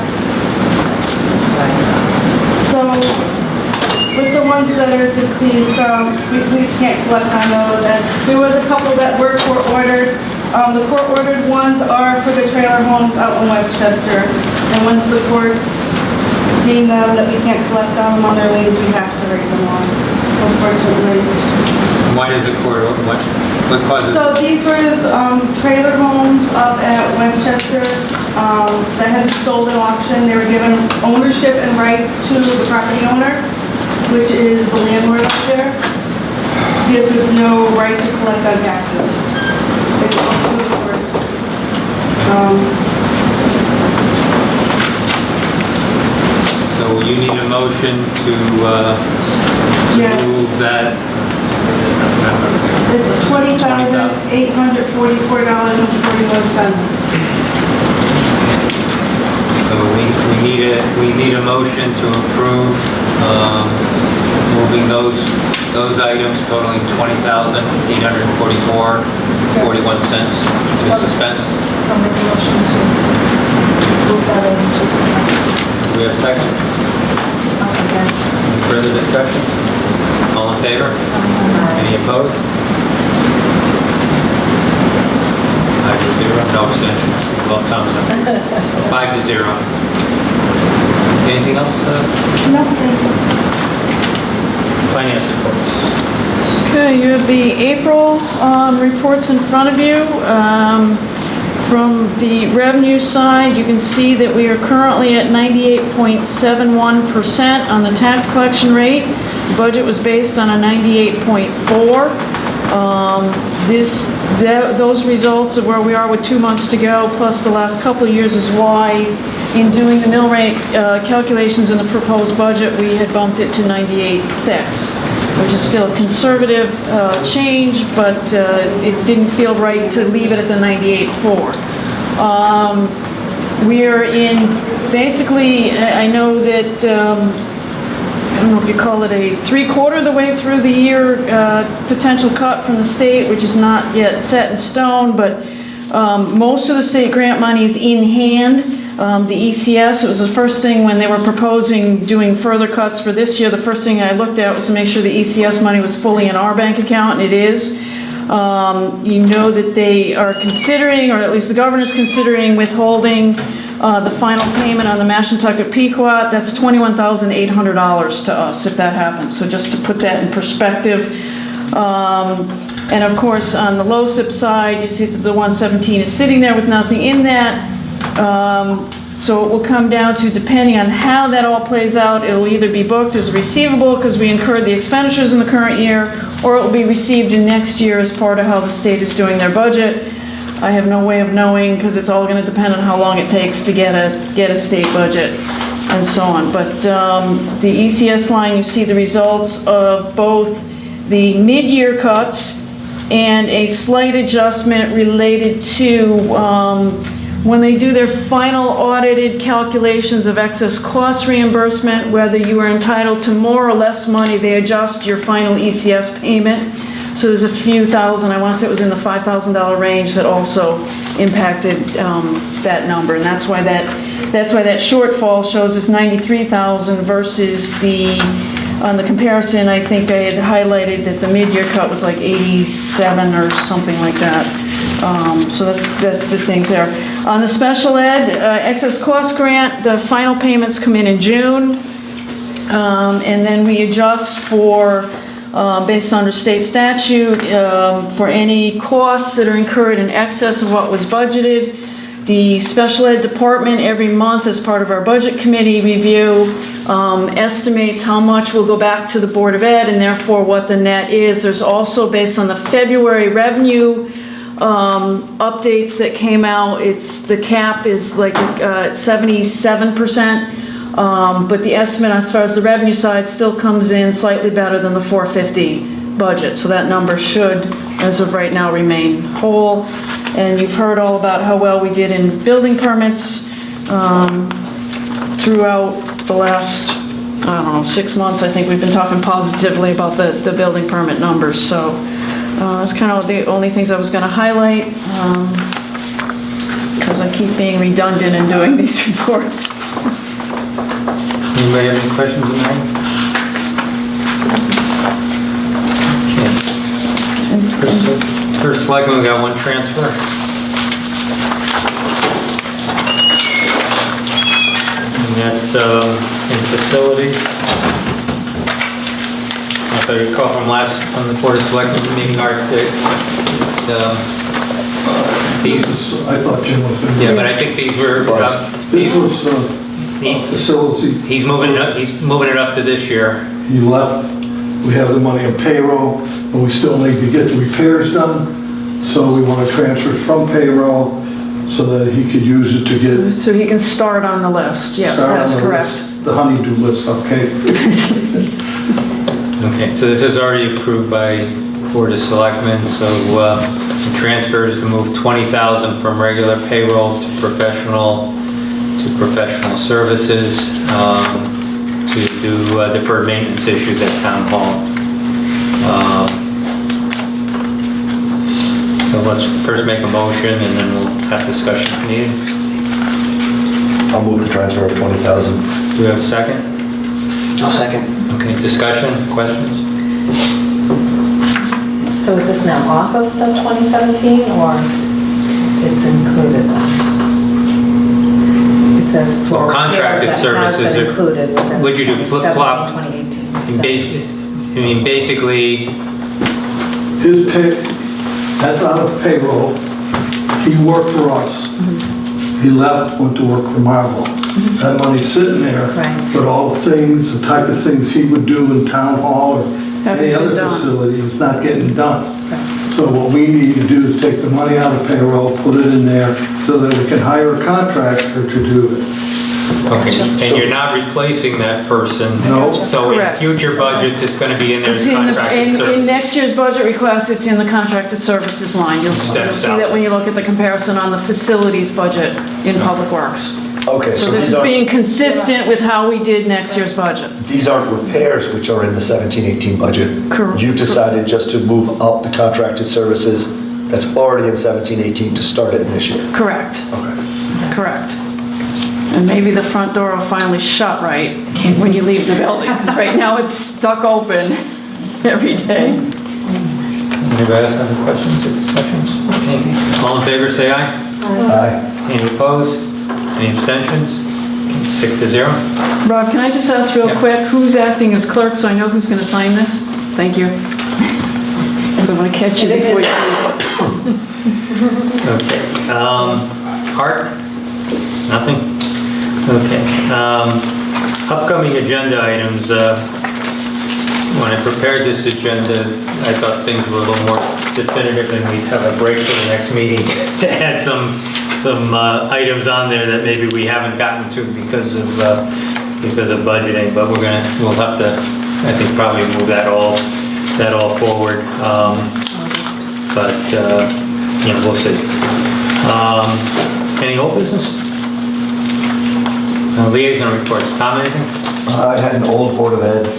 [SPEAKER 23] That's what I saw.
[SPEAKER 12] So, with the ones that are deceased, we can't collect on those. And there was a couple that were court-ordered. The court-ordered ones are for the trailer homes out in Westchester. And once the courts deem them that we can't collect on them on their liens, we have to write them off, unfortunately.
[SPEAKER 1] Why does the court, what causes?
[SPEAKER 12] So these were trailer homes up at Westchester that had been sold at auction. They were given ownership and rights to the property owner, which is the landlord up there. Gives us no right to collect on taxes. It's all through the courts.
[SPEAKER 1] So you need a motion to
[SPEAKER 12] Yes.
[SPEAKER 1] move that.
[SPEAKER 12] It's $20,844.41.
[SPEAKER 1] So we need a motion to approve moving those items totaling $20,844.41 to suspense.
[SPEAKER 23] I'll make a motion to move that into suspense.
[SPEAKER 1] Do we have a second?
[SPEAKER 23] I'll second.
[SPEAKER 1] Any further discussion? All in favor? Any opposed? 5-0, no abstentions. Well, Thompson. 5-0. Anything else?
[SPEAKER 12] No, thank you.
[SPEAKER 1] Finance reports.
[SPEAKER 3] Okay, you have the April reports in front of you. From the revenue side, you can see that we are currently at 98.71% on the tax collection rate. The budget was based on a 98.4. Those results of where we are with 2 months to go, plus the last couple of years, is why in doing the mill rate calculations in the proposed budget, we had bumped it to 98.6, which is still a conservative change, but it didn't feel right to leave it at the 98.4. we're in, basically, I know that, I don't know if you call it a 3/4 of the way through the year potential cut from the state, which is not yet set in stone, but most of the state grant money is in hand. The ECS, it was the first thing when they were proposing doing further cuts for this year, the first thing I looked at was to make sure the ECS money was fully in our bank account, and it is. You know that they are considering, or at least the governor's considering, withholding the final payment on the Mashantucket Pequot. That's $21,800 to us if that happens. So just to put that in perspective. And of course, on the LoSiP side, you see that the 117 is sitting there with nothing in that. So it will come down to, depending on how that all plays out, it'll either be booked as receivable because we incurred the expenditures in the current year, or it will be received in next year as part of how the state is doing their budget. I have no way of knowing because it's all going to depend on how long it takes to get a state budget and so on. But the ECS line, you see the results of both the mid-year cuts and a slight adjustment related to when they do their final audited calculations of excess cost reimbursement, whether you are entitled to more or less money, they adjust your final ECS payment. So there's a few thousand, I want to say it was in the $5,000 range, that also impacted that number. And that's why that shortfall shows us $93,000 versus on the comparison, I think I had highlighted that the mid-year cut was like 87 or something like that. So that's the things there. On the special ed excess cost grant, the final payments come in June. And then we adjust for, based on state statute, for any costs that are incurred in excess of what was budgeted. The special ed department every month, as part of our budget committee review, estimates how much will go back to the Board of Ed and therefore what the net is. There's also, based on the February revenue updates that came out, the cap is like 77%, but the estimate as far as the revenue side still comes in slightly better than the 450 budget. So that number should, as of right now, remain whole. And you've heard all about how well we did in building permits throughout the last, I don't know, 6 months. I think we've been talking positively about the building permit numbers. So that's kind of the only things I was going to highlight, because I keep being redundant in doing these reports.
[SPEAKER 1] Anybody have any questions on that? First selectman, we got one transfer. And that's in facilities. If I recall from the Board of Selectmen meeting,
[SPEAKER 13] I thought Jim was going to.
[SPEAKER 1] Yeah, but I think these were,
[SPEAKER 13] This was facility.
[SPEAKER 1] he's moving it up to this year.
[SPEAKER 13] He left, we have the money on payroll, and we still need to get the repairs done, so we want to transfer it from payroll so that he could use it to get.
[SPEAKER 3] So he can start on the list, yes, that is correct.
[SPEAKER 13] The honeydew list, okay.
[SPEAKER 1] Okay, so this is already approved by Board of Selectmen, so the transfer is to move $20,000 from regular payroll to professional services to do deferred maintenance issues at Town Hall. So let's first make a motion and then we'll have discussion if needed.
[SPEAKER 4] I'll move the transfer of $20,000.
[SPEAKER 1] Do we have a second?
[SPEAKER 5] I'll second.
[SPEAKER 1] Okay, discussion, questions?
[SPEAKER 19] So is this now off of the 2017 or it's included? It says for
[SPEAKER 1] Well, contracted
[SPEAKER 19] that
[SPEAKER 1] services
[SPEAKER 19] has been included within
[SPEAKER 1] would you do flip-flop?
[SPEAKER 19] 2017.
[SPEAKER 1] Basically,
[SPEAKER 13] His pay, that's out of payroll. He worked for us. He left, went to work for Marvel. That money's sitting there, but all the things, the type of things he would do in Town Hall or any other facility is not getting done. So what we need to do is take the money out of payroll, put it in there so that we can hire a contractor to do it.
[SPEAKER 1] Okay, and you're not replacing that person?
[SPEAKER 13] No.
[SPEAKER 1] So in
[SPEAKER 3] Correct.
[SPEAKER 1] future budgets, it's gonna be in there as
[SPEAKER 3] It's in,
[SPEAKER 1] contracted
[SPEAKER 3] in
[SPEAKER 1] services?
[SPEAKER 3] next year's budget request, it's in the contracted services line. You'll see that when you look at the comparison on the facilities budget in Public Works.
[SPEAKER 4] Okay,
[SPEAKER 3] So this is being consistent with how we did next year's budget.
[SPEAKER 4] These aren't repairs which are in the 17-18 budget.
[SPEAKER 3] Correct.
[SPEAKER 4] You've decided just to move up the contracted services that's already in 17-18 to start it in this year.
[SPEAKER 3] Correct.
[SPEAKER 4] Okay.
[SPEAKER 3] Correct. And maybe the front door will finally shut right when you leave the building. 'Cause right now it's stuck open every day.
[SPEAKER 1] Anybody else have any questions or discussions? Okay. All in favor, say aye.
[SPEAKER 4] Aye.
[SPEAKER 1] Any opposed? Any abstentions? 6-0.
[SPEAKER 3] Rob, can I just ask real quick, who's acting as clerk so I know who's going to sign this? Thank you. So I'm going to catch you before you
[SPEAKER 1] Okay. Art? Nothing? Okay. Upcoming agenda items. When I prepared this agenda, I thought things were a little more definitive and we'd have a break for the next meeting to add some items on there that maybe we haven't gotten to because of budgeting, but we'll have to, I think, probably move that all forward. We'll see. Any old business? Liaison reports. Tom, anything?
[SPEAKER 4] I had an old Board of Ed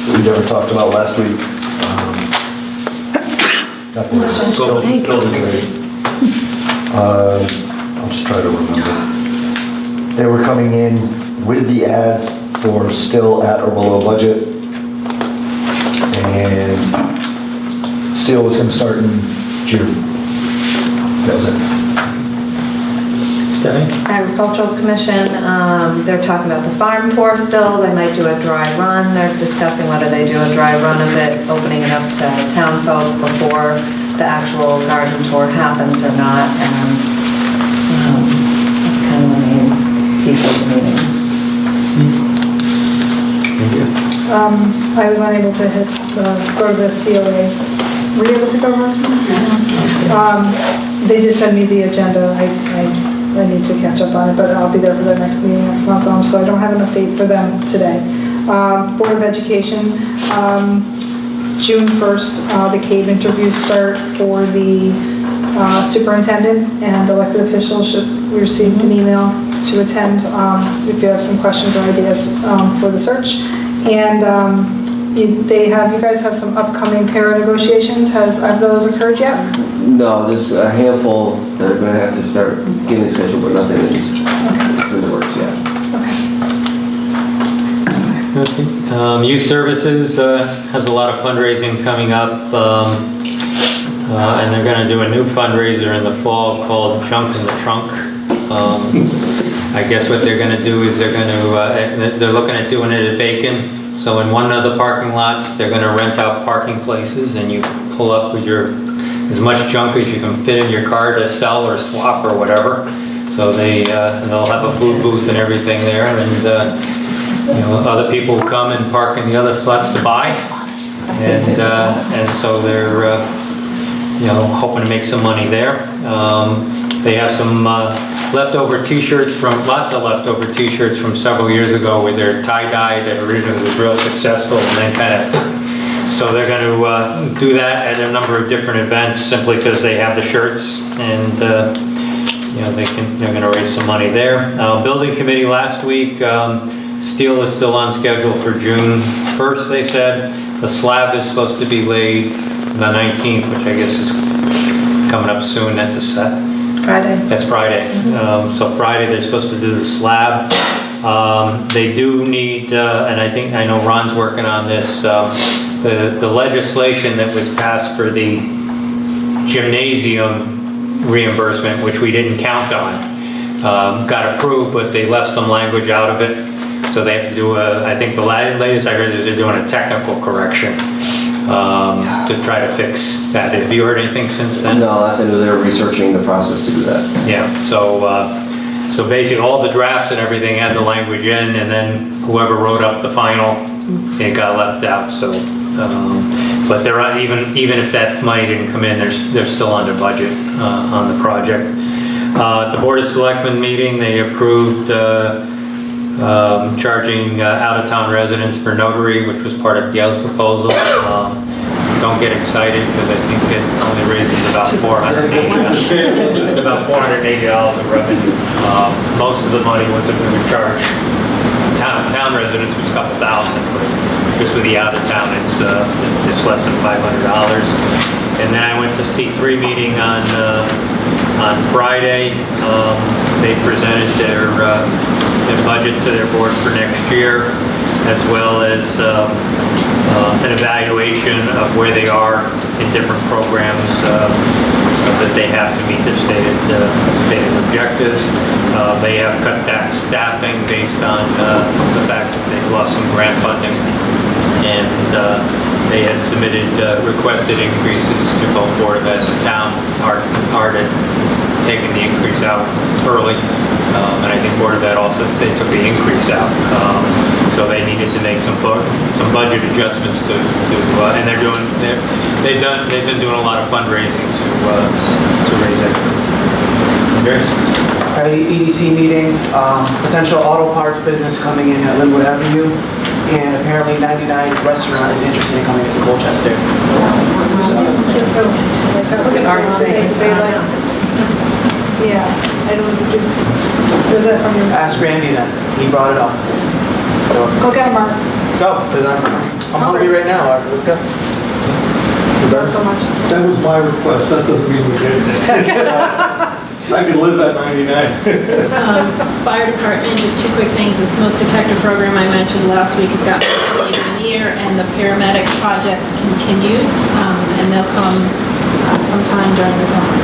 [SPEAKER 4] we never talked about last week. Building committee. I'll just try to remember. They were coming in with the ads for still at or below budget. And steel was going to start in June. That was it.
[SPEAKER 23] Agricultural Commission, they're talking about the farm tour still. They might do a dry run. They're discussing whether they do a dry run of it, opening it up to town folk before the actual garden tour happens or not. And that's kind of the main piece of the meeting.
[SPEAKER 6] I was unable to go to the COA. Were you able to go last month? They did send me the agenda. I need to catch up on it, but I'll be there for the next meeting next month, so I don't have an update for them today. Board of Education, June 1st, the CAVE interviews start for the superintendent, and elected officials should receive an email to attend if you have some questions or ideas for the search. And you guys have some upcoming para negotiations. Have those occurred yet?
[SPEAKER 11] No, there's a handful that are going to have to start getting scheduled, but nothing is in the works yet.
[SPEAKER 1] Okay. Youth Services has a lot of fundraising coming up, and they're going to do a new fundraiser in the fall called Junk in the Trunk. I guess what they're going to do is they're looking at doing it at Bacon. So in one of the parking lots, they're going to rent out parking places, and you pull up with as much junk as you can fit in your car to sell or swap or whatever. So they'll have a food booth and everything there, and other people come and park in the other slots to buy, and so they're hoping to make some money there. They have some leftover T-shirts lots of leftover T-shirts from several years ago with their tie-dye that originally was real successful, and then so they're going to do that at a number of different events simply because they have the shirts, and they're going to raise some money there. Building committee last week, steel is still on schedule for June 1st, they said. The slab is supposed to be laid the 19th, which I guess is coming up soon. That's a set.
[SPEAKER 23] Friday.
[SPEAKER 1] That's Friday. So Friday they're supposed to do the slab. They do need, and I know Ron's working on this, the legislation that was passed for the gymnasium reimbursement, which we didn't count on, got approved, but they left some language out of it. So they have to do I think the latest I heard is they're doing a technical correction to try to fix that. Have you heard anything since then?
[SPEAKER 11] No, last I knew they were researching the process to do that.
[SPEAKER 1] Yeah, so basically all the drafts and everything had the language in, and then whoever wrote up the final, it got left out. So, but they're even if that money didn't come in, they're still under budget on the project. The Board of Selectmen meeting, they approved charging out-of-town residents for notary, which was part of Gail's proposal. Don't get excited because I think it only raises about $480. It's about $480 of revenue. Most of the money wasn't going to charge town residents, was a couple thousand, but just with the out-of-town, it's less than $500. And then I went to C3 meeting on Friday. They presented their budget to their board for next year, as well as an evaluation of where they are in different programs that they have to meet their stated objectives. They have cut back staffing based on the fact that they've lost some grant funding, and they had submitted requested increases to both Board of Ed and the town. Art had taken the increase out early, and I think Board of Ed also, they took the increase out. So they needed to make some budget adjustments and they've been doing a lot of fundraising to raise extra. Andreas?
[SPEAKER 5] At a EDC meeting, potential auto parts business coming in at Linwood Avenue, and apparently 99 Restaurant is interested in coming into Colchester.
[SPEAKER 6] Look at Art's face. Yeah, I don't think was that from your...
[SPEAKER 5] Ask Randy then, he brought it up. So
[SPEAKER 6] Go get him, Mark.
[SPEAKER 5] let's go, because I'm hungry right now, Art. Let's go.
[SPEAKER 6] Not so much.
[SPEAKER 13] That was my request, that doesn't mean we did it. I can live at 99.
[SPEAKER 14] Fire department, just two quick things. The smoke detector program I mentioned last week has got later in the year, and the paramedic project continues, and they'll come sometime during the summer.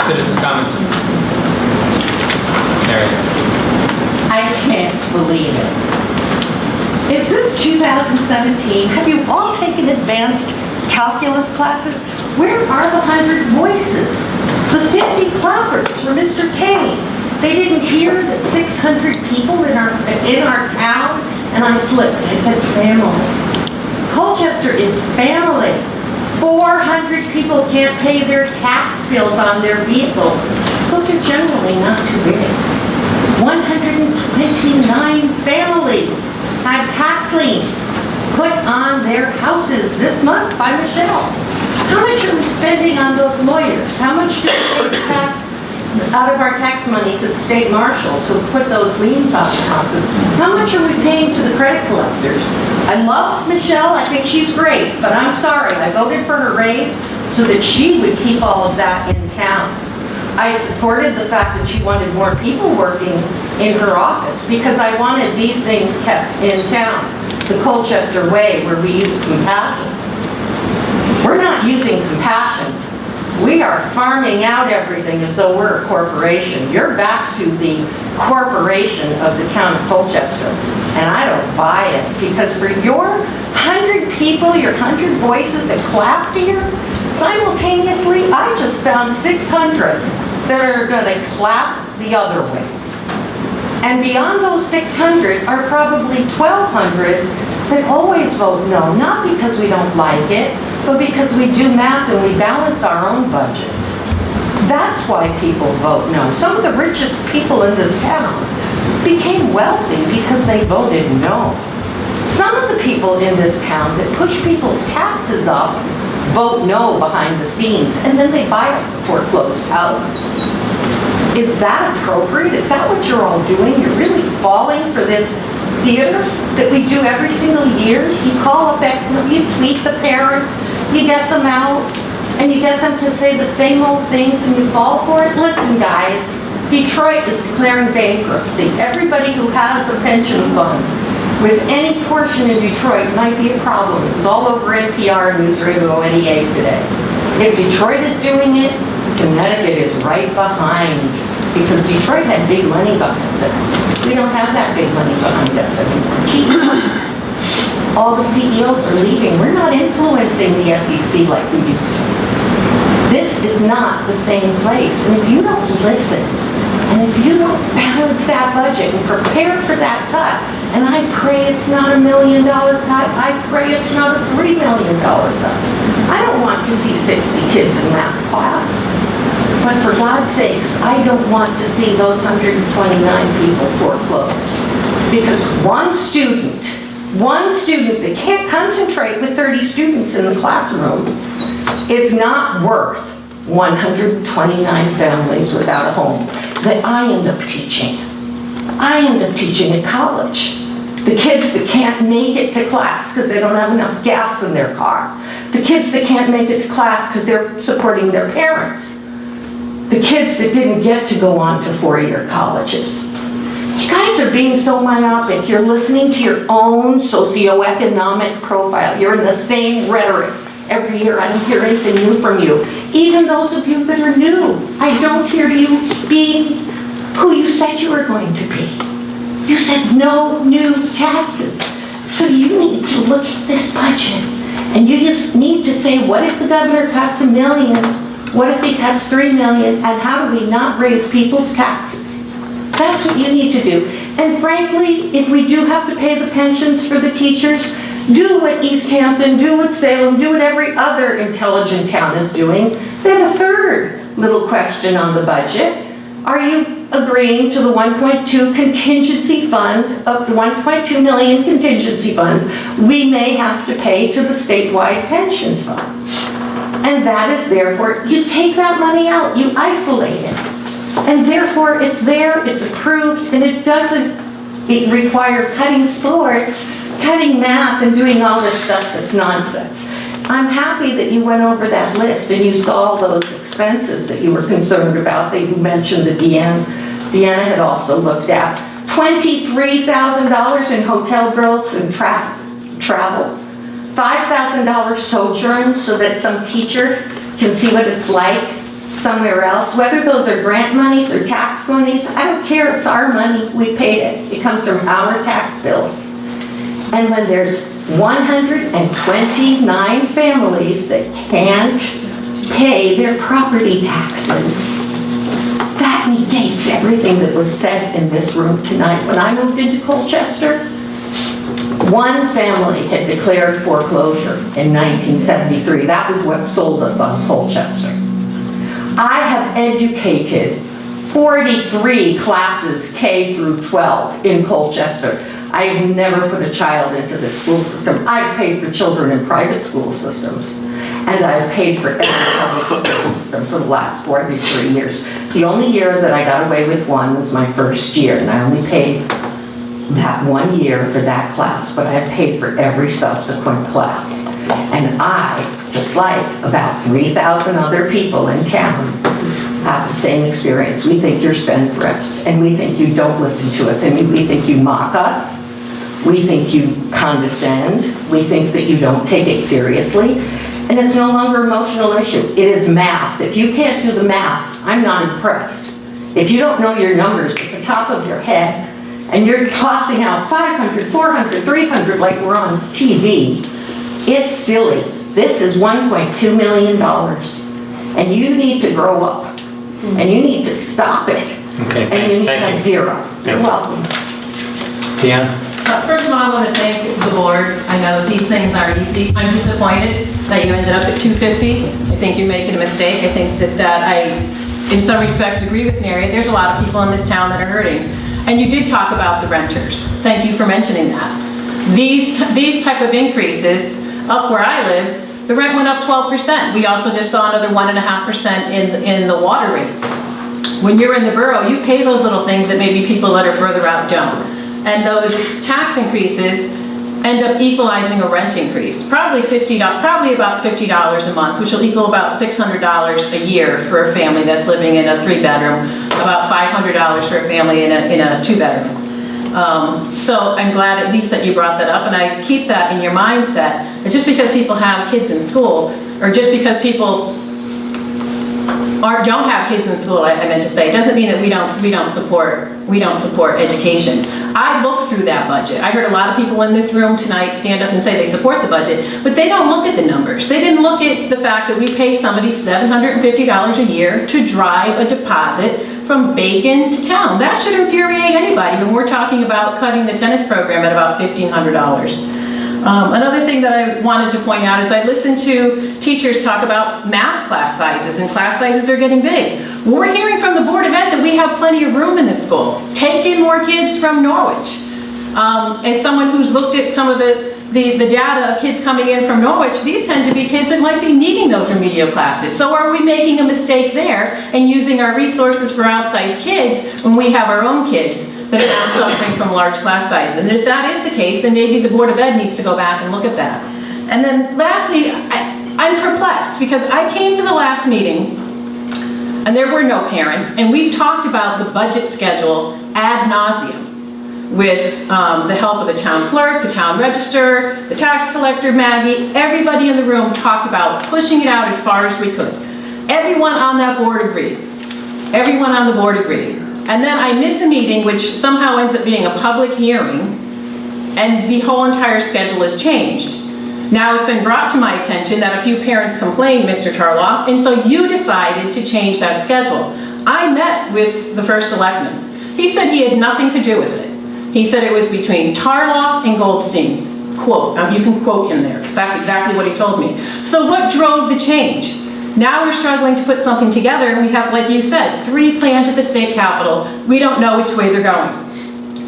[SPEAKER 1] Citizen comments? Mary?
[SPEAKER 19] I can't believe it. Is this 2017? Have you all taken advanced calculus classes? Where are the 100 voices? The 50 clappers for Mr. Kane? They didn't hear that 600 people in our town, and I slipped. I said family. Colchester is family. 400 people can't pay their tax bills on their vehicles. Those are generally not too big. 129 families have tax liens put on their houses this month by Michelle. How much are we spending on those lawyers? How much do we pay tax out of our tax money to the state marshal to put those liens on the houses? How much are we paying to the credit collectors? I love Michelle, I think she's great, but I'm sorry, I voted for her raise so that she would keep all of that in town. I supported the fact that she wanted more people working in her office because I wanted these things kept in town, the Colchester way, where we use compassion. We're not using compassion. We are farming out everything as though we're a corporation. You're back to the corporation of the town of Colchester, and I don't buy it, because for your 100 people, your 100 voices that clapped here, simultaneously, I just found 600 that are going to clap the other way. And beyond those 600 are probably 1,200 that always vote no, not because we don't like it, but because we do math and we balance our own budgets. That's why people vote no. Some of the richest people in this town became wealthy because they voted no. Some of the people in this town that push people's taxes up vote no behind the scenes, and then they buy up foreclosed houses. Is that appropriate? Is that what you're all doing? You're really falling for this theater that we do every single year? You call up excellent, you tweet the parents, you get them out, and you get them to say the same old things, and you fall for it? Listen, guys, Detroit is declaring bankruptcy. Everybody who has a pension fund with any portion in Detroit might be a problem. It's all over NPR and News Radio NEA today. If Detroit is doing it, Connecticut is right behind, because Detroit had big money behind it. We don't have that big money behind us anymore. All the CEOs are leaving. We're not influencing the SEC like we used to. This is not the same place. And if you don't listen, and if you don't balance that budget and prepare for that cut, and I pray it's not $1 million cut, I pray it's not a $3 million cut. I don't want to see 60 kids in that class. But for God's sakes, I don't want to see those 129 people foreclosed. Because one student that can't concentrate with 30 students in the classroom is not worth 129 families without a home that I end up teaching. I end up teaching at college. The kids that can't make it to class because they don't have enough gas in their car. The kids that can't make it to class because they're supporting their parents. The kids that didn't get to go on to four-year colleges. You guys are being so myopic. You're listening to your own socioeconomic profile. You're in the same rhetoric every year. I don't hear anything new from you. Even those of you that are new, I don't hear you being who you said you were going to be. You said no new taxes. So you need to look at this budget and you just need to say, what if the governor cuts $1 million? What if he cuts $3 million? And how do we not raise people's taxes? That's what you need to do. And frankly, if we do have to pay the pensions for the teachers, do what East Hampton, do what Salem, do what every other intelligent town is doing. They have a third little question on the budget. Are you agreeing to the 1.2 contingency fund, of the 1.2 million contingency fund we may have to pay to the statewide pension fund? And that is therefore, you take that money out, you isolate it. And therefore it's there, it's approved, and it doesn't require cutting sports, cutting math, and doing all this stuff that's nonsense. I'm happy that you went over that list and you saw those expenses that you were concerned about, that you mentioned that Deanna had also looked at. $23,000 in hotel bills and travel. $5,000 sojourn so that some teacher can see what it's like somewhere else. Whether those are grant monies or tax monies, I don't care, it's our money, we paid it. It comes from our tax bills. And when there's 129 families that can't pay their property taxes, that negates everything that was said in this room tonight. When I moved into Colchester, one family had declared foreclosure in 1973. That was what sold us on Colchester. I have educated 43 classes K through 12 in Colchester. I have never put a child into the school system. I've paid for children in private school systems. And I've paid for every public school system for the last 43 years. The only year that I got away with one was my first year, and I only paid that 1 year for that class, but I have paid for every subsequent class. And I, just like about 3,000 other people in town, have the same experience. We think you're spendthrifts, and we think you don't listen to us, and we think you mock us. We think you condescend. We think that you don't take it seriously. And it's no longer an emotional issue. It is math. If you can't do the math, I'm not impressed. If you don't know your numbers at the top of your head, and you're tossing out 500, 400, 300 like we're on TV, it's silly. This is $1.2 million. And you need to grow up. And you need to stop it.
[SPEAKER 1] Okay,
[SPEAKER 19] and you need to have zero. You're welcome.
[SPEAKER 1] Deanna?
[SPEAKER 8] First of all, I want to thank the board. I know that these things aren't easy. I'm disappointed that you ended up at 250. I think you're making a mistake. I think that I, in some respects, agree with Mary. There's a lot of people in this town that are hurting. And you did talk about the renters. Thank you for mentioning that. These type of increases, up where I live, the rent went up 12%. We also just saw another 1.5% in the water rates. When you're in the borough, you pay those little things that maybe people that are further out don't. And those tax increases end up equalizing a rent increase, probably about $50 a month, which will equal about $600 a year for a family that's living in a 3-bedroom, about $500 for a family in a 2-bedroom. So I'm glad at least that you brought that up, and I keep that in your mindset. That just because people have kids in school, or just because people don't have kids in school, I meant to say, doesn't mean that we don't support education. I looked through that budget. I heard a lot of people in this room tonight stand up and say they support the budget, but they don't look at the numbers. They didn't look at the fact that we pay somebody $750 a year to drive a deposit from Bacon to town. That should infuriate anybody when we're talking about cutting the tennis program at about $1,500. Another thing that I wanted to point out is I listened to teachers talk about math class sizes, and class sizes are getting big. Well, we're hearing from the Board of Ed that we have plenty of room in this school. Take in more kids from Norwich. As someone who's looked at some of the data of kids coming in from Norwich, these tend to be kids that might be needing those remedial classes. So are we making a mistake there and using our resources for outside kids when we have our own kids that are now suffering from large class sizes? And if that is the case, then maybe the Board of Ed needs to go back and look at that. And then lastly, I'm perplexed because I came to the last meeting and there were no parents, and we've talked about the budget schedule ad nauseum with the help of the town clerk, the town register, the tax collector, Maggie. Everybody in the room talked about pushing it out as far as we could. Everyone on that board agreed. Everyone on the board agreed. And then I miss a meeting which somehow ends up being a public hearing, and the whole entire schedule has changed. Now it's been brought to my attention that a few parents complained, Mr. Tarloff, and so you decided to change that schedule. I met with the first selectman. He said he had nothing to do with it. He said it was between Tarloff and Goldstein. Quote, you can quote him there. That's exactly what he told me. So what drove the change? Now we're struggling to put something together, and we have, like you said, 3 plans at the state capitol. We don't know which way they're going.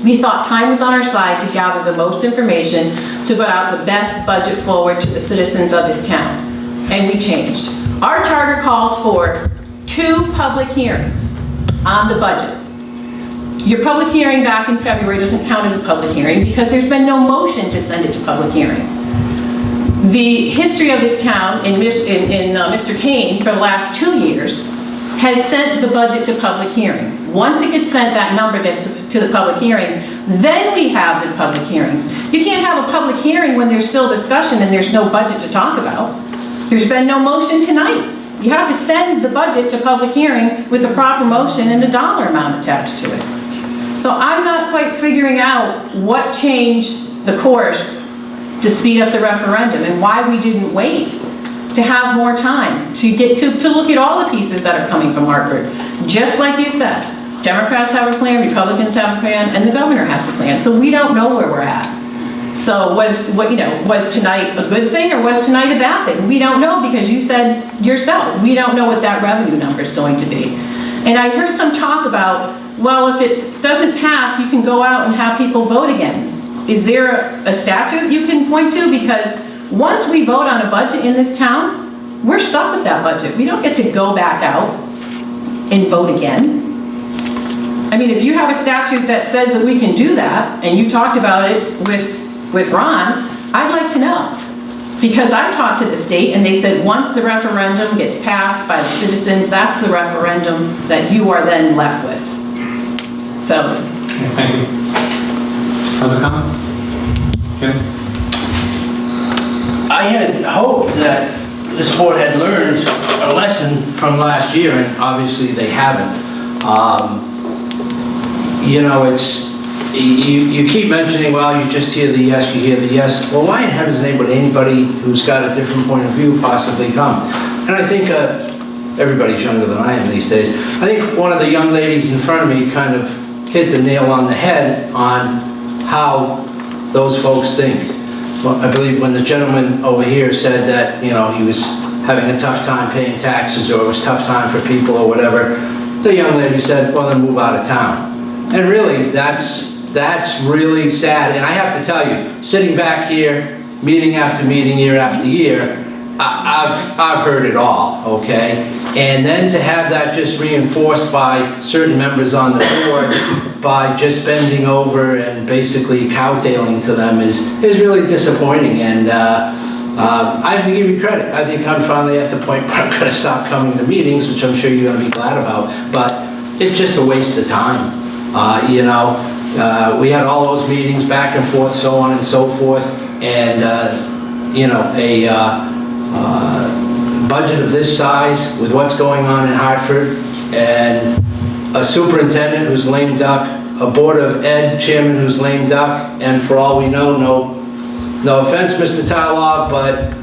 [SPEAKER 8] We thought time was on our side to gather the most information to put out the best budget forward to the citizens of this town. And we changed. Our charter calls for 2 public hearings on the budget. Your public hearing back in February doesn't count as a public hearing because there's been no motion to send it to public hearing. The history of this town in Mr. Kane for the last 2 years has sent the budget to public hearing. Once it gets sent, that number gets to the public hearing, then we have the public hearings. You can't have a public hearing when there's still discussion and there's no budget to talk about. There's been no motion tonight. You have to send the budget to public hearing with the proper motion and a dollar amount attached to it. So I'm not quite figuring out what changed the course to speed up the referendum and why we didn't wait to have more time to get to look at all the pieces that are coming from Hartford. Just like you said, Democrats have a plan, Republicans have a plan, and the governor has a plan. So we don't know where we're at. So was tonight a good thing or was tonight a bad thing? We don't know because you said yourself, we don't know what that revenue number is going to be. And I heard some talk about, well, if it doesn't pass, you can go out and have people vote again. Is there a statute you can point to? Because once we vote on a budget in this town, we're stuck with that budget. We don't get to go back out and vote again. I mean, if you have a statute that says that we can do that, and you talked about it with Ron, I'd like to know. Because I talked to the state and they said once the referendum gets passed by the citizens, that's the referendum that you are then left with. So.
[SPEAKER 1] Okay, thank you. Other comments? Jim?
[SPEAKER 15] I had hoped that this board had learned a lesson from last year, and obviously they haven't. You know, you keep mentioning, well, you just hear the yes, you hear the yes. Well, why in heaven's name would anybody who's got a different point of view possibly come? And I think everybody's younger than I am these days. I think one of the young ladies in front of me kind of hit the nail on the head on how those folks think. Well, I believe when the gentleman over here said that, you know, he was having a tough time paying taxes or it was a tough time for people or whatever, the young lady said, well, then move out of town. And really, that's really sad. And I have to tell you, sitting back here, meeting after meeting, year after year, I've heard it all, okay? And then to have that just reinforced by certain members on the board by just bending over and basically cowtailing to them is really disappointing. And I have to give you credit. I think I'm finally at the point where I'm gonna stop coming to meetings, which I'm sure you're gonna be glad about, but it's just a waste of time. You know, we had all those meetings back and forth, so on and so forth, and you know, a budget of this size with what's going on in Hartford, and a superintendent who's lame duck, a board of ed chairman who's lame duck, and for all we know, no offense, Mr. Tarloff, but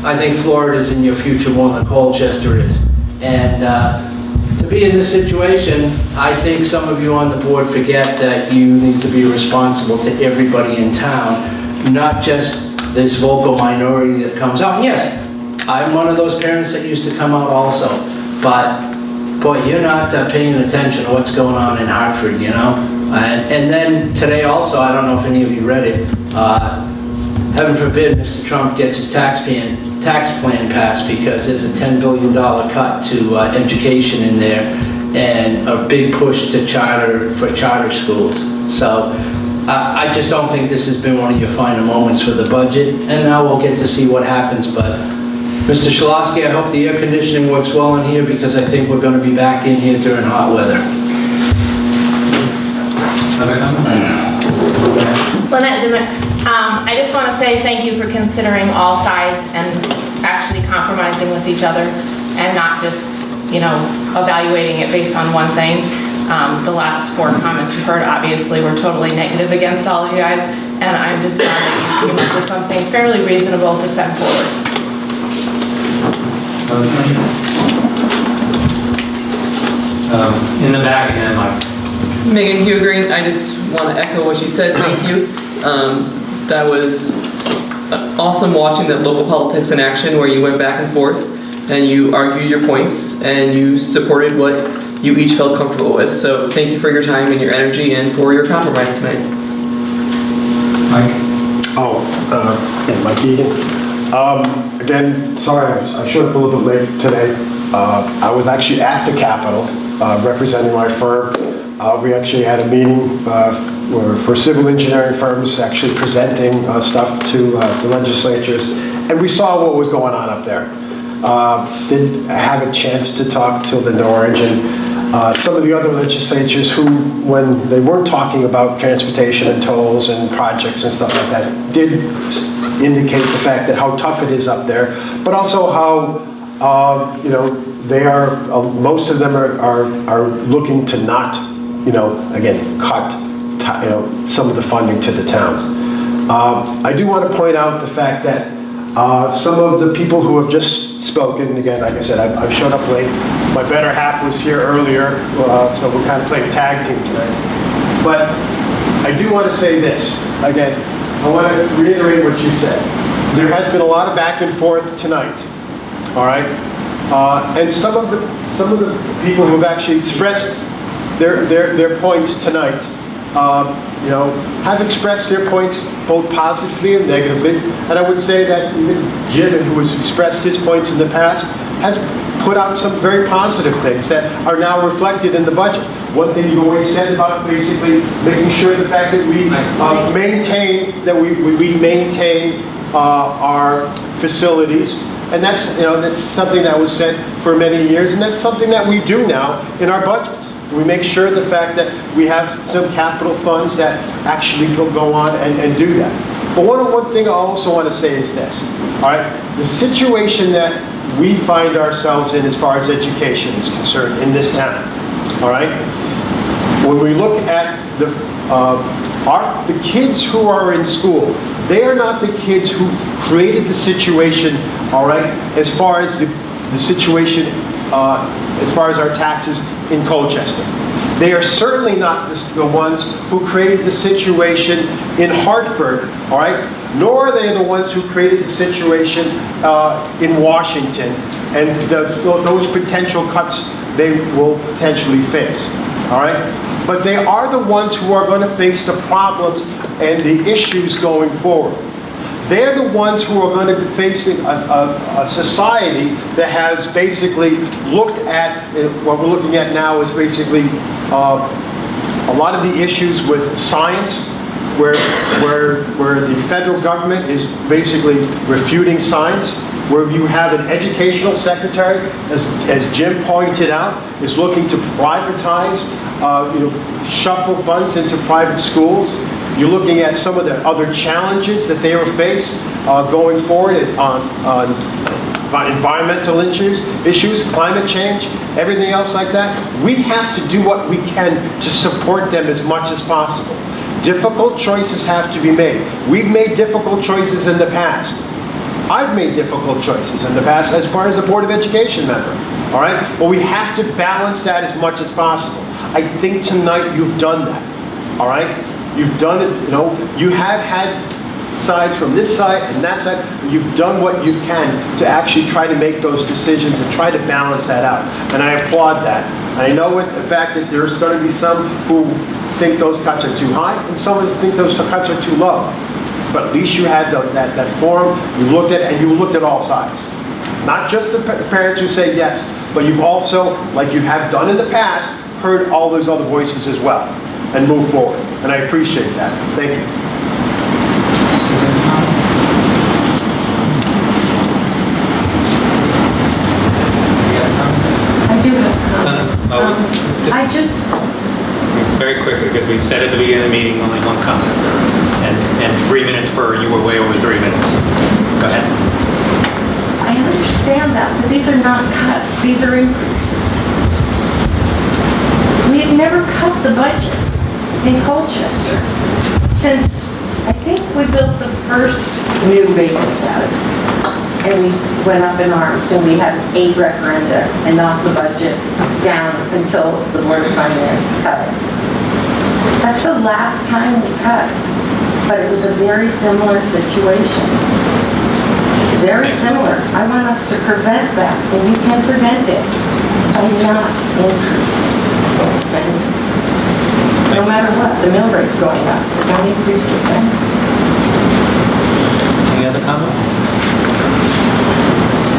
[SPEAKER 15] I think Florida's in your future more than Colchester is. And to be in this situation, I think some of you on the board forget that you need to be responsible to everybody in town, not just this vocal minority that comes out. Yes, I'm one of those parents that used to come out also, but boy, you're not paying attention to what's going on in Hartford, you know? And then today also, I don't know if any of you read it, heaven forbid Mr. Trump gets his tax plan passed, because there's a $10 billion cut to education in there, and a big push to charter schools. So I just don't think this has been one of your finer moments for the budget, and now we'll get to see what happens. But Mr. Shalosky, I hope the air conditioning works well in here, because I think we're going to be back in here during hot weather.
[SPEAKER 16] Lynette Dimick. I just want to say thank you for considering all sides and actually compromising with each other and not just, you know, evaluating it based on one thing. The last 4 comments you heard obviously were totally negative against all of you guys, and I'm just glad that you came up with something fairly reasonable to send forward.
[SPEAKER 1] In the back, and then Mike.
[SPEAKER 18] Megan Hugh Green, I just want to echo what you said. Thank you. That was awesome watching that local politics in action, where you went back and forth and you argued your points and you supported what you each felt comfortable with. So thank you for your time and your energy and for your compromise tonight.
[SPEAKER 1] Mike?
[SPEAKER 20] Yeah, Mike Egan. Again, sorry, I showed up a little bit late today. I was actually at the Capitol representing my firm. We actually had a meeting for civil engineering firms, actually presenting stuff to the legislatures, and we saw what was going on up there. Did have a chance to talk to Linda Orange and some of the other legislatures who, when they weren't talking about transportation and tolls and projects and stuff like that, did indicate the fact that how tough it is up there, but also how, you know, they are, most of them are looking to not, you know, again, cut, you know, some of the funding to the towns. I do want to point out the fact that some of the people who have just spoken, again, like I said, I've showed up late. My better half was here earlier, so we're kind of playing tag team tonight. But I do want to say this, again, I want to reiterate what you said. There has been a lot of back and forth tonight, all right? And some of the people who have actually expressed their points tonight, you know, have expressed their points both positively and negatively. And I would say that even Jim, who has expressed his points in the past, has put out some very positive things that are now reflected in the budget. One thing you always said about basically making sure the fact that we maintain our facilities. And that's, you know, that's something that was said for many years, and that's something that we do now in our budgets. We make sure the fact that we have some capital funds that actually go on and do that. But one thing I also want to say is this, all right? The situation that we find ourselves in as far as education is concerned in this town, all right? When we look at the kids who are in school, they are not the kids who created the situation, all right, as far as the situation, as far as our taxes in Colchester. They are certainly not the ones who created the situation in Hartford, all right? Nor are they the ones who created the situation in Washington and those potential cuts they will potentially face, all right? But they are the ones who are going to face the problems and the issues going forward. They're the ones who are going to be facing a society that has basically looked at, what we're looking at now is basically a lot of the issues with science, where the federal government is basically refuting science, where you have an educational secretary, as Jim pointed out, is looking to privatize, you know, shuffle funds into private schools. You're looking at some of the other challenges that they will face going forward on environmental issues, climate change, everything else like that. We have to do what we can to support them as much as possible. Difficult choices have to be made. We've made difficult choices in the past. I've made difficult choices in the past as far as a Board of Education member, all right? But we have to balance that as much as possible. I think tonight you've done that, all right? You've done it, you know, you have had sides from this side and that side. You've done what you can to actually try to make those decisions and try to balance that out. And I applaud that. And I know with the fact that there's going to be some who think those cuts are too high and some think those cuts are too low. But at least you had that forum, you looked at it, and you looked at all sides. Not just the parents who say yes, but you've also, like you have done in the past, heard all those other voices as well, and move forward. And I appreciate that. Thank you.
[SPEAKER 19] I do have a comment. I just,
[SPEAKER 1] Very quickly, because we said at the beginning of the meeting, only one comment. And 3 minutes per, you were way over 3 minutes. Go ahead.
[SPEAKER 19] I understand that, but these are not cuts, these are increases. We have never cut the budget in Colchester since, I think we built the first new Bacon Academy. And we went up in arms and we had 8 referenda and knocked the budget down until the Board of Finance cut it. That's the last time we cut, but it was a very similar situation. Very similar. I want us to prevent that, and you can prevent it by not increasing the spending. No matter what, the mill rate's going up, don't increase the spending.
[SPEAKER 1] Any other comments?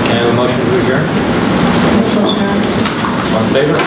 [SPEAKER 1] Can I have a motion to adjourn? All in favor?